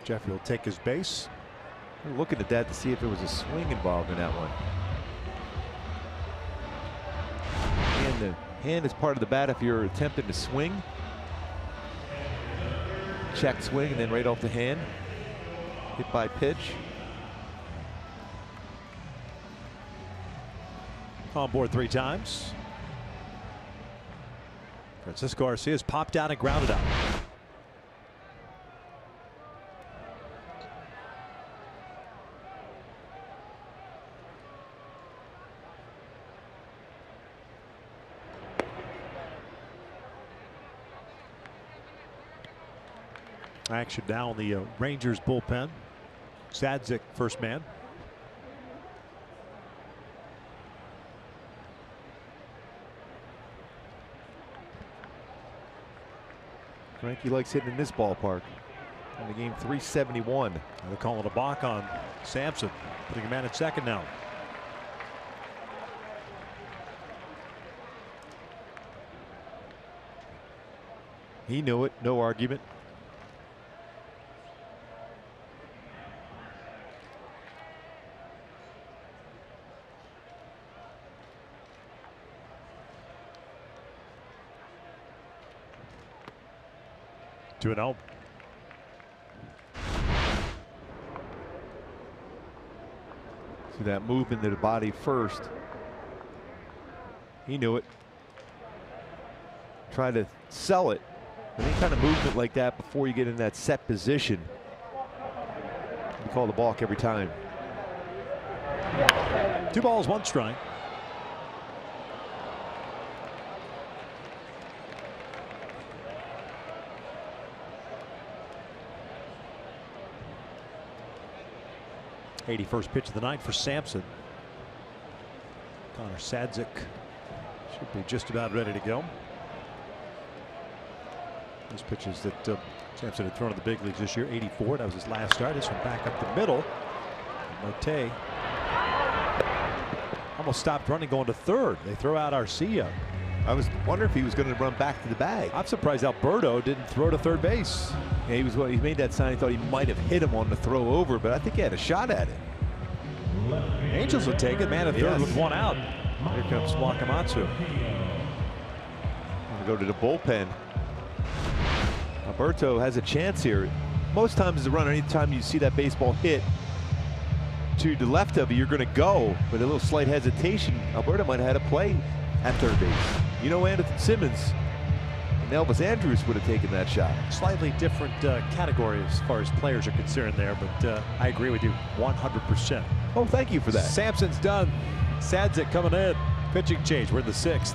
Speaker 3: Jeffrey will take his base.
Speaker 4: We're looking at that to see if there was a swing involved in that one. And the hand is part of the bat if you're attempting to swing. Check swing and then right off the hand. Hit by pitch.
Speaker 3: On board 3 times. Francisco Garcia's popped out and grounded out. Action now in the Rangers bullpen. Sadzik first man.
Speaker 4: Frankie likes hitting in this ballpark. In the game 371.
Speaker 3: They're calling a balk on Sampson, putting him man at second now.
Speaker 4: He knew it, no argument.
Speaker 3: Two and oh.
Speaker 4: See that movement to the body first. He knew it. Try to sell it. Any kind of movement like that before you get in that set position, you call the balk every time.
Speaker 3: 2 balls, 1 strike. '81st pitch of the night for Sampson. Connor Sadzik should be just about ready to go. Those pitches that Sampson had thrown in the big leagues this year. 84, that was his last start. This one back up the middle. Marte almost stopped running going to third. They throw out Arcia.
Speaker 4: I was wondering if he was going to run back to the bag.
Speaker 3: I'm surprised Alberto didn't throw to third base.
Speaker 4: Yeah, he made that sign. He thought he might have hit him on the throw over, but I think he had a shot at it.
Speaker 3: Angels will take it. Man at third with 1 out. Here comes Wakamatsu.
Speaker 4: Go to the bullpen. Alberto has a chance here. Most times as a runner, anytime you see that baseball hit to the left of you, you're going to go. With a little slight hesitation, Alberto might have had a play at third base. You know, Anderson Simmons and Elvis Andrus would have taken that shot.
Speaker 3: Slightly different category as far as players are concerned there, but I agree with you 100%.
Speaker 4: Oh, thank you for that.
Speaker 3: Sampson's done. Sadzik coming in. Pitching change. We're in the 6th.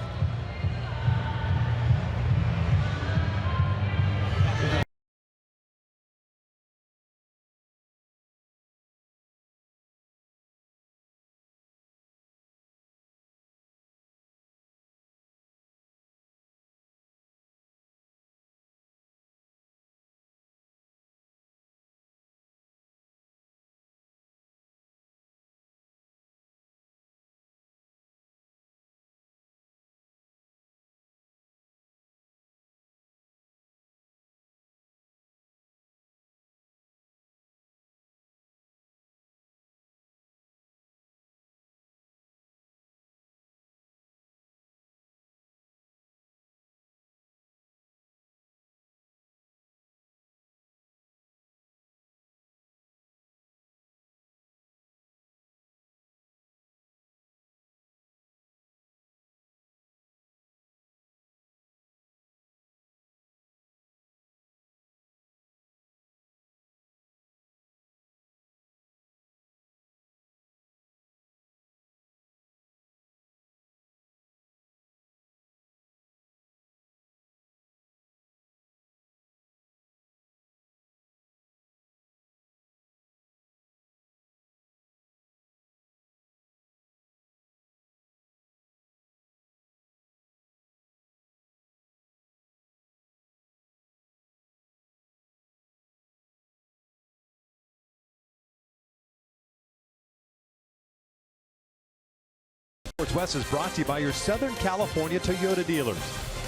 Speaker 3: Sports West is brought to you by your Southern California Toyota dealers,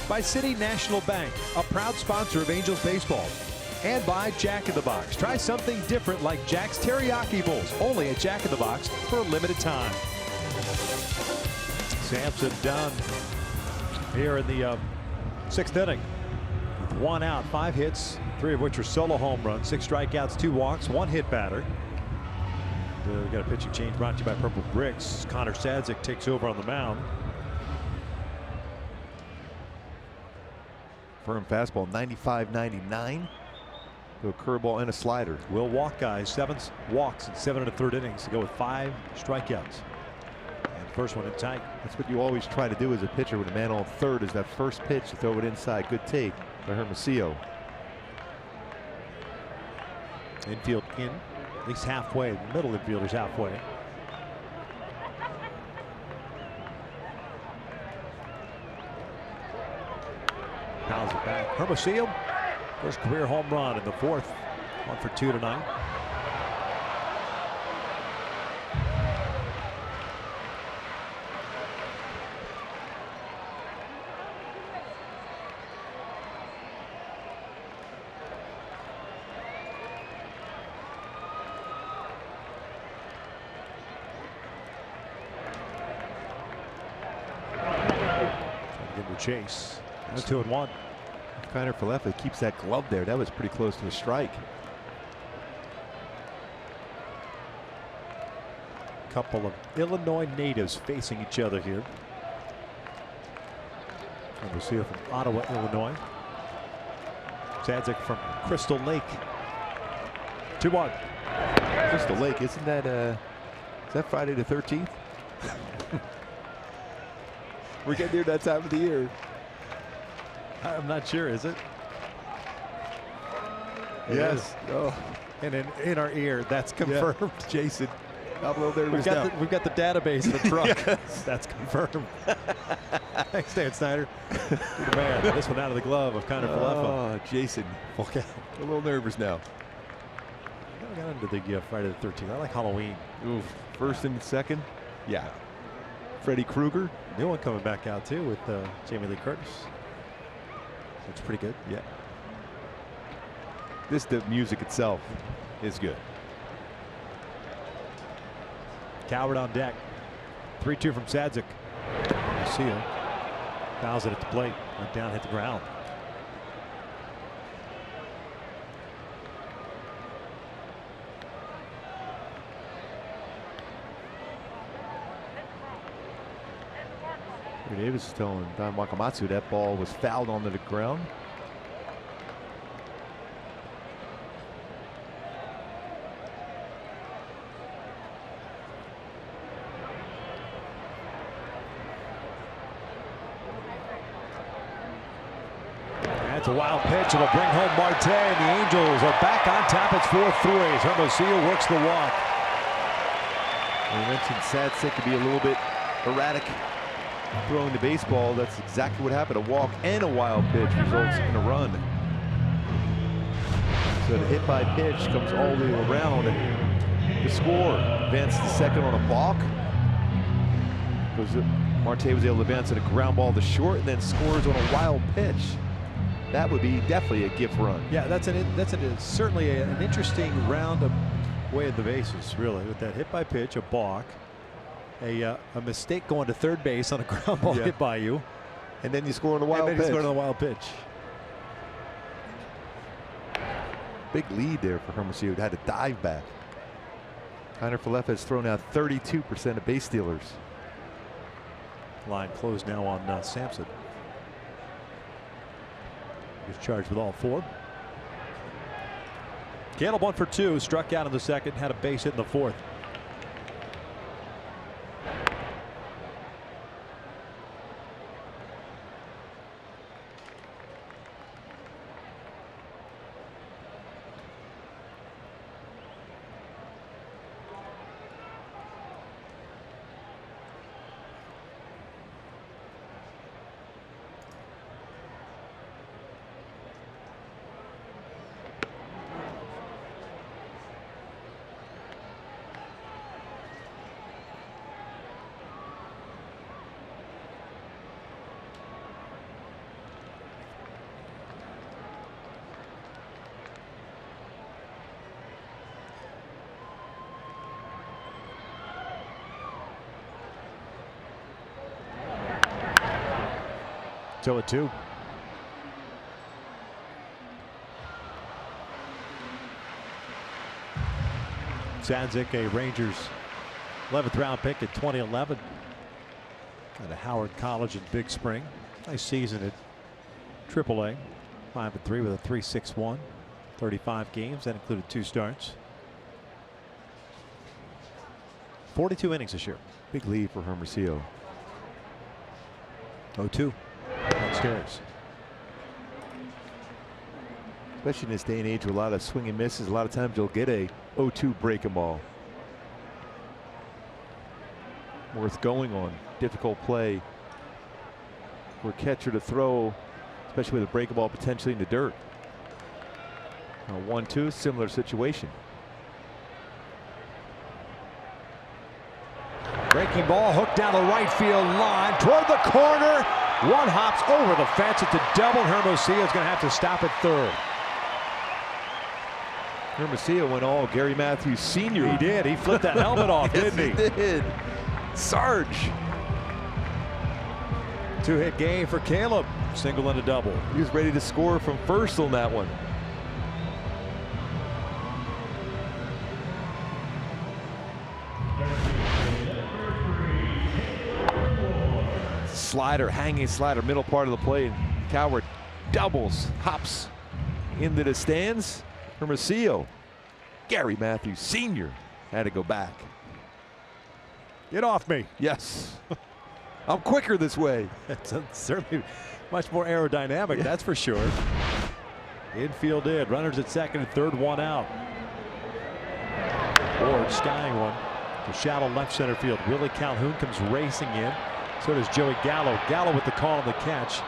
Speaker 3: by City National Bank, a proud sponsor of Angels baseball, and by Jack in the Box. Try something different like Jack's Teriyaki Bowls, only at Jack in the Box for a limited time. Sampson done here in the 6th inning. 1 out, 5 hits, 3 of which are solo home runs, 6 strikeouts, 2 walks, 1 hit batter. We got a pitching change brought to you by Purple Bricks. Connor Sadzik takes over on the mound.
Speaker 4: Firm fastball, 95-99. To a curveball and a slider.
Speaker 3: Will walk guys, 7 walks in 7 1/3 innings to go with 5 strikeouts. And first one in tight.
Speaker 4: That's what you always try to do as a pitcher with a man on third, is that first pitch to throw it inside. Good take by Hermosillo.
Speaker 3: Infield in, at least halfway. Middle infielder's halfway. Fouls it back. Hermosillo, first career home run in the 4th. 1 for 2 tonight. Chase. 2-1.
Speaker 4: Kiner Falefa keeps that glove there. That was pretty close to a strike.
Speaker 3: Couple of Illinois natives facing each other here. And we'll see it from Ottawa, Illinois. Sadzik from Crystal Lake. 2-1.
Speaker 4: Crystal Lake, isn't that is that Friday the 13th? We're getting near that time of the year.
Speaker 3: I'm not sure, is it?
Speaker 4: Yes.
Speaker 3: Oh. And in our ear, that's confirmed.
Speaker 4: Yeah. Jason,
Speaker 3: we've got the database in the truck. Yes. That's confirmed. Thanks, Dan Snyder. You're the man. This one out of the glove of Connor Falefa.
Speaker 4: Oh, Jason.
Speaker 3: Okay.
Speaker 4: A little nervous now.
Speaker 3: I got into the Friday the 13th. I like Halloween.
Speaker 4: Oof. First and second. Yeah. Freddy Krueger.
Speaker 3: New one coming back out too with Jamie Lee Curtis. Looks pretty good.
Speaker 4: Yeah. The music itself is good.
Speaker 3: Coward on deck. 3-2 from Sadzik. Garcia fouls it at the plate. Went down, hit the ground.
Speaker 4: Davis is telling Don Wakamatsu that ball was fouled onto the ground.
Speaker 3: That's a wild pitch. It'll bring home Marte, and the Angels are back on top. It's 4-3. Hermosillo works the walk.
Speaker 4: We mentioned Sadzik to be a little bit erratic throwing the baseball. That's exactly what happened. A walk and a wild pitch results in a run. So the hit by pitch comes all the way around to score. Advance to second on a balk. Marte was able to advance at a ground ball to short and then scores on a wild pitch. That would be definitely a gift run.
Speaker 3: Yeah, that's certainly an interesting round of way of the bases, really, with that hit by pitch, a balk. A mistake going to third base on a ground ball hit by you.
Speaker 4: And then you score on a wild pitch.
Speaker 3: On a wild pitch.
Speaker 4: Big lead there for Hermosillo. Had to dive back. Kiner Falefa has thrown out 32% of base stealers.
Speaker 3: Line closed now on Sampson. He's charged with all 4. Caleb 1 for 2, struck out in the 2nd, had a base hit in the 4th. So a 2. Sadzik, a Rangers 11th round pick in 2011. Out of Howard College in Big Spring. Nice season at AAA. 5-3 with a 3.61. 35 games. That included 2 starts. 42 innings this year.
Speaker 4: Big lead for Hermosillo.
Speaker 3: 0-2. Downstairs.
Speaker 4: Especially in this day and age with a lot of swing and misses, a lot of times you'll get a 0-2 breaking ball. Worth going on. Difficult play for a catcher to throw, especially with a breaking ball potentially in the dirt. 1-2, similar situation.
Speaker 3: Breaking ball hooked down the right field line toward the corner. One hops over the fence at the double. Hermosillo is going to have to stop at third.
Speaker 4: Hermosillo went all Gary Matthews Sr.
Speaker 3: He did. He flipped that helmet off,
Speaker 4: Yes,
Speaker 3: didn't he?
Speaker 4: He did. Sarge.
Speaker 3: 2-hit game for Caleb. Single and a double.
Speaker 4: He was ready to score from first on that one. Slider, hanging slider, middle part of the plate. Coward doubles, hops into the stands. Hermosillo, Gary Matthews Sr. had to go back.
Speaker 3: Get off me.
Speaker 4: Yes. I'm quicker this way.
Speaker 3: It's certainly much more aerodynamic, that's for sure. Infield in. Runners at second and third, 1 out. Ward skying one to shallow left center field. Willie Calhoun comes racing in. So does Joey Gallo. Gallo with the call and the catch.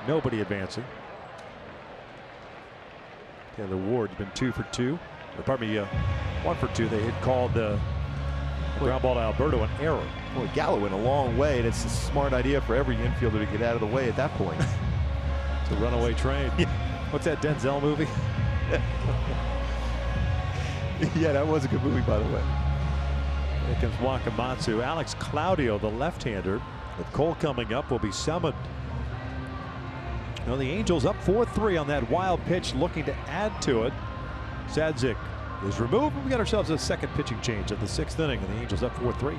Speaker 3: Nobody advancing. Taylor Ward has been 2 for 2. Or pardon me, 1 for 2. They had called ground ball to Alberto an error.
Speaker 4: Boy, Gallo went a long way, and it's a smart idea for every infielder to get out of the way at that point.
Speaker 3: It's a runaway train.
Speaker 4: Yeah.
Speaker 3: What's that Denzel movie?
Speaker 4: Yeah, that was a good movie, by the way.
Speaker 3: Here comes Wakamatsu. Alex Claudio, the left-hander, with Cole coming up, will be summoned. Now the Angels up 4-3 on that wild pitch, looking to add to it. Sadzik is removed. We got ourselves a second pitching change at the 6th inning, and the Angels up 4-3.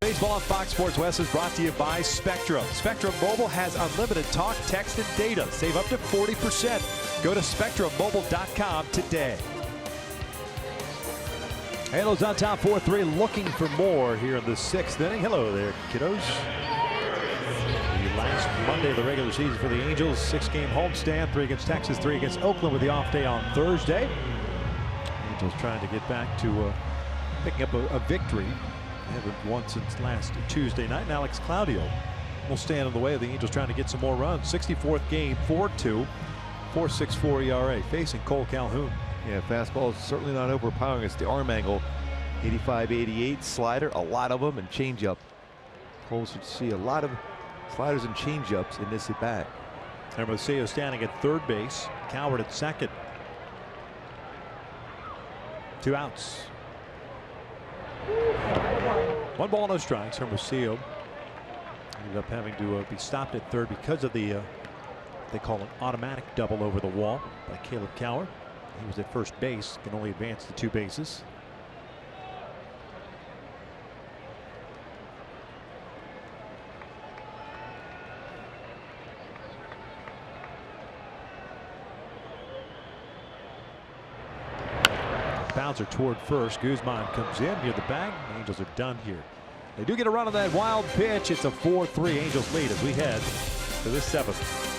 Speaker 3: Baseball on Fox Sports West is brought to you by Spectrum. Spectrum Mobile has unlimited talk, text, and data. Save up to 40%. Go to SpectrumMobile.com today. Halos on top 4-3, looking for more here in the 6th inning. Hello there, kiddos. The last Monday of the regular season for the Angels. 6-game homestand, 3 against Texas, 3 against Oakland with the off day on Thursday. Angels trying to get back to picking up a victory. They haven't won since last Tuesday night. And Alex Claudio will stand in the way of the Angels trying to get some more runs. 64th game, 4-2. .464 ERA facing Cole Calhoun.
Speaker 4: Yeah, fastball is certainly not overpowering. It's the arm angle. 85-88 slider, a lot of them, and changeup. Cole should see a lot of sliders and changeups in this at bat.
Speaker 3: Hermosillo standing at third base. Coward at second. 2 outs. 1 ball, no strikes. Hermosillo ended up having to be stopped at third because of the they call an automatic double over the wall by Caleb Coward. He was at first base, can only advance to 2 bases. Bouncer toward first. Guzman comes in near the bag. The Angels are done here. They do get a run on that wild pitch. It's a 4-3 Angels lead as we head to the 7th.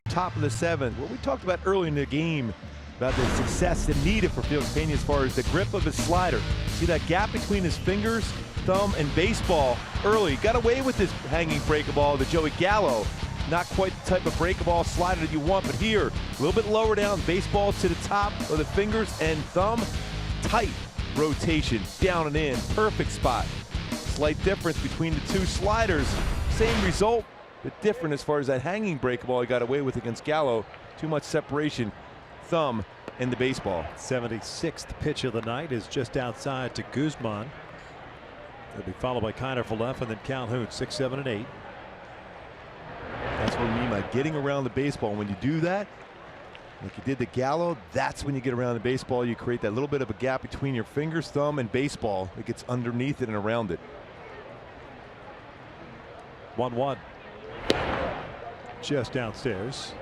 Speaker 4: Top of the 7th. What we talked about early in the game about the success that needed for Felix Pena as far as the grip of his slider. See that gap between his fingers, thumb, and baseball early. Got away with this hanging breaking ball, the Joey Gallo. Not quite the type of breaking ball slider that you want, but here, a little bit lower down, baseball to the top of the fingers and thumb. Tight rotation, down and in, perfect spot. Slight difference between the 2 sliders. Same result, but different as far as that hanging break ball he got away with against Gallo. Too much separation, thumb and the baseball.
Speaker 3: 76th pitch of the night is just outside to Guzman. It'll be followed by Kiner for left and then Calhoun 6, 7, and 8.
Speaker 4: That's what I mean by getting around the baseball. When you do that, like you did the Gallo, that's when you get around the baseball. You create that little bit of a gap between your fingers, thumb, and baseball. It gets underneath it and around it.
Speaker 3: 1-1. Just downstairs.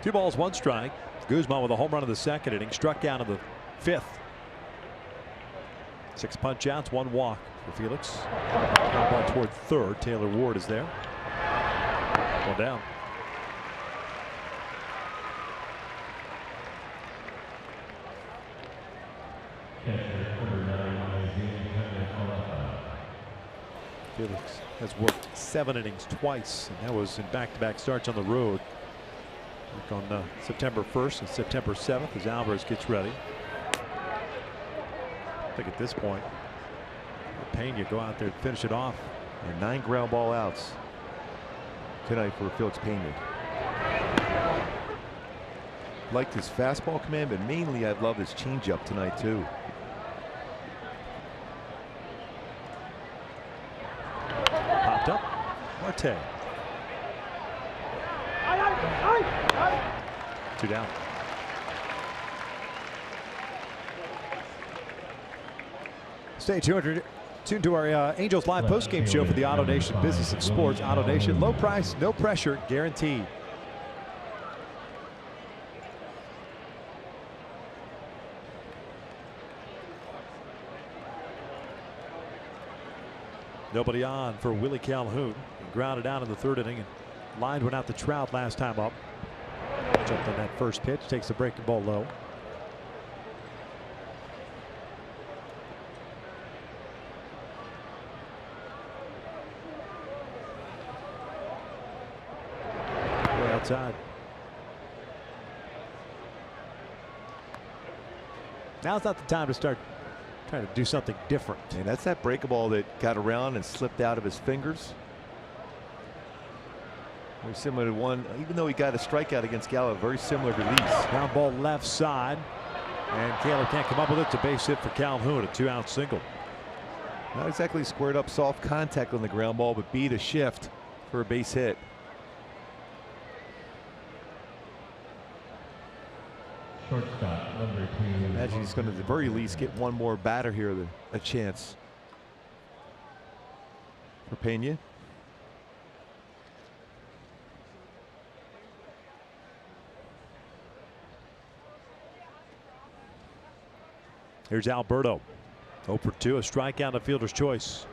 Speaker 3: 2 balls, 1 strike. Guzman with a home run in the 2nd inning, struck out in the 5th. 6 punch outs, 1 walk for Felix. Ground ball toward third. Taylor Ward is there. 1 down. Felix has worked 7 innings twice, and that was in back-to-back starts on the road. Work on September 1st and September 7th as Alvarez gets ready. I think at this point, Pena go out there and finish it off.
Speaker 4: And 9 ground ball outs tonight for Felix Pena. Liked his fastball command, but mainly I love his changeup tonight too.
Speaker 3: Popped up. Marte. 2 down. Stay tuned to our Angels Live postgame show for the Auto Nation Business of Sports. Auto Nation, low price, no pressure, guaranteed. Nobody on for Willie Calhoun. He grounded out in the third inning and lined one out to Trout last time up. Jumped on that first pitch, takes the breaking ball low. Way outside. Now's not the time to start trying to do something different.
Speaker 4: And that's that breaking ball that got around and slipped out of his fingers. Very similar to one, even though he got a strikeout against Gallo, very similar release.
Speaker 3: Ground ball left side. And Caleb can't come up with it. It's a base hit for Calhoun, a 2-out single.
Speaker 4: Not exactly squared up, soft contact on the ground ball, but beat a shift for a base hit.
Speaker 1: Shortstop, number 2.
Speaker 4: Imagine he's going to, at the very least, get one more batter here, a chance for Pena.
Speaker 3: Here's Alberto. 0 for 2, a strikeout, a fielder's choice.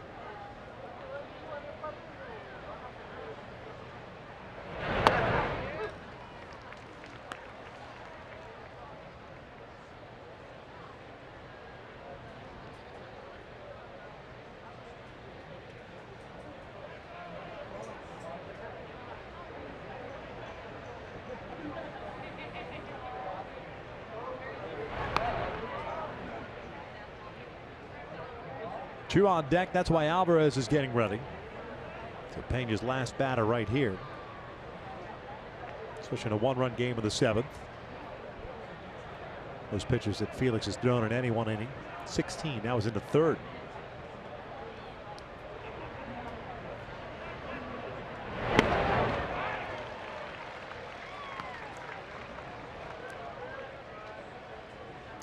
Speaker 3: Two on deck. That's why Alvarez is getting ready. So Pena's last batter right here. Especially in a one-run game of the 7th. Those pitches that Felix has thrown in any one inning. 16. Now is in the 3rd.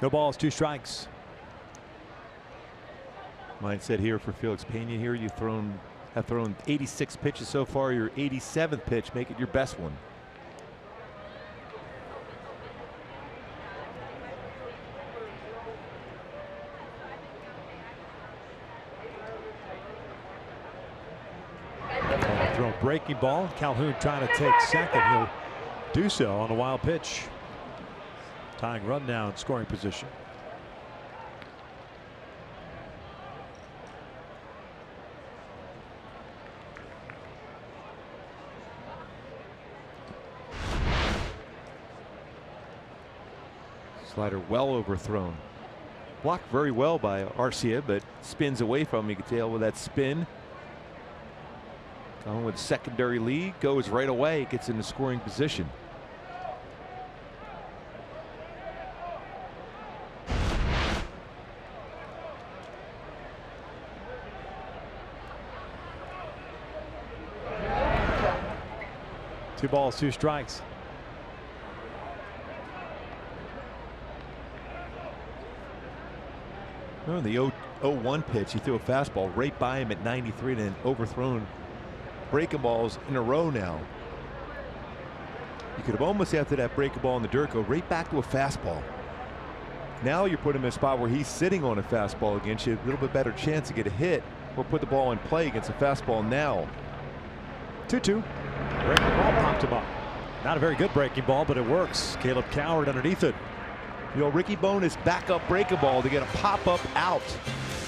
Speaker 3: No balls, 2 strikes.
Speaker 4: Mindset here for Felix Pena here. You have thrown 86 pitches so far. Your 87th pitch, make it your best one.
Speaker 3: Throw breaking ball. Calhoun trying to take second. He'll do so on a wild pitch. Tying run now in scoring position.
Speaker 4: Slider well overthrown. Blocked very well by Arcia, but spins away from him. You can tell with that spin. Going with secondary lead, goes right away, gets into scoring position.
Speaker 3: Two balls, 2 strikes.
Speaker 4: Oh, the 0-1 pitch, he threw a fastball right by him at 93 and then overthrown breaking balls in a row now. You could have almost, after that breaking ball in the dirt, go right back to a fastball. Now you're putting him in a spot where he's sitting on a fastball against you, a little bit better chance to get a hit or put the ball in play against a fastball now.
Speaker 3: 2-2. Breaking ball popped him up. Not a very good breaking ball, but it works. Caleb Coward underneath it.
Speaker 4: You know, Ricky Bowness backup breaking ball to get a pop-up out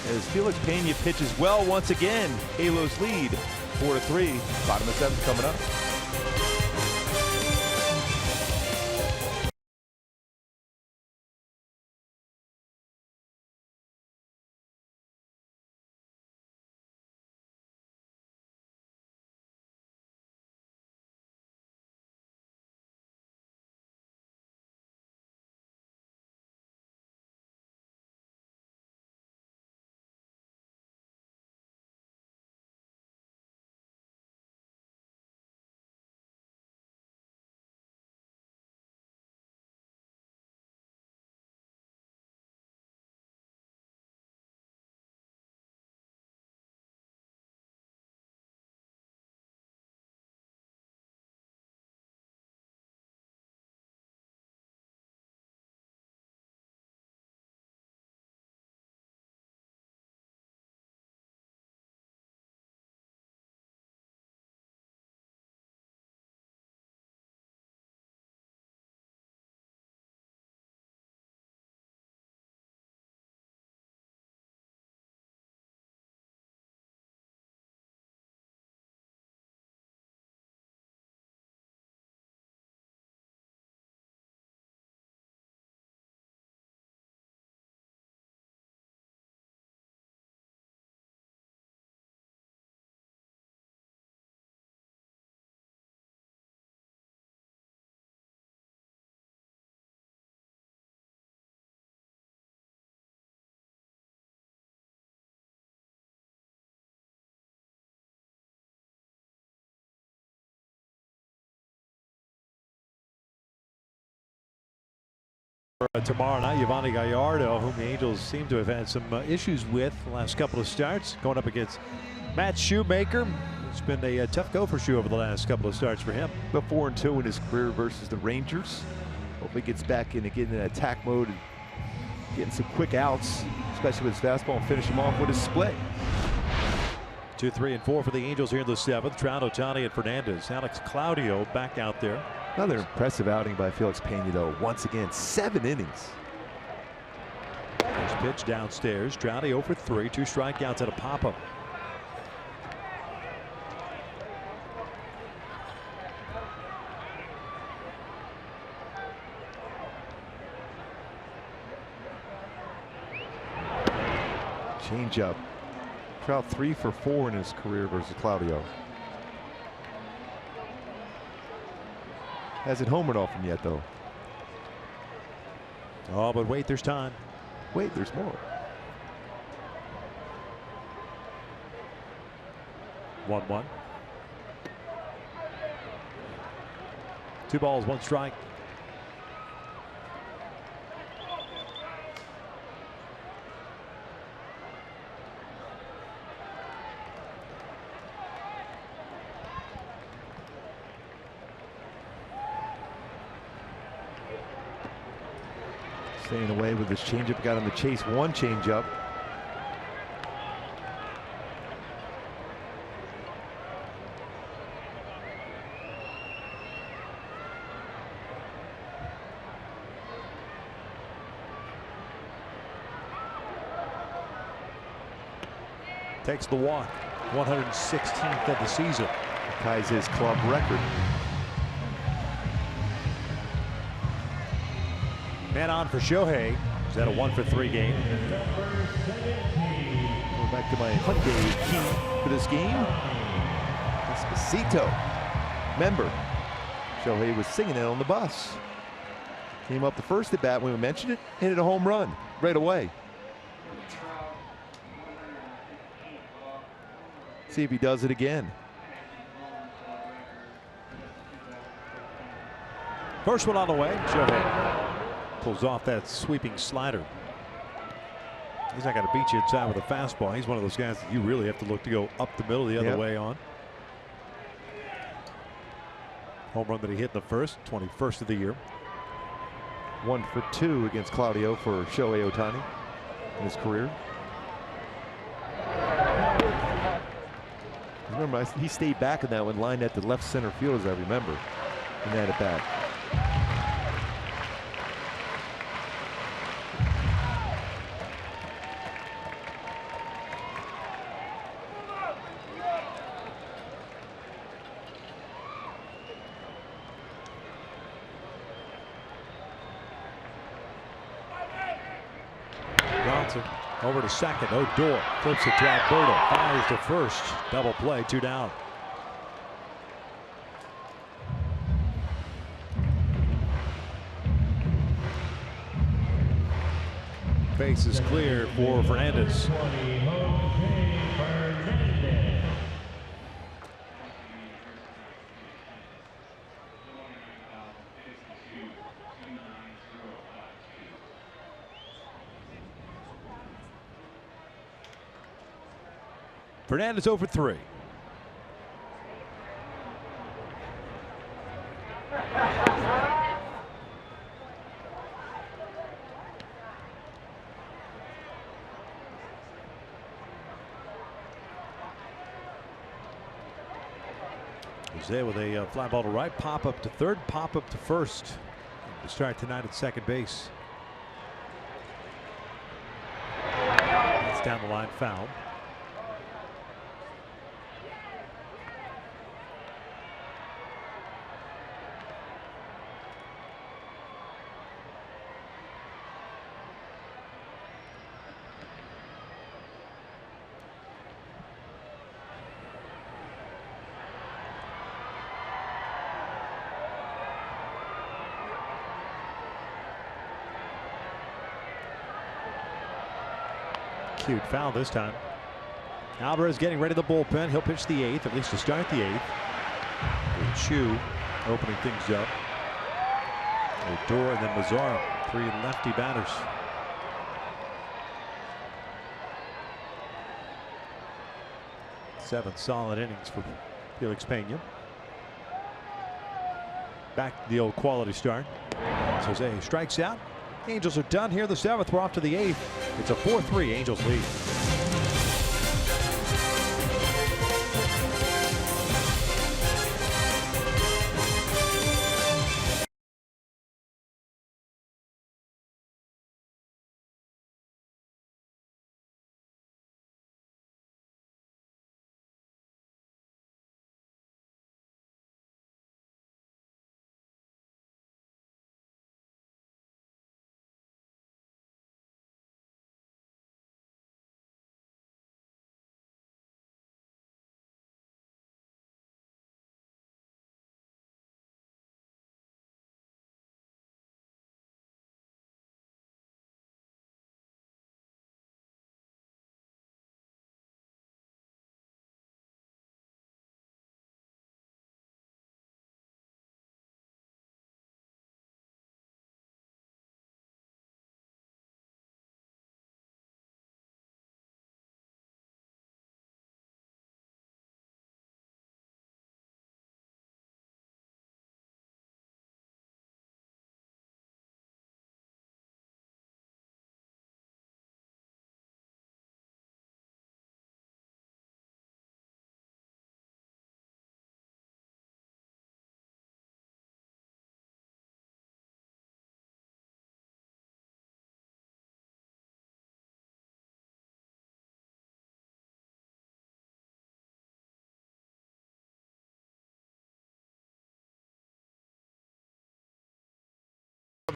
Speaker 4: as Felix Pena pitches well once again. Halos lead 4-3. Bottom of the 7th coming up.
Speaker 3: tomorrow night. Yvonne Gallardo, whom the Angels seem to have had some issues with the last couple of starts, going up against Matt Shoemaker. It's been a tough go for Shoe over the last couple of starts for him.
Speaker 4: But 4-2 in his career versus the Rangers. Hopefully gets back in and getting in attack mode and getting some quick outs, especially with his fastball, and finish him off with his split.
Speaker 3: 2, 3, and 4 for the Angels here in the 7th. Trout, Ohtani, and Fernandez. Alex Claudio back out there.
Speaker 4: Another impressive outing by Felix Pena, though. Once again, 7 innings.
Speaker 3: First pitch downstairs. Trouty 0 for 3, 2 strikeouts and a pop-up.
Speaker 4: Change-up. Trout 3 for 4 in his career versus Claudio. Hasn't homered off him yet, though.
Speaker 3: Oh, but wait, there's time.
Speaker 4: Wait, there's more.
Speaker 3: 1-1. 2 balls, 1 strike.
Speaker 4: Staying away with his changeup. Got on the chase. 1 changeup.
Speaker 3: Takes the walk. 116th of the season.
Speaker 4: Ties his club record.
Speaker 3: Man on for Shohei. Is that a 1 for 3 game?
Speaker 4: Going back to my Hyundai key for this game. Despacito. Remember, Shohei was singing it on the bus. Came up the first at bat when we mentioned it, hit a home run right away. See if he does it again.
Speaker 3: First one on the way. Shohei pulls off that sweeping slider. He's not going to beat you inside with a fastball. He's one of those guys that you really have to look to go up the middle the other way on. Home run that he hit in the first, 21st of the year.
Speaker 4: 1 for 2 against Claudio for Shohei Ohtani in his career. Remember, he stayed back in that one, lined at the left center field, as I remember, in that at bat.
Speaker 3: Johnson over to second. Odor flips it to Alberto. Fires to first. Double play. 2 down. Base is clear for Fernandez. Fernandez 0 for 3. Jose with a fly ball to right, pop up to third, pop up to first to start tonight at second base. That's down the line, foul. Cute foul this time. Alvarez getting ready to the bullpen. He'll pitch the 8th, at least to start the 8th. With Chu opening things up. Odor and then Mazzara 3 lefty batters. Seven solid innings for Felix Pena. Back to the old quality start. Jose strikes out. Angels are done here the 7th. We're off to the 8th. It's a 4-3 Angels lead.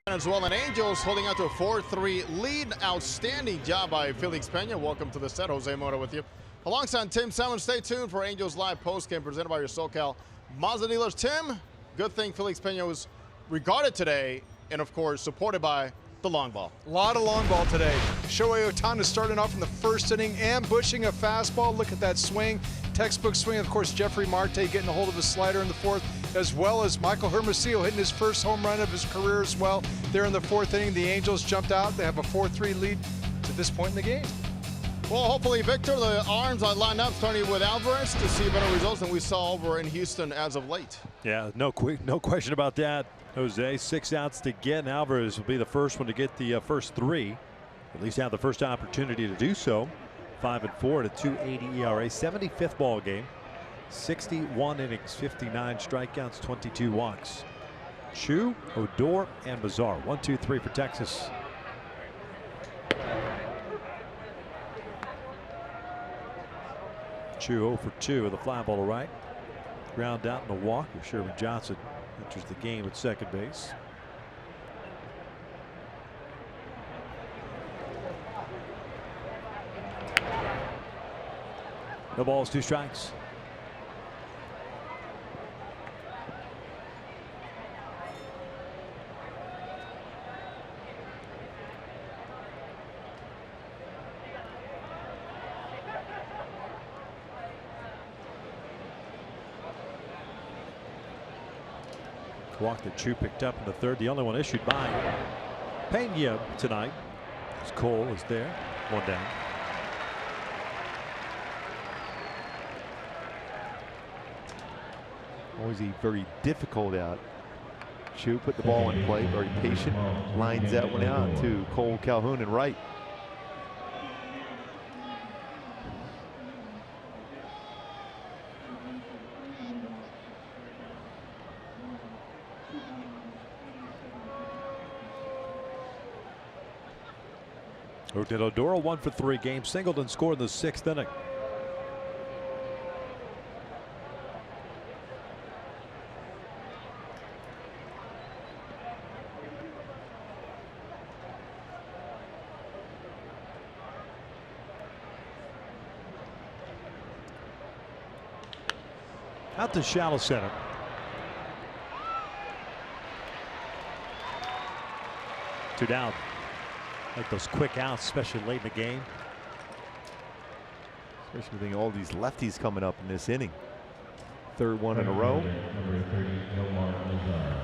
Speaker 5: Venezuelan Angels holding out to a 4-3 lead. Outstanding job by Felix Pena. Welcome to the set. Jose Mota with you. Alongside Tim Salmon. Stay tuned for Angels Live postgame presented by your SoCal Mazda dealers. Tim, good thing Felix Pena was regarded today and, of course, supported by the long ball.
Speaker 6: A lot of long ball today. Shohei Ohtani starting off in the first inning, ambushing a fastball. Look at that swing. Textbook swing. Of course, Jeffrey Marte getting a hold of his slider in the 4th, as well as Michael Hermosillo hitting his first home run of his career as well. There in the 4th inning, the Angels jumped out. They have a 4-3 lead to this point in the game.
Speaker 5: Well, hopefully, Victor, the arms are lined up, starting with Alvarez to see better results than we saw over in Houston as of late.
Speaker 3: Yeah, no question about that, Jose. 6 outs to get, and Alvarez will be the first one to get the first 3. At least have the first opportunity to do so. 5-4 at a 2.80 ERA, 75th ball game. 61 innings, 59 strikeouts, 22 walks. Chu, Odor, and Bazar. 1, 2, 3 for Texas. Chu 0 for 2 with a fly ball to right. Ground out in a walk. Sherman Johnson enters the game at second base. No balls, 2 strikes. Walk that Chu picked up in the 3rd, the only one issued by Pena tonight. As Cole is there, 1 down.
Speaker 4: Always a very difficult out. Chu put the ball in play, very patient, lines that one out to Cole Calhoun and right.
Speaker 3: Did Odor 1 for 3 games, singled and scored in the 6th inning. Out to shallow center. Two down. Like those quick outs, especially late in the game.
Speaker 4: Especially with all these lefties coming up in this inning. 3rd one in a row.
Speaker 1: Number 30, Nomar Lazar.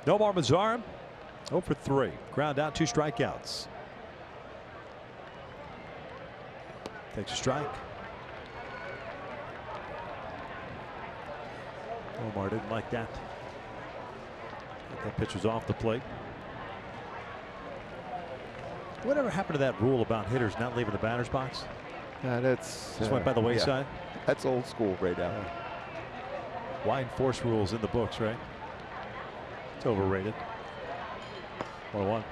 Speaker 3: Nomar Mazar, 0 for 3. Ground out, 2 strikeouts. Takes a strike. Nomar didn't like that. That pitch was off the plate. Whatever happened to that rule about hitters not leaving the batter's box?
Speaker 7: That's
Speaker 3: Just went by the wayside.
Speaker 7: Yeah, that's old school right now.
Speaker 3: Why enforce rules in the books, right? It's overrated. 1-1.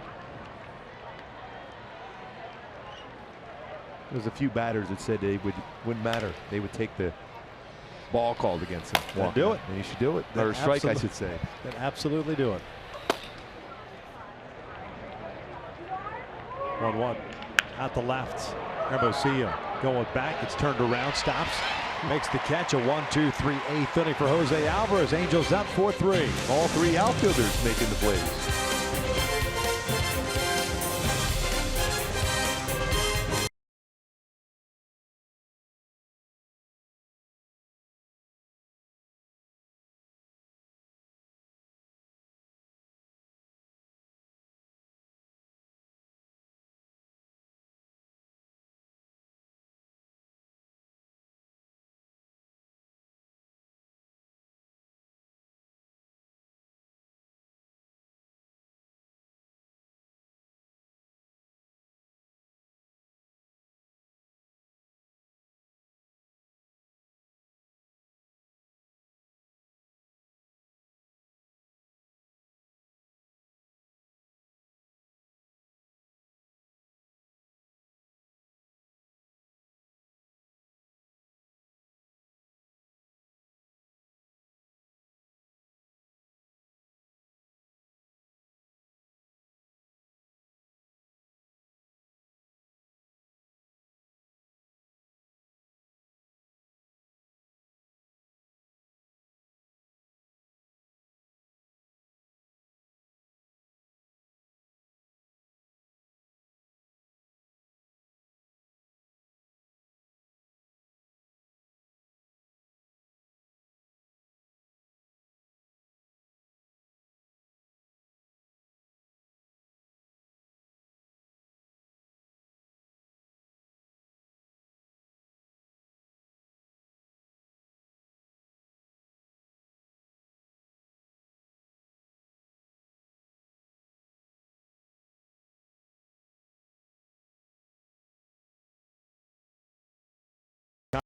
Speaker 7: There's a few batters that said wouldn't matter. They would take the ball called against them.
Speaker 3: Then do it.
Speaker 7: And you should do it. Or strike, I should say.
Speaker 3: Then absolutely do it. 1-1. Out the left. Hermosillo going back. It's turned around. Stops. Makes the catch. A 1-2-3 8th inning for Jose Alvarez. Angels up 4-3.
Speaker 7: All 3 outfielders making the plays.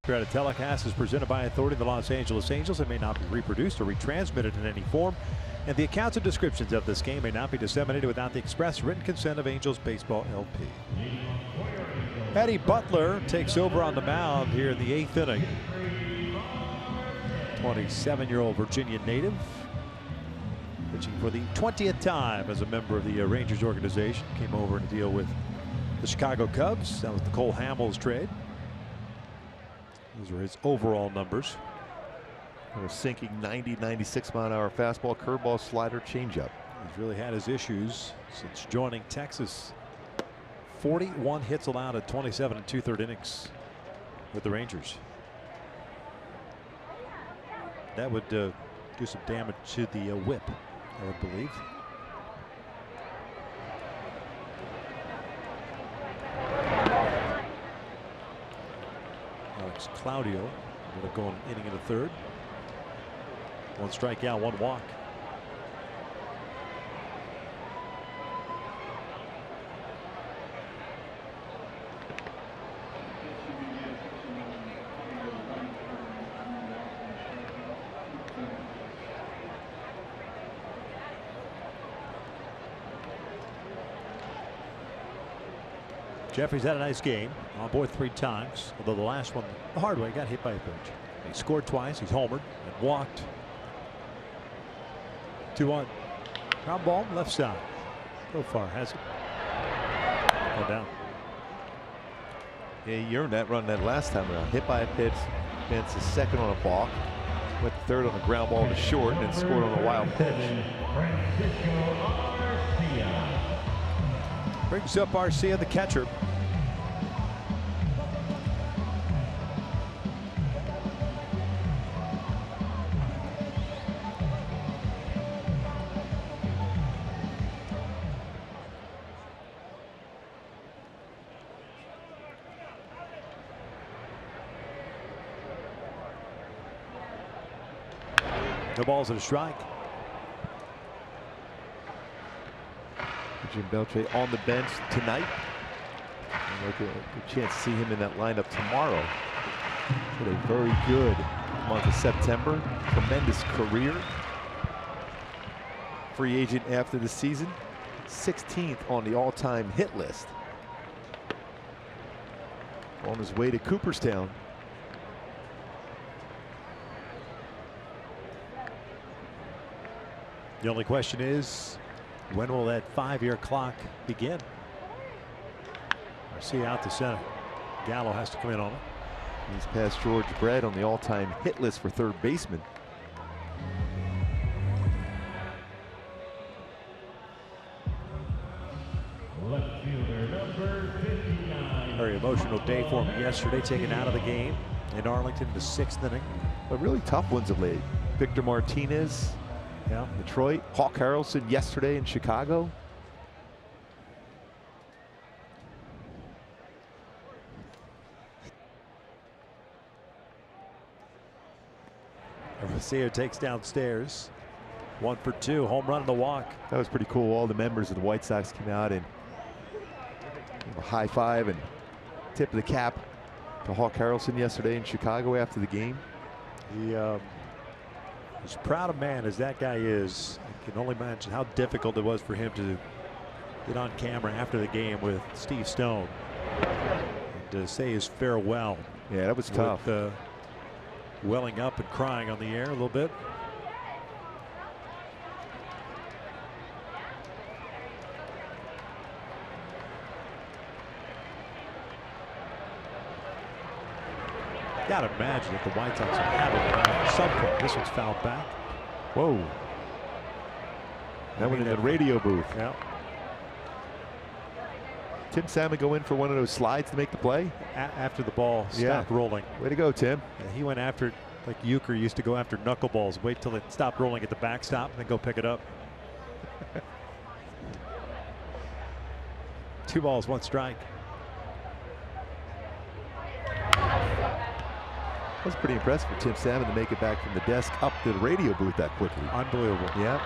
Speaker 3: Copyrighted telecast is presented by authority of the Los Angeles Angels and may not be reproduced or retransmitted in any form. And the accounts and descriptions of this game may not be disseminated without the express written consent of Angels Baseball LP. Eddie Butler takes over on the mound here in the 8th inning. 27-year-old Virginia native, pitching for the 20th time as a member of the Rangers organization. Came over to deal with the Chicago Cubs. That was the Cole Hamels trade. Those are his overall numbers.
Speaker 7: A sinking 90, 96 mile an hour fastball, curveball, slider, changeup.
Speaker 3: He's really had his issues since joining Texas. 41 hits allowed at 27 2/3 innings with the Rangers. That would do some damage to the whip, I would believe. Alex Claudio ended up going inning in the 3rd. 1 strikeout, 1 walk. Jeffrey's had a nice game. On board 3 times, although the last one the hard way, got hit by a pitch. He scored twice. He's homered and walked. 2-1. Ground ball left side. So far has it. Go down.
Speaker 7: Yeah, he earned that run that last time around. Hit by a pitch, advanced to second on a balk, went to third on a ground ball to short, and then scored on a wild pitch.
Speaker 3: Brings up Arcia, the catcher. No balls and a strike.
Speaker 7: Jim Beltre on the bench tonight. And look, a chance to see him in that lineup tomorrow. Had a very good month of September. Tremendous career. Free agent after the season. 16th on the all-time hit list. On his way to Cooperstown.
Speaker 3: The only question is, when will that 5-year clock begin? Garcia out to center. Gallo has to come in on it.
Speaker 7: He's passed George Brett on the all-time hit list for third baseman.
Speaker 1: left fielder number 59.
Speaker 3: Very emotional day for him yesterday, taken out of the game in Arlington in the 6th inning.
Speaker 7: But really tough ones of late. Victor Martinez,
Speaker 3: Yeah.
Speaker 7: Detroit. Hawk Harrelson yesterday in Chicago.
Speaker 3: Garcia takes downstairs. 1 for 2, home run and the walk.
Speaker 7: That was pretty cool. All the members of the White Sox came out and a high five and tip of the cap to Hawk Harrelson yesterday in Chicago after the game.
Speaker 3: He as proud a man as that guy is, I can only imagine how difficult it was for him to get on camera after the game with Steve Stone and to say his farewell.
Speaker 7: Yeah, that was tough.
Speaker 3: With, welling up and crying on the air a little bit. Gotta imagine that the White Sox will have it around at some point. This one's fouled back.
Speaker 7: Whoa. That went in the radio booth.
Speaker 3: Yeah.
Speaker 7: Tim Salmon go in for one of those slides to make the play.
Speaker 3: After the ball stopped rolling.
Speaker 7: Way to go, Tim.
Speaker 3: He went after it like Euchre used to go after knuckleballs. Wait till it stopped rolling at the backstop and then go pick it up. 2 balls, 1 strike.
Speaker 7: That was pretty impressive for Tim Salmon to make it back from the desk up to the radio booth that quickly.
Speaker 3: Unbelievable.
Speaker 7: Yeah.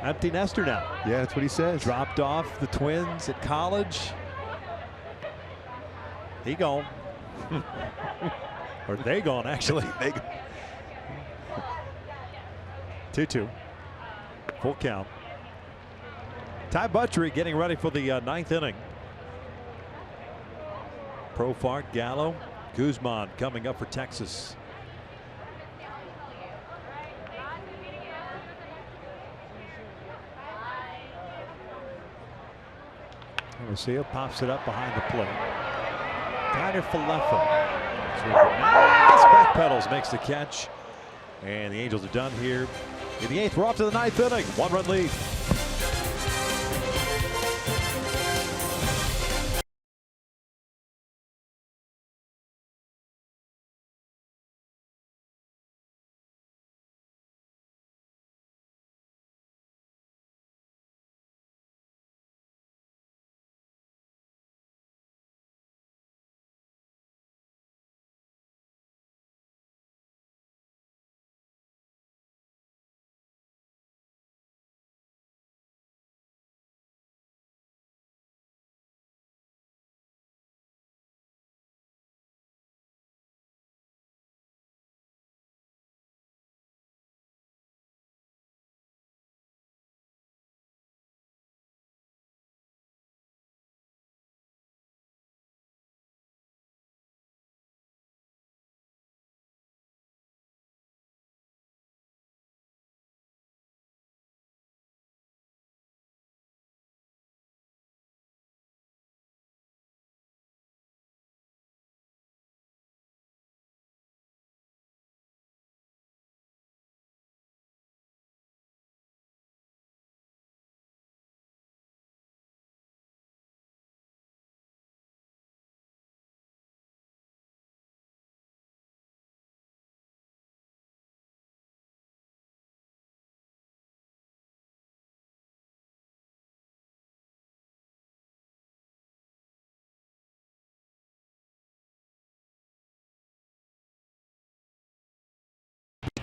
Speaker 3: Empty nester now.
Speaker 7: Yeah, that's what he says.
Speaker 3: Dropped off the Twins at college. He gone. Or they gone, actually. 2-2. Full count. Ty Buttrey getting ready for the 9th inning. Profar, Gallo, Guzman coming up for Texas. Garcia pops it up behind the plate. Tyler Falefa. Back pedals, makes the catch. And the Angels are done here in the 8th. We're off to the 9th inning. 1-run lead.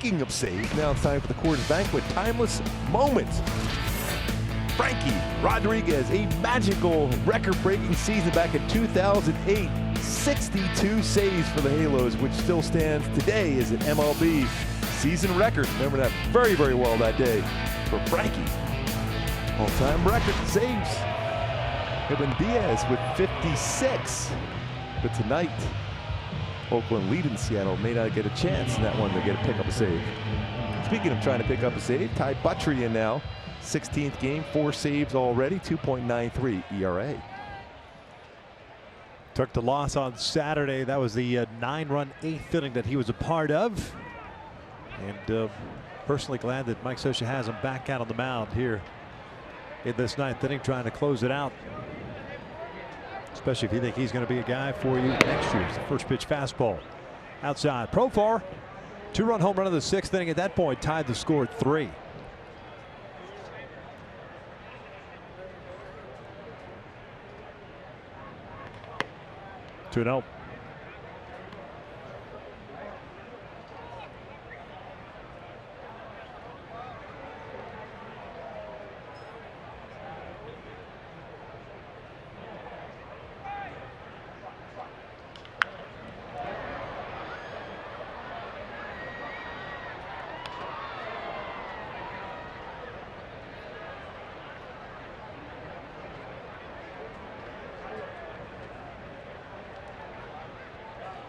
Speaker 7: Speaking of saves, now it's time for the Coors Banquet Timeless Moments. Frankie Rodriguez, a magical record-breaking season back in 2008. 62 saves for the Halos, which still stands today as an MLB season record. Remember that very, very well that day for Frankie. All-time record saves. Edwin Diaz with 56. But tonight, Oakland leading Seattle may not get a chance in that one to pick up a save. Speaking of trying to pick up a save, Ty Buttrey in now. 16th game, 4 saves already, 2.93 ERA.
Speaker 3: Took the loss on Saturday. That was the 9-run 8th inning that he was a part of. And personally glad that Mike Scioscia has him back out on the mound here in this 9th inning, trying to close it out. Especially if you think he's going to be a guy for you next year. It's the first pitch fastball. Outside. Profar, 2-run home run of the 6th inning. At that point, tied the score at 3. To an out.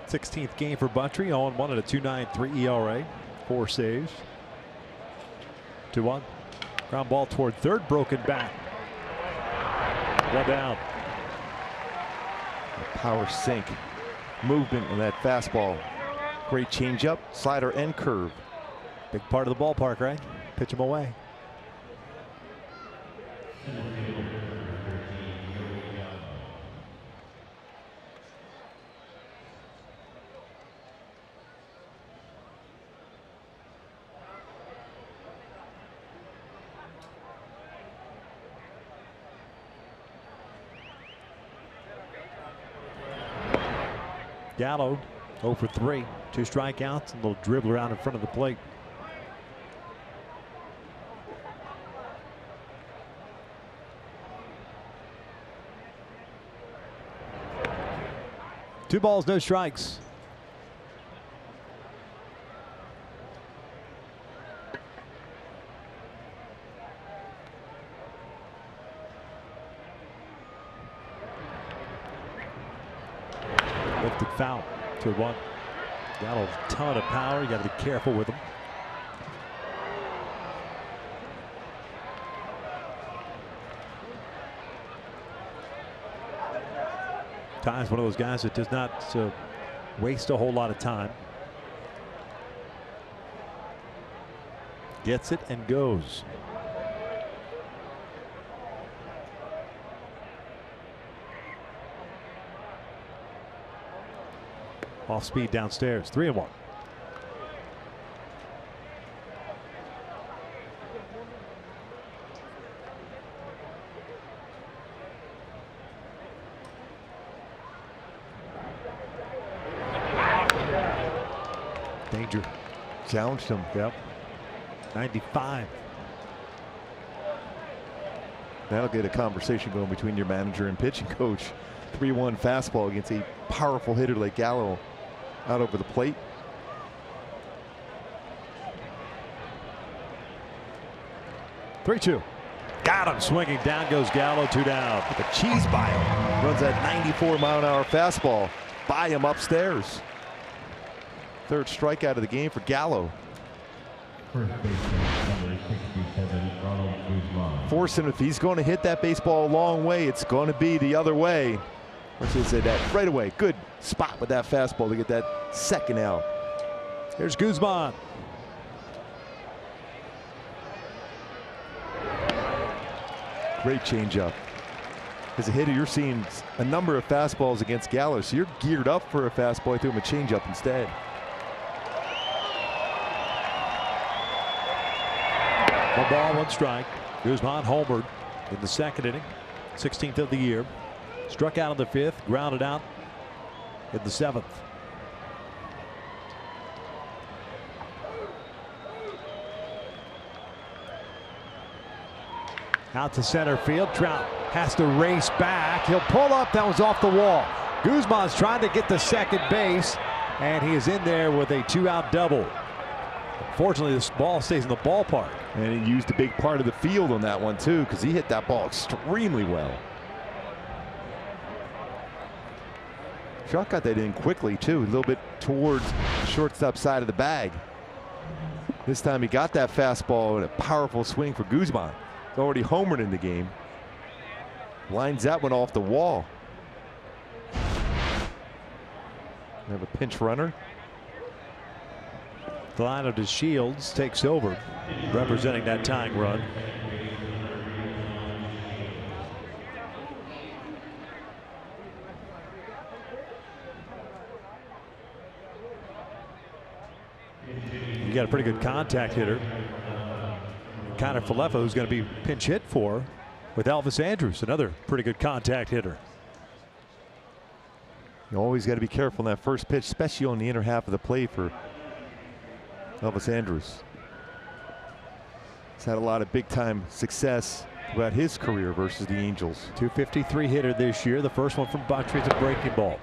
Speaker 3: Sixteenth game for Buttrey, 0-1 at a 2.93 ERA, 4 saves. 2-1. Ground ball toward third, broken back. 1 down.
Speaker 7: Power sink. Movement on that fastball. Great changeup, slider, and curve.
Speaker 3: Big part of the ballpark, right? Pitch him away. Gallo 0 for 3, 2 strikeouts, and a little dribble around in front of the plate. Two balls, no strikes. Lifted foul, 2-1. Got a ton of power. You got to be careful with him. Ty's one of those guys that does not waste a whole lot of time. Gets it and goes. Off speed downstairs, 3-1. Danger.
Speaker 7: Challenged him.
Speaker 3: Yep. 95.
Speaker 7: That'll get a conversation going between your manager and pitching coach. 3-1 fastball against a powerful hitter like Gallo out over the plate.
Speaker 3: Three-2. Got him swinging. Down goes Gallo. 2 down.
Speaker 7: The cheese bio runs that 94-mile-an-hour fastball by him upstairs. Third strikeout of the game for Gallo.
Speaker 1: First baseman, number 67, Ronald Guzman.
Speaker 7: Force him, if he's going to hit that baseball a long way, it's going to be the other way. Let's just say that right away. Good spot with that fastball to get that second out.
Speaker 3: Here's Guzman.
Speaker 7: Great changeup. As a hitter, you're seeing a number of fastballs against Gallo, so you're geared up for a fastball. I threw him a changeup instead.
Speaker 3: One ball, 1 strike. Guzman homered in the 2nd inning, 16th of the year. Struck out in the 5th, grounded out in the 7th. Out to center field. Trout has to race back. He'll pull up. That was off the wall. Guzman's trying to get to second base, and he is in there with a 2-out double. Fortunately, this ball stays in the ballpark.
Speaker 7: And he used a big part of the field on that one, too, because he hit that ball extremely well. Trout got that in quickly, too, a little bit towards the shortstop side of the bag. This time he got that fastball and a powerful swing for Guzman. He's already homered in the game. Lines that one off the wall. We have a pinch runner.
Speaker 3: The line of DeShields takes over, representing that tying run. You got a pretty good contact hitter. Connor Falefa, who's going to be pinch hit for with Elvis Andrus, another pretty good contact hitter.
Speaker 7: You always got to be careful in that first pitch, especially on the inner half of the plate for Elvis Andrus. He's had a lot of big-time success throughout his career versus the Angels.
Speaker 3: .253 hitter this year. The first one from Bucktree is a breaking ball.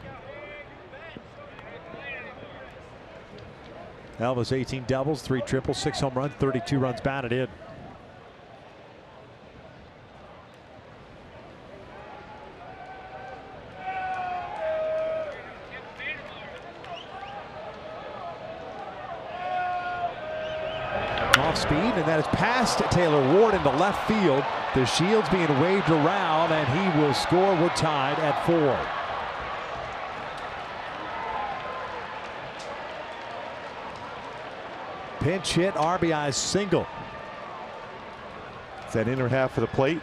Speaker 3: Elvis 18 doubles, 3 triples, 6 home runs, 32 runs batted in. Off speed, and that is past Taylor Ward into left field. The Shields being waved around, and he will score. We're tied at 4. Pinch hit, RBI single.
Speaker 7: It's that inner half of the plate.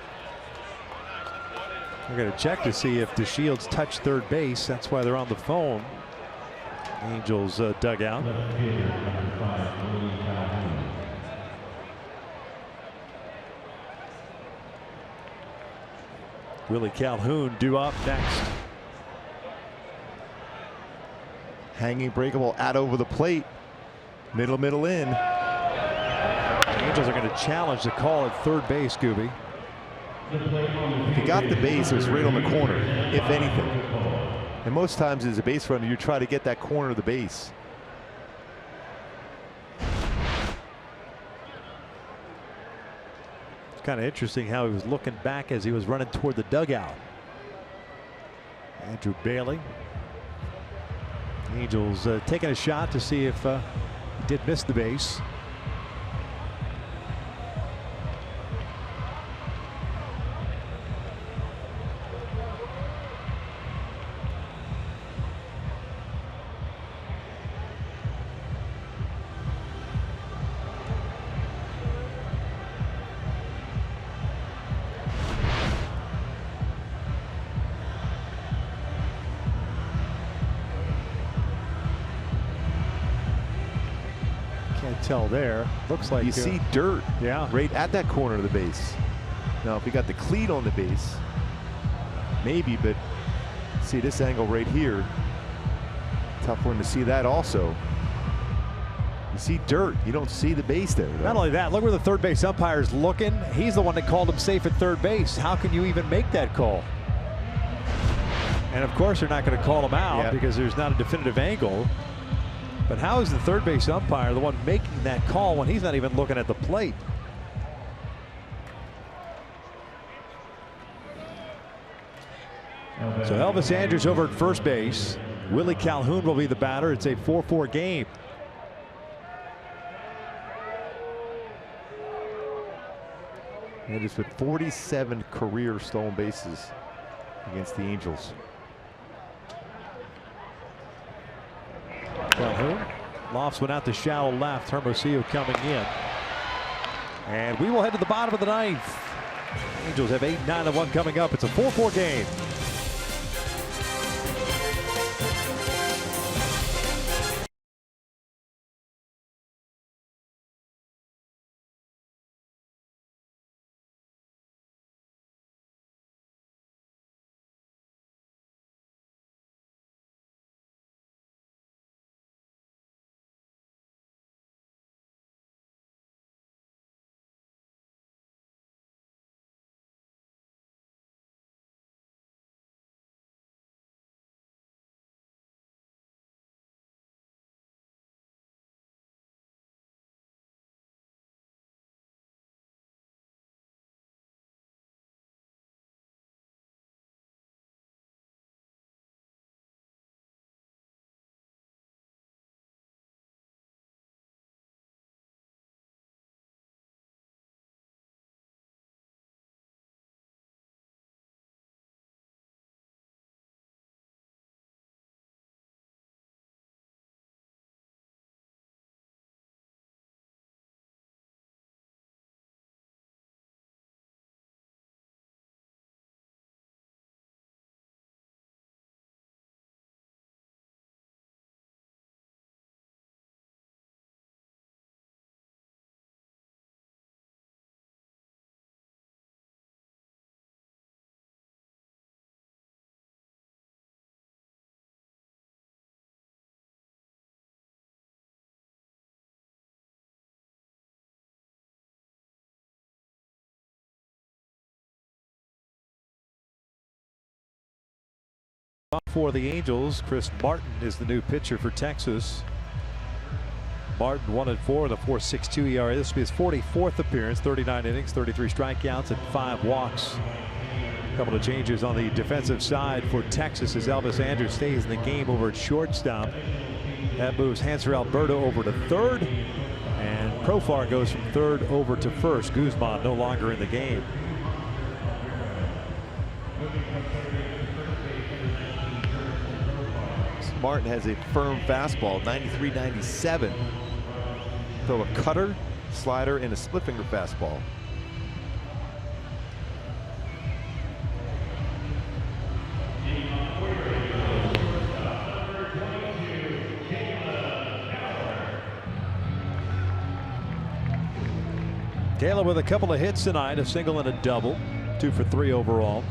Speaker 3: We're going to check to see if DeShields touched third base. That's why they're on the phone. Angels dugout. Willie Calhoun due up next.
Speaker 7: Hanging breakable out over the plate. Middle in.
Speaker 3: The Angels are going to challenge the call at third base, Gooby.
Speaker 7: If he got the base, it was right on the corner, if anything. And most times as a base runner, you try to get that corner of the base.
Speaker 3: It's kind of interesting how he was looking back as he was running toward the dugout. Andrew Bailey. Angels taking a shot to see if he did miss the base. Can't tell there. Looks like
Speaker 7: you see dirt,
Speaker 3: yeah,
Speaker 7: right at that corner of the base. Now, if we got the cleat on the base, maybe, but see this angle right here. Tough one to see that also. You see dirt. You don't see the base there, though.
Speaker 3: Not only that, look where the third base umpire is looking. He's the one that called him safe at third base. How can you even make that call? And of course, they're not going to call him out because there's not a definitive angle. But how is the third base umpire the one making that call when he's not even looking at the plate? So Elvis Andrus over at first base. Willie Calhoun will be the batter. It's a 4-4 game.
Speaker 7: Andrus with 47 career stolen bases against the Angels.
Speaker 3: Calhoun lofts one out to shallow left. Hermosillo coming in. And we will head to the bottom of the ninth. Angels have 8-9-1 coming up. It's a 4-4 game. For the Angels, Chris Martin is the new pitcher for Texas. Martin 1-4 with a 4.62 ERA. This will be his 44th appearance, 39 innings, 33 strikeouts, and 5 walks. A couple of changes on the defensive side for Texas as Elvis Andrus stays in the game over at shortstop. That moves Hanser Alberto over to third, and Profar goes from third over to first. Guzman no longer in the game.
Speaker 7: Martin has a firm fastball, 93-97. Throw a cutter, slider, and a split finger fastball.
Speaker 3: Taylor with a couple of hits tonight, a single and a double, 2 for 3 overall.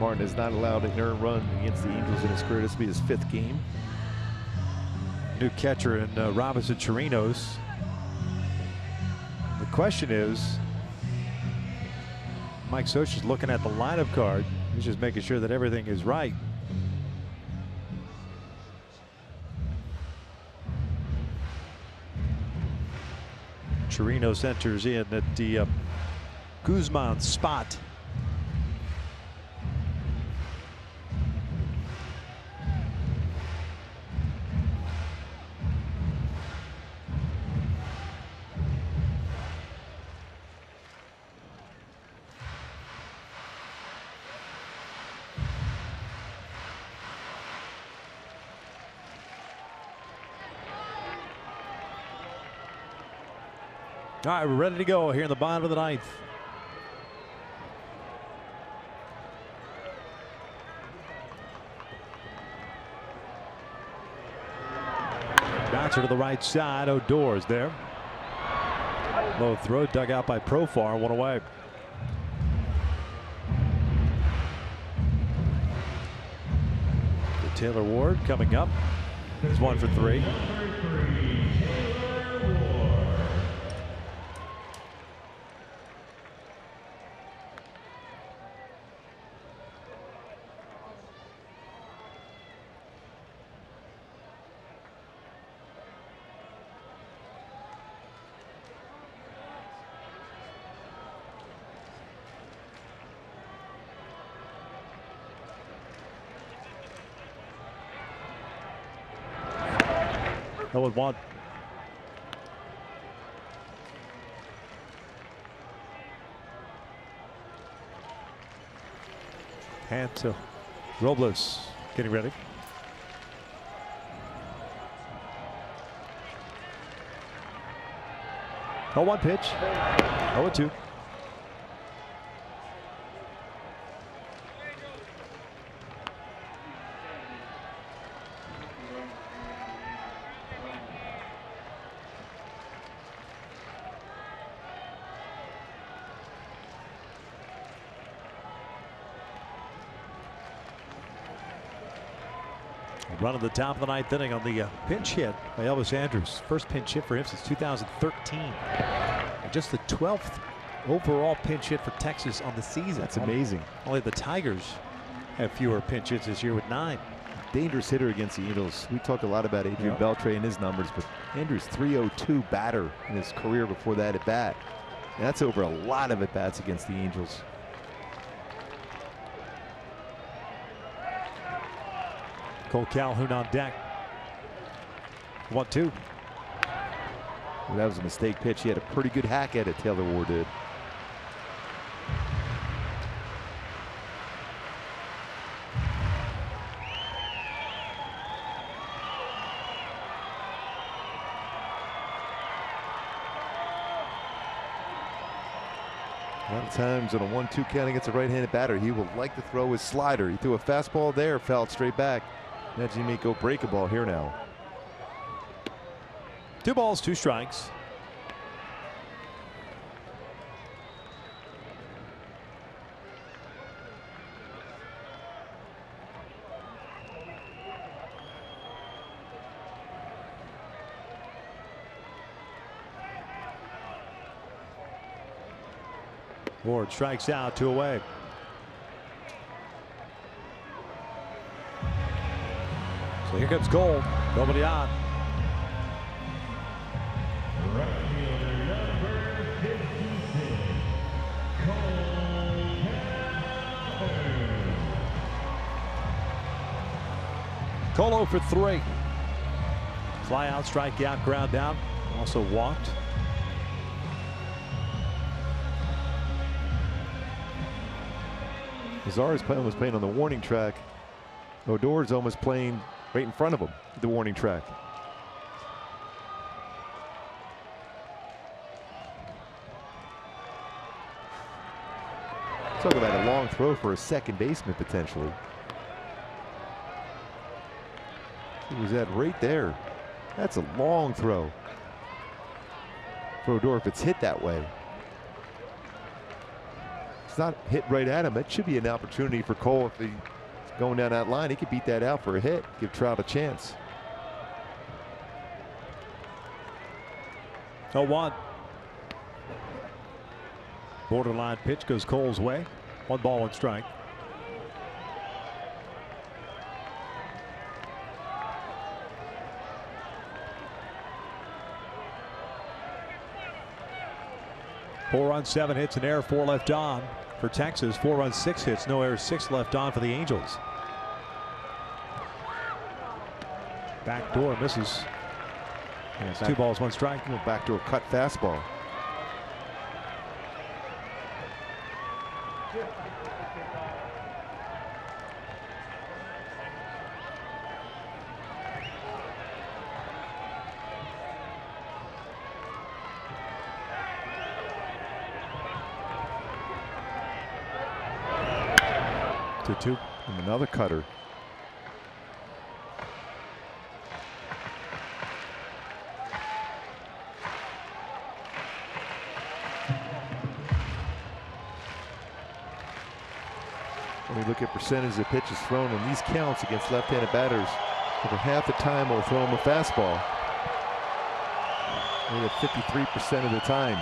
Speaker 7: Martin has not allowed an earned run against the Angels in his career. This will be his 5th game.
Speaker 3: New catcher in Robinson Chirinos. The question is, Mike Scioscia's looking at the lineup card. He's just making sure that everything is right. Chirinos enters in at the Guzman spot. All right, we're ready to go here in the bottom of the 9th. Bouncer to the right side. Odor's there. Low throw dug out by Profar. 1 away. The Taylor Ward coming up. He's 1 for 3. No 1-1. Hand to Robles, getting ready. Oh, 1 pitch. 0-2. Run at the top of the 9th inning on the pinch hit by Elvis Andrus. First pinch hit for him since 2013. And just the 12th overall pinch hit for Texas on the season.
Speaker 7: That's amazing.
Speaker 3: Only the Tigers have fewer pinch hits this year with 9.
Speaker 7: Dangerous hitter against the Angels. We talked a lot about Adrian Beltre and his numbers, but Andrus 302 batter in his career before that at bat. And that's over a lot of at bats against the Angels.
Speaker 3: Cole Calhoun on deck. 1-2.
Speaker 7: Well, that was a mistake pitch. He had a pretty good hack at it, Taylor Ward did. A lot of times on a 1-2 count against a right-handed batter, he will like to throw his slider. He threw a fastball there, fouled straight back. Imagine he may go break a ball here now.
Speaker 3: 2 balls, 2 strikes. Ward strikes out, 2 away. So here comes Cole. Nobody on.
Speaker 1: Right fielder number 56, Cole.
Speaker 3: Cole 0 for 3. Fly out, strike out, ground down. Also walked.
Speaker 7: Mazar's almost playing on the warning track. Odor's almost playing right in front of him, the warning track. Talk about a long throw for a second baseman potentially. He was at right there. That's a long throw for Odor if it's hit that way. It's not hit right at him. It should be an opportunity for Cole if he's going down that line. He could beat that out for a hit, give Trout a chance.
Speaker 3: 0-1. Borderline pitch goes Cole's way. 1 ball, 1 strike. Four runs, 7 hits, an error, 4 left on for Texas. 4 runs, 6 hits, no errors, 6 left on for the Angels. Backdoor misses.
Speaker 7: Yeah,
Speaker 3: 2 balls, 1 strike.
Speaker 7: Backdoor cut fastball.
Speaker 3: Two.
Speaker 7: And another cutter. When we look at percentage of pitches thrown on these counts against left-handed batters, over half the time we'll throw them a fastball. Maybe 53% of the time.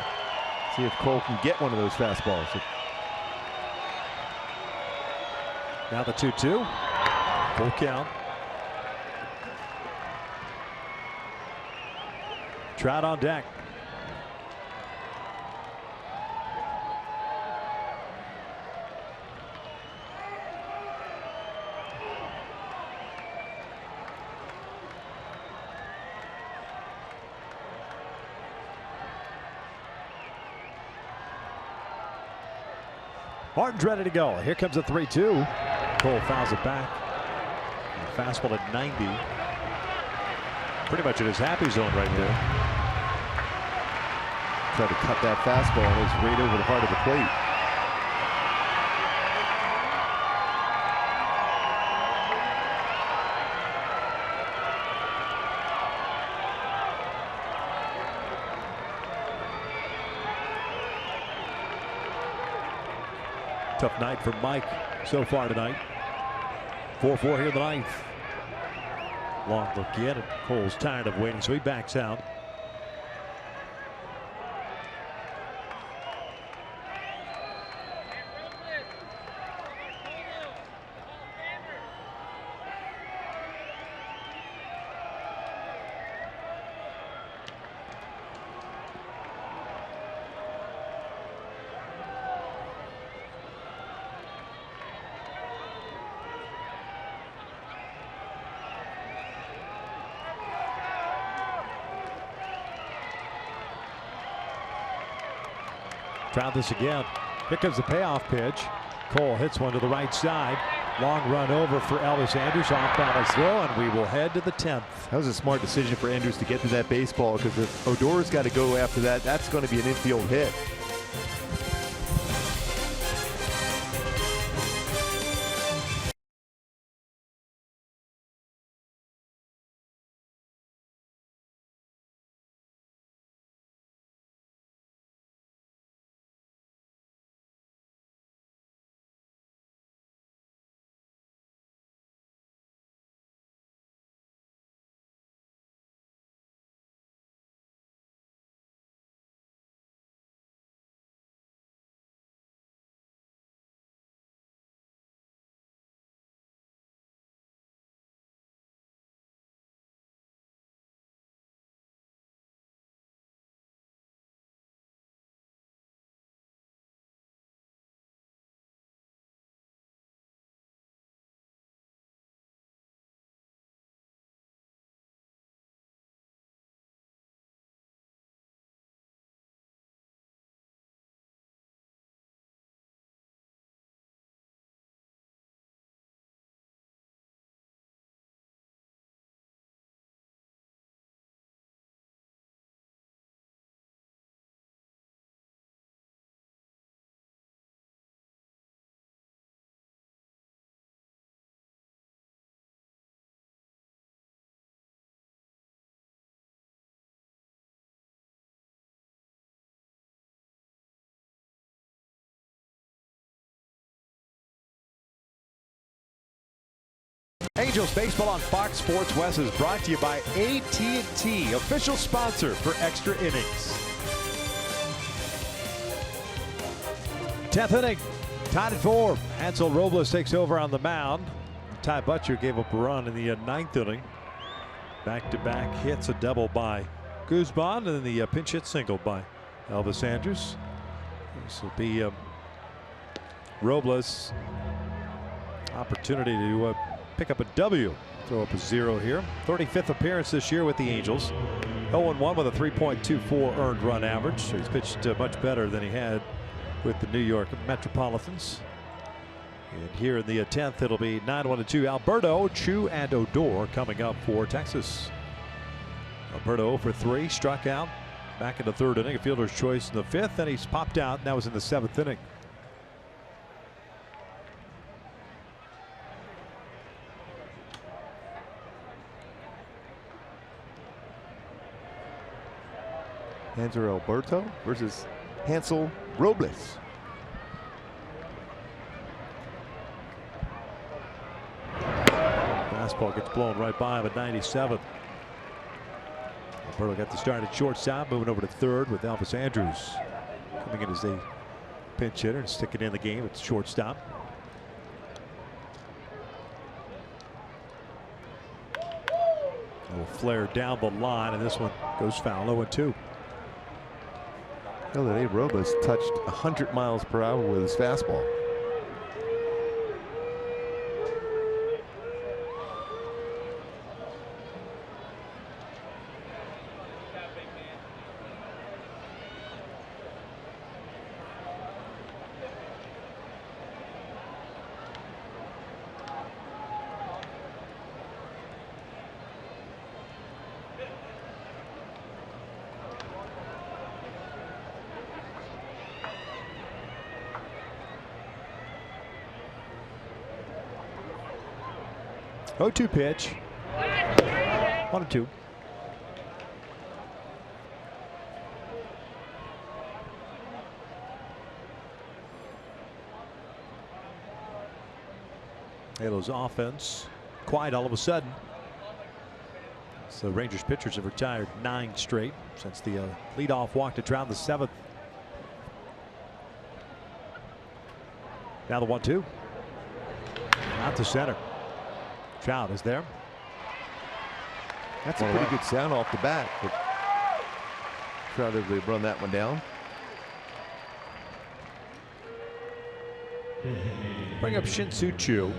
Speaker 7: See if Cole can get one of those fastballs.
Speaker 3: Now the 2-2. Full count. Trout on deck. Martin's ready to go. Here comes a 3-2. Cole fouls it back. Fastball at 90. Pretty much in his happy zone right there.
Speaker 7: Tried to cut that fastball and it was right over the heart of the plate.
Speaker 3: Tough night for Mike so far tonight. 4-4 here in the 9th. Long look in, and Cole's tired of waiting, so he backs out. Try this again. Here comes the payoff pitch. Cole hits one to the right side. Long run over for Elvis Andrews. Off balance throw, and we will head to the 10th.
Speaker 7: That was a smart decision for Andrews to get to that baseball, because if Odor's got to go after that, that's going to be an infield hit.
Speaker 3: Angels baseball on Fox Sports West is brought to you by AT&T, official sponsor for Extra Innings. 10th inning, tied at 4. Hansel Robles takes over on the mound. Ty Butcher gave up a run in the 9th inning. Back-to-back hits, a double by Guzman, and then the pinch hit single by Elvis Andrus. This will be Robles' opportunity to pick up a W. Throw up a 0 here. 35th appearance this year with the Angels. 0-1 with a 3.24 earned run average. So he's pitched much better than he had with the New York Metropolitans. And here in the 10th, it'll be 9-1-2. Alberto, Chu, and Odor coming up for Texas. Alberto for 3, struck out. Back in the 3rd inning, a fielder's choice in the 5th, and he's popped out, and that was in the 7th inning.
Speaker 4: Hanser Alberto versus Hansel Robles.
Speaker 3: Fastball gets blown right by him at 97. Alberto got the start at shortstop, moving over to 3rd with Elvis Andrus coming in as a pinch hitter and sticking in the game at shortstop. A little flare down the line, and this one goes foul. 0-2.
Speaker 4: The other day, Robles touched 100 miles per hour with his fastball.
Speaker 3: Oh, 2 pitch. 1-2. Halos offense quiet all of a sudden. So Rangers pitchers have retired 9 straight since the leadoff walk to Trout in the 7th. Now the 1-2. Out to center. Trout is there.
Speaker 4: That's a pretty good sound off the bat, but Trout able to run that one down.
Speaker 3: Bring up Shin-Soo Choo.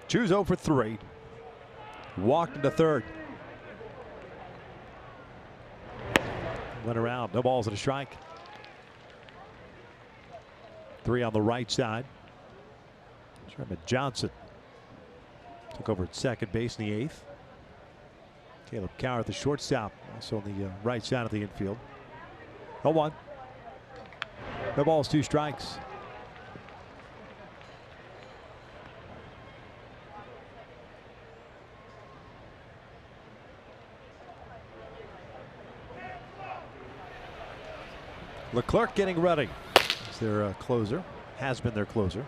Speaker 3: Choo's 0 for 3. Walked into 3rd. Went around. No balls and a strike. 3 on the right side. Sherman Johnson took over at second base in the 8th. Caleb Cower at the shortstop, also on the right side of the infield. 0-1. No balls, 2 strikes. Leclerc getting ready. It's their closer. Has been their closer.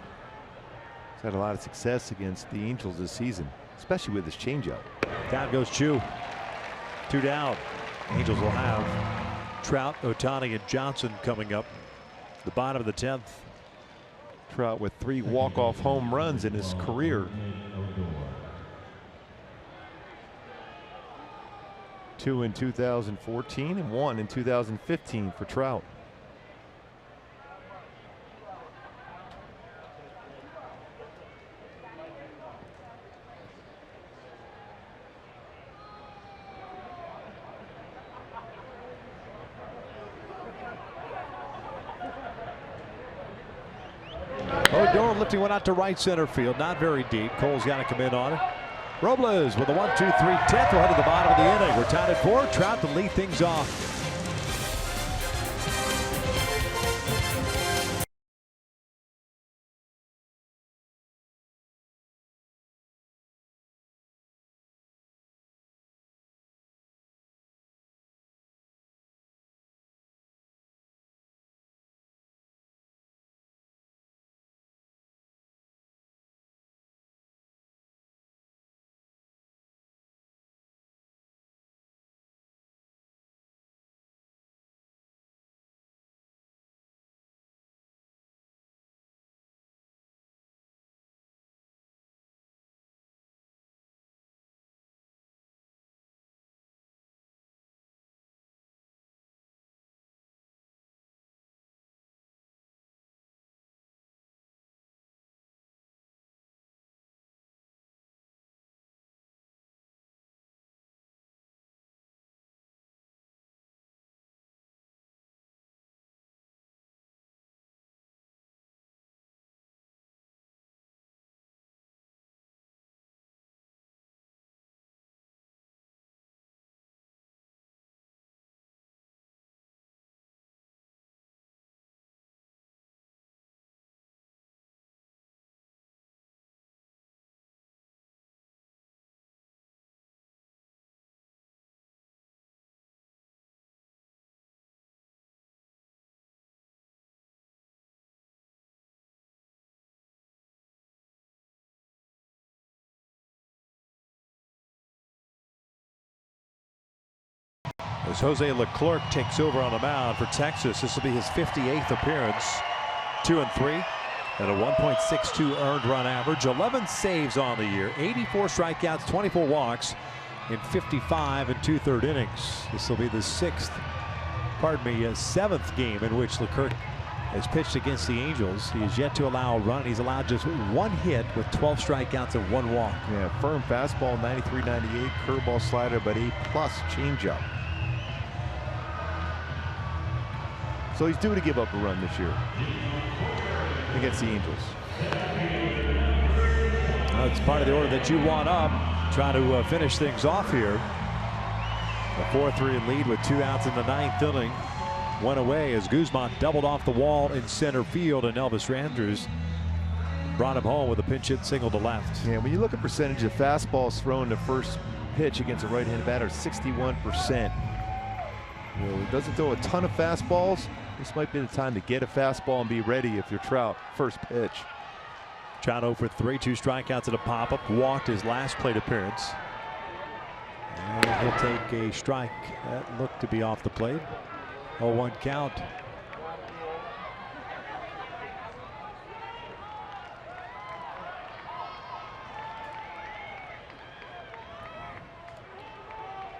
Speaker 4: He's had a lot of success against the Angels this season, especially with his changeup.
Speaker 3: Down goes Chu. 2 down. Angels will have Trout, Ohtani, and Johnson coming up. The bottom of the 10th.
Speaker 4: Trout with 3 walk-off home runs in his career. 2 in 2014 and 1 in 2015 for Trout.
Speaker 3: Odor lifting one out to right center field. Not very deep. Cole's got to come in on it. Robles with a 1-2-3 10th. We'll head to the bottom of the inning. We're tied at 4. Trout to lead things off. As Jose Leclerc takes over on the mound for Texas. This will be his 58th appearance. 2-3 and a 1.62 earned run average. 11 saves on the year. 84 strikeouts, 24 walks in 55 and 2/3 innings. This will be the seventh game in which Leclerc has pitched against the Angels. He has yet to allow a run. He's allowed just one hit with 12 strikeouts and 1 walk.
Speaker 7: Yeah, firm fastball, 93-98, curveball, slider, but A+ changeup. So he's due to give up a run this year against the Angels.
Speaker 3: Well, it's part of the order that you want up. Try to finish things off here. A 4-3 lead with 2 outs in the 9th inning. 1 away as Guzman doubled off the wall in center field, and Elvis Andrus brought him home with a pinch hit single to left.
Speaker 7: Yeah, when you look at percentage of fastballs thrown to first pitch against a right-handed batter, 61%. You know, he doesn't throw a ton of fastballs. This might be the time to get a fastball and be ready if you're Trout. First pitch.
Speaker 3: Trout 0 for 3, 2 strikeouts at a pop-up. Walked his last plate appearance. And he'll take a strike. That looked to be off the plate. 0-1 count.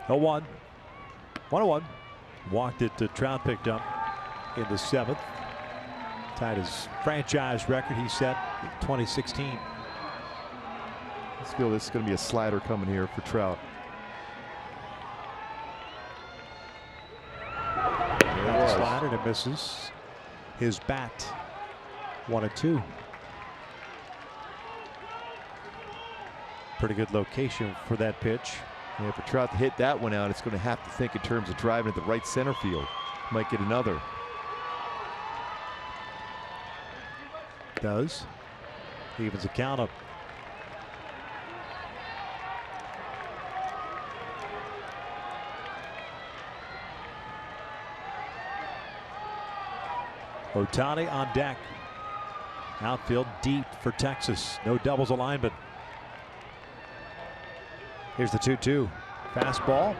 Speaker 3: Oh, 1. 1-1. Walked it to Trout, picked up in the 7th. Tied his franchise record he set in 2016.
Speaker 7: Let's feel this is going to be a slider coming here for Trout.
Speaker 3: Slider and it misses. His bat 1-2. Pretty good location for that pitch.
Speaker 7: Yeah, for Trout to hit that one out, it's going to have to think in terms of driving at the right center field. Might get another.
Speaker 3: Does. Evens the count up. Ohtani on deck. Outfield deep for Texas. No doubles alignment. Here's the 2-2. Fastball.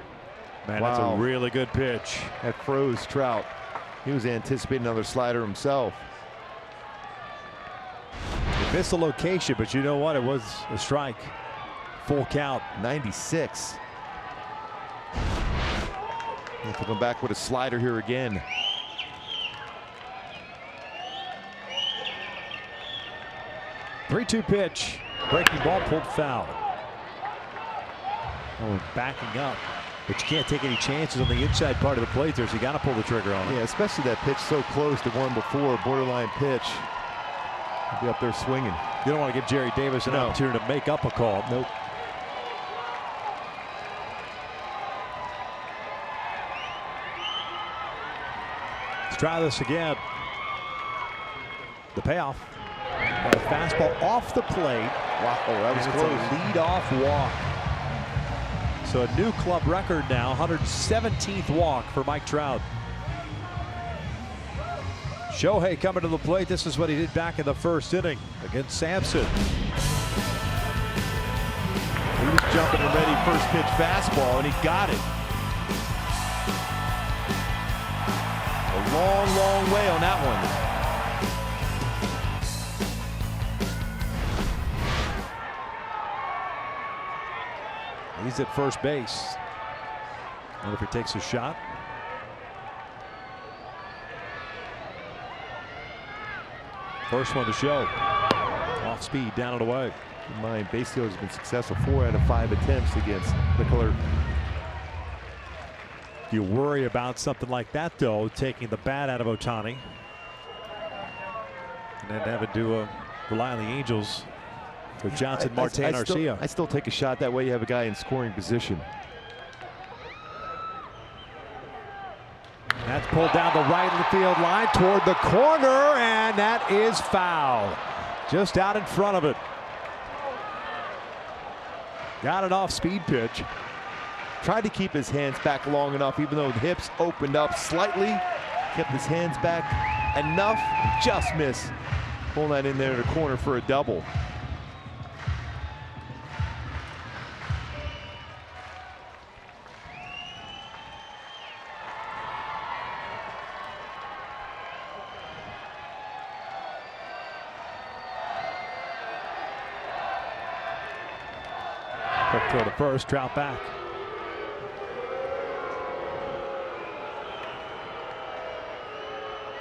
Speaker 3: Man,
Speaker 7: wow.
Speaker 3: That's a really good pitch.
Speaker 7: That froze Trout. He was anticipating another slider himself.
Speaker 3: He missed the location, but you know what? It was a strike. Full count.
Speaker 7: 96. He'll come back with a slider here again.
Speaker 3: Three-two pitch. Breaking ball pulled foul. Oh, backing up. But you can't take any chances on the inside part of the plate there, so you got to pull the trigger on it.
Speaker 7: Yeah, especially that pitch so close to one before, borderline pitch. He'll be up there swinging.
Speaker 3: You don't want to give Jerry Davis an opportunity to make up a call.
Speaker 7: Nope.
Speaker 3: Let's try this again. The payoff. A fastball off the plate.
Speaker 7: Wow, that was close.
Speaker 3: It's a lead-off walk. So a new club record now, 117th walk for Mike Trout. Shohei coming to the plate. This is what he did back in the first inning against Sampson.
Speaker 7: He was jumping and ready first pitch fastball, and he got it. A long, long way on that one.
Speaker 3: He's at first base. I wonder if he takes a shot. First one to show. Off speed, down and away.
Speaker 7: Keep in mind, base stealer has been successful 4 out of 5 attempts against Leclerc.
Speaker 3: You worry about something like that, though, taking the bat out of Ohtani. And then having to rely on the Angels. For Johnson, Marte, and Arcia.
Speaker 7: I still take a shot. That way you have a guy in scoring position.
Speaker 3: That's pulled down the right field line toward the corner, and that is foul. Just out in front of it. Got an off-speed pitch.
Speaker 7: Tried to keep his hands back long enough, even though the hips opened up slightly. Kept his hands back enough, just missed. Pulling that in there in the corner for a double.
Speaker 3: Quick throw to first, Trout back.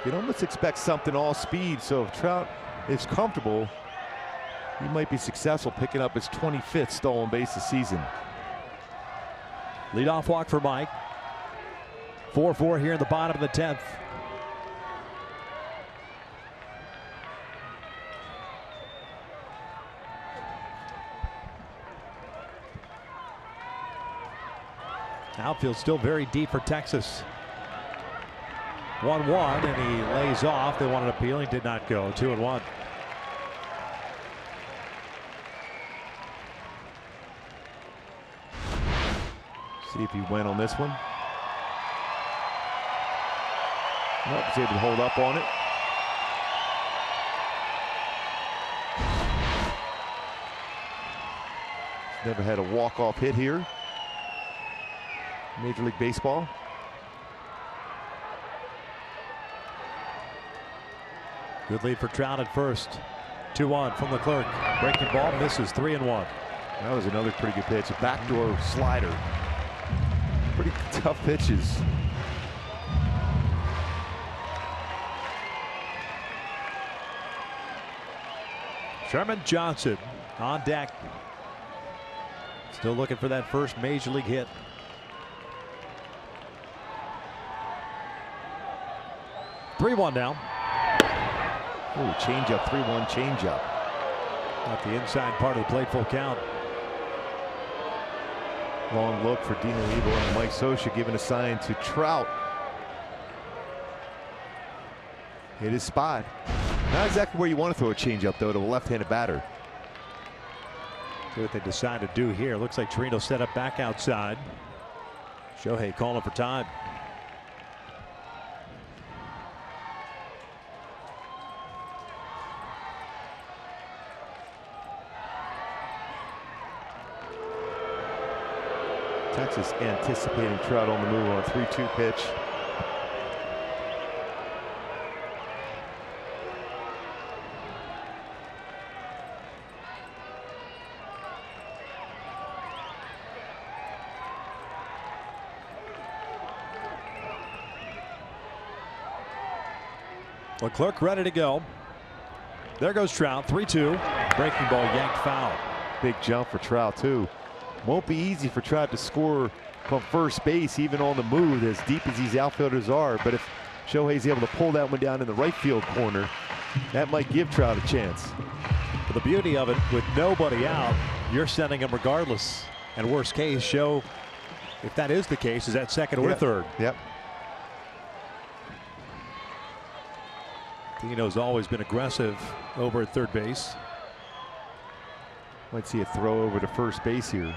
Speaker 4: You'd almost expect something all speed, so if Trout is comfortable, he might be successful picking up his 25th stolen base this season.
Speaker 3: Leadoff walk for Mike. 4-4 here in the bottom of the 10th. Outfield still very deep for Texas. 1-1, and he lays off. They wanted appeal. He did not go. 2-1.
Speaker 4: See if he went on this one. Nope, was able to hold up on it. Never had a walk-off hit here. Major League Baseball.
Speaker 3: Good lead for Trout at first. 2-1 from Leclerc. Breaking ball, misses. 3-1.
Speaker 4: That was another pretty good pitch. A backdoor slider. Pretty tough pitches.
Speaker 3: Sherman Johnson on deck. Still looking for that first major league hit. Three-1 now.
Speaker 4: Ooh, changeup, 3-1 changeup.
Speaker 3: At the inside part of the plate, full count.
Speaker 4: Long look for Dino Evil and Mike Scioscia giving a sign to Trout. Hit his spot. Not exactly where you want to throw a changeup, though, to a left-handed batter.
Speaker 3: See what they decide to do here. Looks like Torino set up back outside. Shohei calling for time.
Speaker 4: Texas anticipating Trout on the move on a 3-2 pitch.
Speaker 3: Leclerc ready to go. There goes Trout. 3-2. Breaking ball yanked foul.
Speaker 4: Big jump for Trout, too. Won't be easy for Trout to score from first base, even on the move, as deep as these outfielders are. But if Shohei's able to pull that one down in the right field corner, that might give Trout a chance.
Speaker 3: But the beauty of it, with nobody out, you're sending him regardless. And worst case, Show, if that is the case, is at second or third.
Speaker 4: Yep.
Speaker 3: Dino's always been aggressive over at third base.
Speaker 4: Might see a throw over to first base here.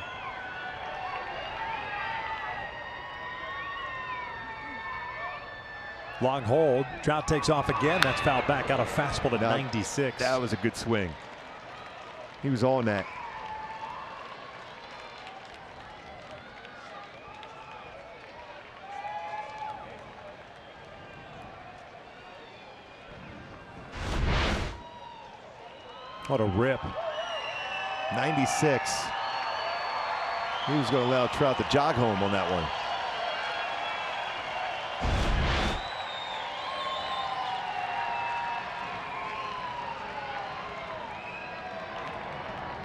Speaker 3: Long hold. Trout takes off again. That's fouled back out of fastball at 96.
Speaker 4: That was a good swing. He was on that.
Speaker 3: What a rip.
Speaker 4: 96. He was going to allow Trout to jog home on that one.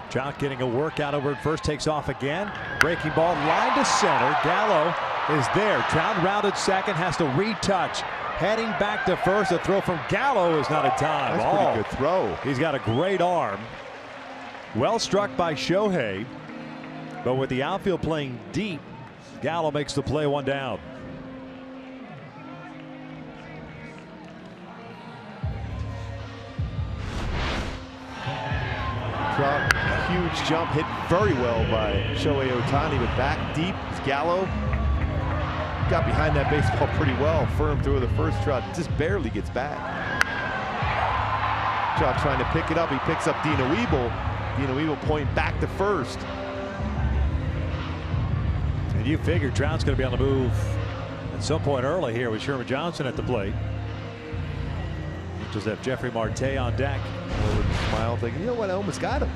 Speaker 3: Trout getting a workout over at first, takes off again. Breaking ball, line to center. Gallo is there. Trout rounded second, has to retouch. Heading back to first. A throw from Gallo is not in time.
Speaker 4: That's a pretty good throw.
Speaker 3: He's got a great arm. Well struck by Shohei. But with the outfield playing deep, Gallo makes the play, one down.
Speaker 4: Trout, a huge jump, hit very well by Shohei Ohtani, but back deep is Gallo. Got behind that baseball pretty well. Firm through the first. Trout just barely gets back. Trout trying to pick it up. He picks up Dino Ebel. Dino Ebel pointing back to first.
Speaker 3: And you figure Trout's going to be on the move at some point early here with Sherman Johnson at the plate. Just have Jeffrey Marte on deck.
Speaker 4: Smile thinking, you know what, I almost got him.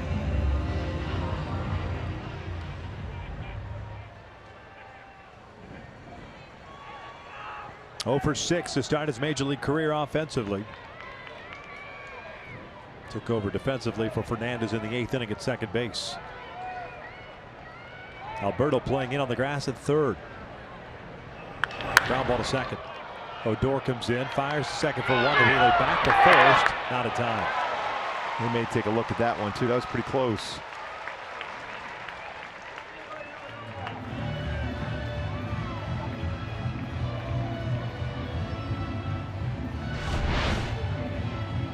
Speaker 3: 0 for 6 to start his major league career offensively. Took over defensively for Fernandez in the 8th inning at second base. Alberto playing in on the grass at third. Ground ball to second. Odor comes in, fires to second for one. The relay back to first. Out of time.
Speaker 7: He may take a look at that one too. That was pretty close.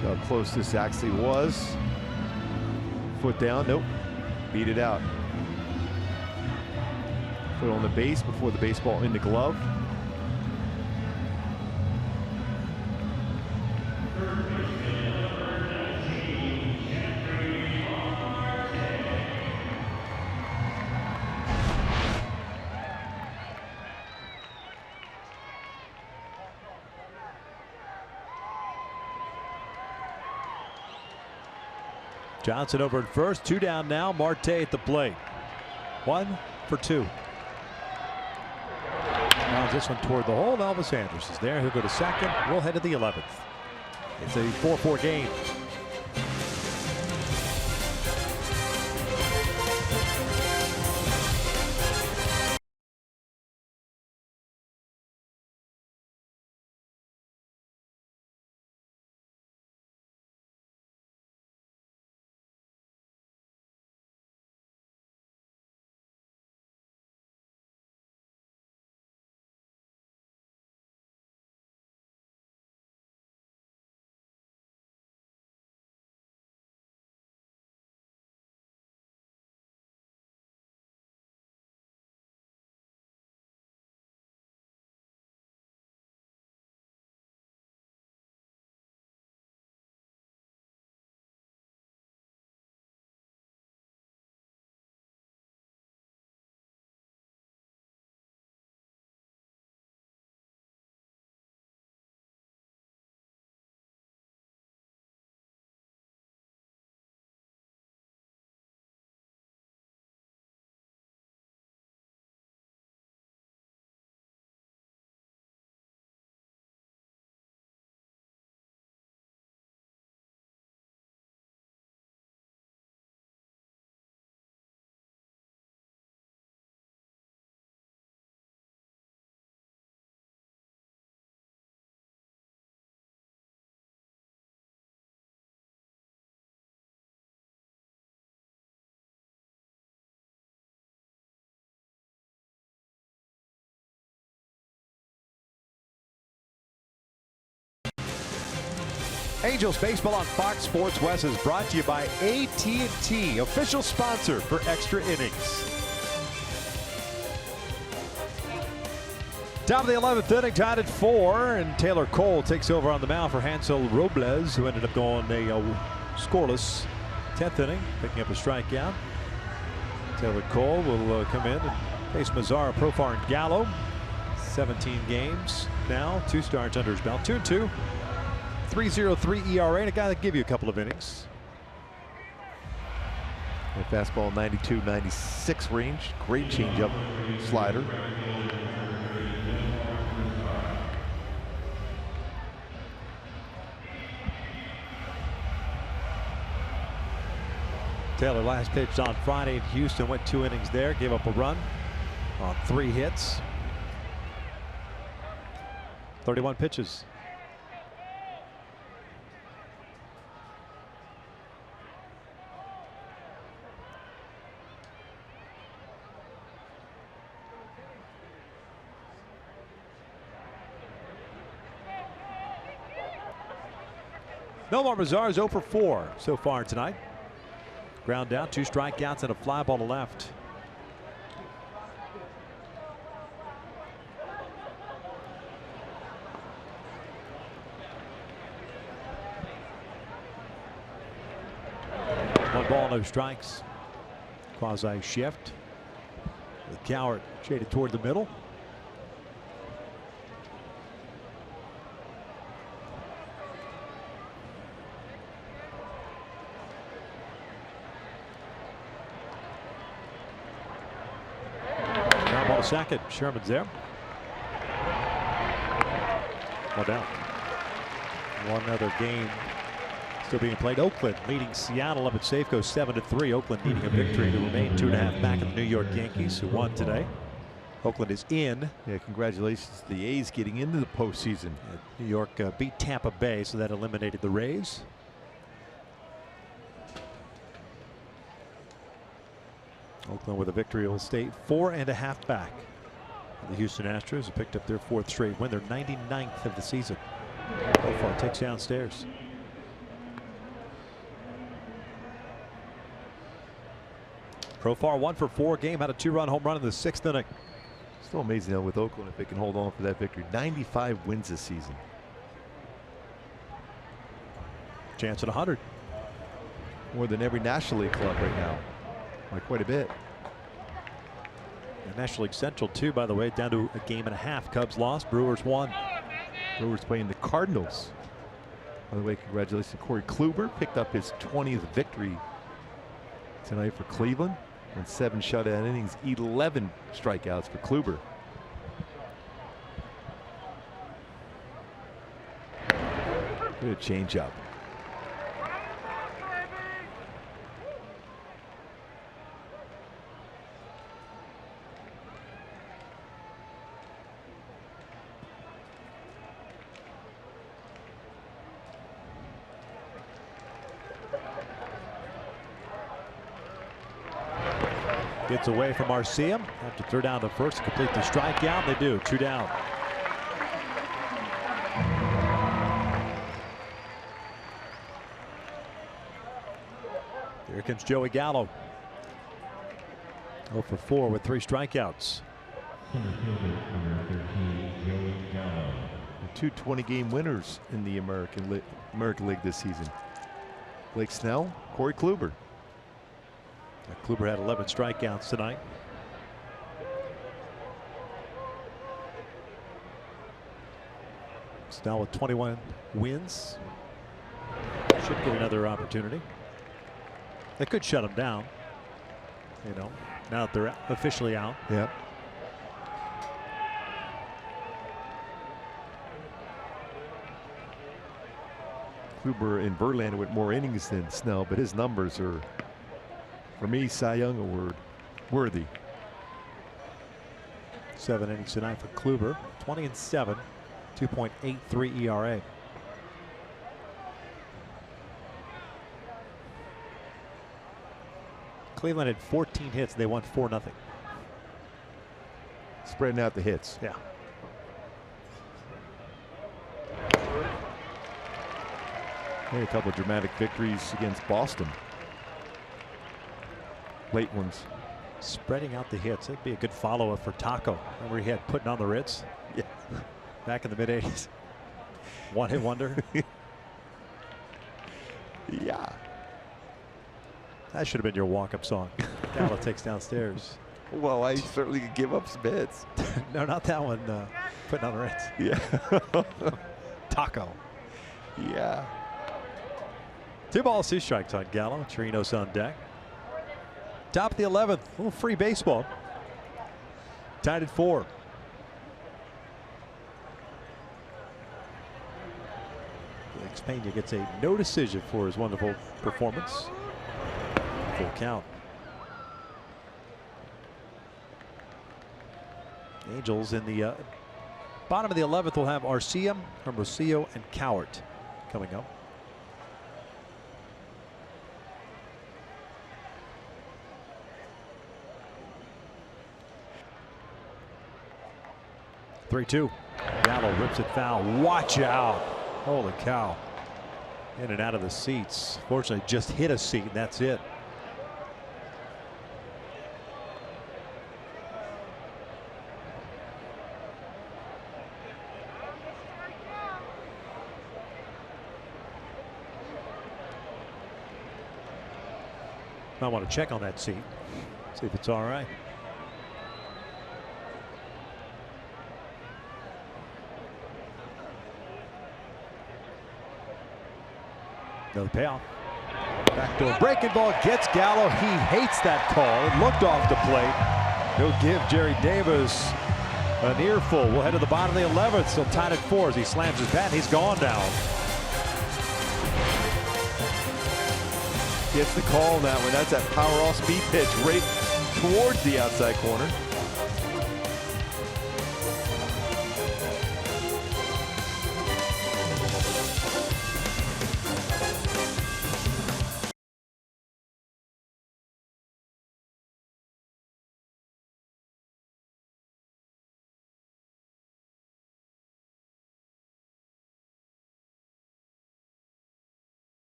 Speaker 7: See how close this actually was. Foot down. Nope. Beat it out. Foot on the base before the baseball in the glove.
Speaker 3: Johnson over at first. 2 down now. Marte at the plate. 1 for 2. Rounds this one toward the hole. Elvis Andrus is there. He'll go to second. We'll head to the 11th. It's a 4-4 game. Angels baseball on Fox Sports West is brought to you by AT&T, official sponsor for Extra Innings. Top of the 11th inning, tied at 4, and Taylor Cole takes over on the mound for Hansel Robles, who ended up going a scoreless 10th inning, picking up a strikeout. Taylor Cole will come in and face Mazara, Profar, and Gallo. 17 games now, 2 starts under his belt, 2-2. 3.03 ERA, and a guy that can give you a couple of innings.
Speaker 7: A fastball 92, 96 range. Great changeup, slider.
Speaker 3: Taylor last pitched on Friday in Houston, went 2 innings there, gave up a run on 3 hits. 31 pitches. Nomar Mazar is 0 for 4 so far tonight. Ground out, 2 strikeouts, and a fly ball to left. One ball, no strikes. Quasi shift. With Cowart shaded toward the middle. Second, Sherman's there. One down. One other game still being played. Oakland leading Seattle up at Safeco 7-3. Oakland needing a victory to remain 2.5 back of the New York Yankees, who won today. Oakland is in.
Speaker 4: Yeah, congratulations to the A's getting into the postseason.
Speaker 3: New York beat Tampa Bay, so that eliminated the Rays. Oakland with a victory will stay 4.5 back. The Houston Astros have picked up their 4th straight win. They're 99th of the season. Profar takes downstairs. Profar 1 for 4 game, had a 2-run home run in the 6th inning.
Speaker 4: Still amazing though with Oakland if they can hold on for that victory. 95 wins this season.
Speaker 3: Chance at 100.
Speaker 4: More than every National League club right now. By quite a bit.
Speaker 3: And National League Central too, by the way, down to a game and a half. Cubs lost, Brewers won.
Speaker 4: Brewers playing the Cardinals. By the way, congratulations to Corey Kluber. Picked up his 20th victory tonight for Cleveland. And 7 shutout innings, 11 strikeouts for Kluber. Good change up.
Speaker 3: Gets away from Arcia. Have to throw down the first to complete the strikeout. They do. 2 down. Here comes Joey Gallo. 0 for 4 with 3 strikeouts.
Speaker 1: Center fielder, number 13, Joey Gallo.
Speaker 4: 2 20-game winners in the American League this season. Blake Snell, Corey Kluber.
Speaker 3: Kluber had 11 strikeouts tonight. Snell with 21 wins. Should get another opportunity. They could shut him down. You know, now that they're officially out.
Speaker 4: Yep. Kluber and Verlander with more innings than Snell, but his numbers are, for me, Cy Young award worthy.
Speaker 3: 7 innings tonight for Kluber. 20-7, 2.83 ERA. Cleveland had 14 hits. They won 4-0.
Speaker 4: Spreading out the hits.
Speaker 3: Yeah.
Speaker 4: Had a couple of dramatic victories against Boston. Late ones.
Speaker 3: Spreading out the hits. That'd be a good follow-up for Taco. Remember he had putting on the Ritz?
Speaker 4: Yeah.
Speaker 3: Back in the mid-80s. One-hit wonder.
Speaker 4: Yeah.
Speaker 3: That should have been your walk-up song. Gallo takes downstairs.
Speaker 4: Well, I certainly could give up some hits.
Speaker 3: No, not that one. Putting on the Ritz.
Speaker 4: Yeah.
Speaker 3: Taco.
Speaker 4: Yeah.
Speaker 3: 2 balls, 2 strikes on Gallo. Chirinos on deck. Top of the 11th. A little free baseball. Tied at 4. Felix Pena gets a no decision for his wonderful performance. Full count. Angels in the bottom of the 11th will have Arcia, Hermosillo, and Cowart coming up. Three-2. Gallo rips it foul. Watch out. Holy cow. In and out of the seats. Fortunately, just hit a seat, and that's it. Might want to check on that seat. See if it's all right. Another payoff. Backdoor breaking ball gets Gallo. He hates that call. It looked off the plate. He'll give Jerry Davis A near full. We'll head to the bottom of the 11th. Still tied at 4 as he slams his bat. He's gone now.
Speaker 7: Gets the call on that one. That's that power off speed pitch right towards the outside corner.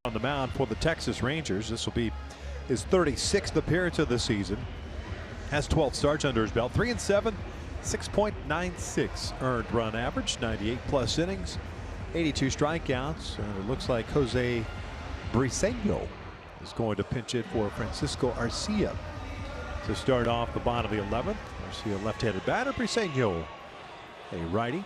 Speaker 3: On the mound for the Texas Rangers. This will be his 36th appearance of the season. Has 12 starts under his belt. 3-7, 6.96 earned run average, 98 plus innings, 82 strikeouts. And it looks like Jose Briseño is going to pinch it for Francisco Arcia to start off the bottom of the 11th. Arcia, left-handed batter. Briseño, a righty.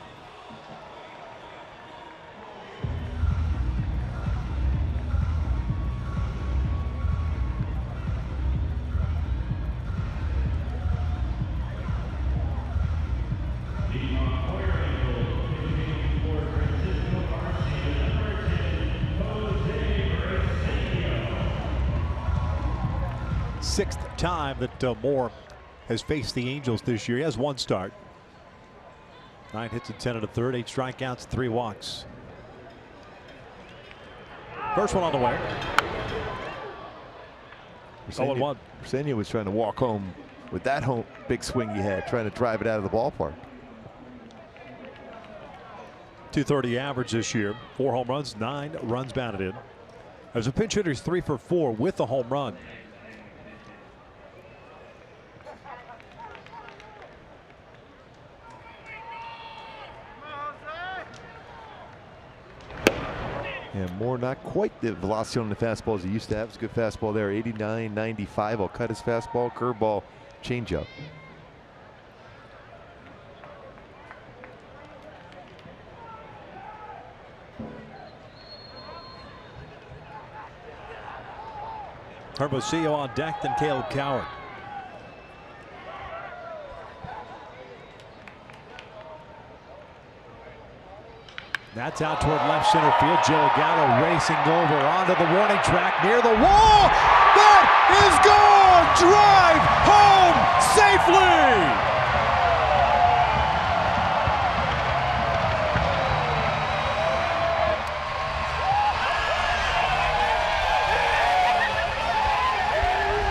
Speaker 3: Sixth time that Moore has faced the Angels this year. He has 1 start. 9 hits and 10 and a third, 8 strikeouts, 3 walks. First one on the way. 0-1.
Speaker 7: Briseño was trying to walk home with that big swing he had, trying to drive it out of the ballpark.
Speaker 3: .230 average this year. 4 home runs, 9 runs batted in. As a pinch hitter, he's 3 for 4 with a home run.
Speaker 7: And Moore not quite the velocity on the fastball as he used to have. It's a good fastball there, 89, 95. I'll cut his fastball, curveball, changeup.
Speaker 3: Hermosillo on deck, then Caleb Coward. That's out toward left center field. Joe Gallo racing over onto the warning track near the wall. That is gone! Drive home safely!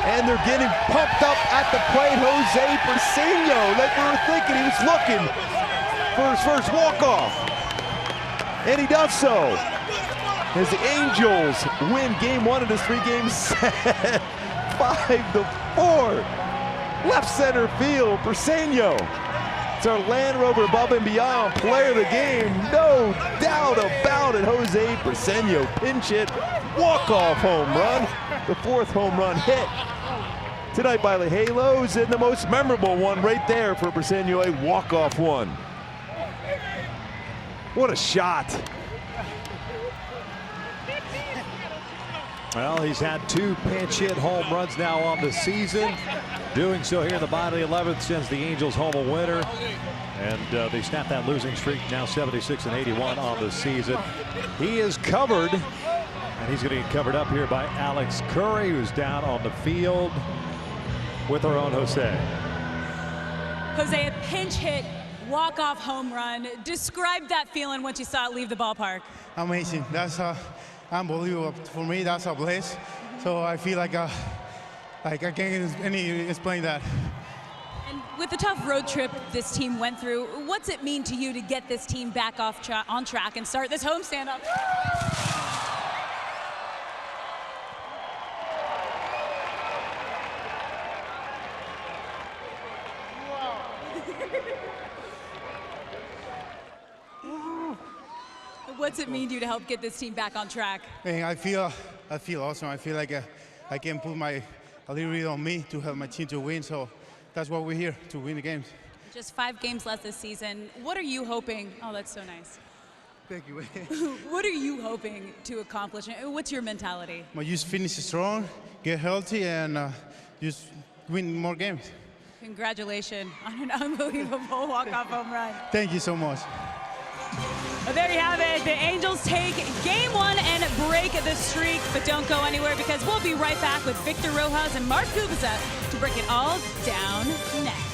Speaker 7: And they're getting pumped up at the plate. Jose Briseño, like we were thinking, he was looking for his first walk-off. And he does so as the Angels win game 1 of this 3-game set, 5-4. Left center field, Briseño. It's our Land Rover above and beyond player of the game. No doubt about it. Jose Briseño, pinch hit, walk-off home run. The 4th home run hit tonight by the Halos, and the most memorable one right there for Briseño, a walk-off one. What a shot.
Speaker 3: Well, he's had 2 pinch hit home runs now on the season. Doing so here in the bottom of the 11th sends the Angels home a winner. And they snapped that losing streak, now 76 and 81 on the season. He is covered, and he's going to get covered up here by Alex Curry, who's down on the field with our own Jose.
Speaker 8: Jose, a pinch hit, walk-off home run. Describe that feeling once you saw it leave the ballpark.
Speaker 9: Amazing. That's unbelievable. For me, that's a bliss. So I feel like I can't explain that.
Speaker 8: And with the tough road trip this team went through, what's it mean to you to get this team back on track and start this homestand up? What's it mean to you to help get this team back on track?
Speaker 9: And I feel awesome. I feel like I can put a little bit on me to help my team to win. So that's why we're here, to win the games.
Speaker 8: Just 5 games left this season. What are you hoping? Oh, that's so nice.
Speaker 9: Thank you.
Speaker 8: What are you hoping to accomplish? What's your mentality?
Speaker 9: Well, just finish strong, get healthy, and just win more games.
Speaker 8: Congratulations on an unbelievable walk-off home run.
Speaker 9: Thank you so much.
Speaker 8: Well, there you have it. The Angels take game 1 and break the streak, but don't go anywhere because we'll be right back with Victor Rojas and Mark Kubica to break it all down next.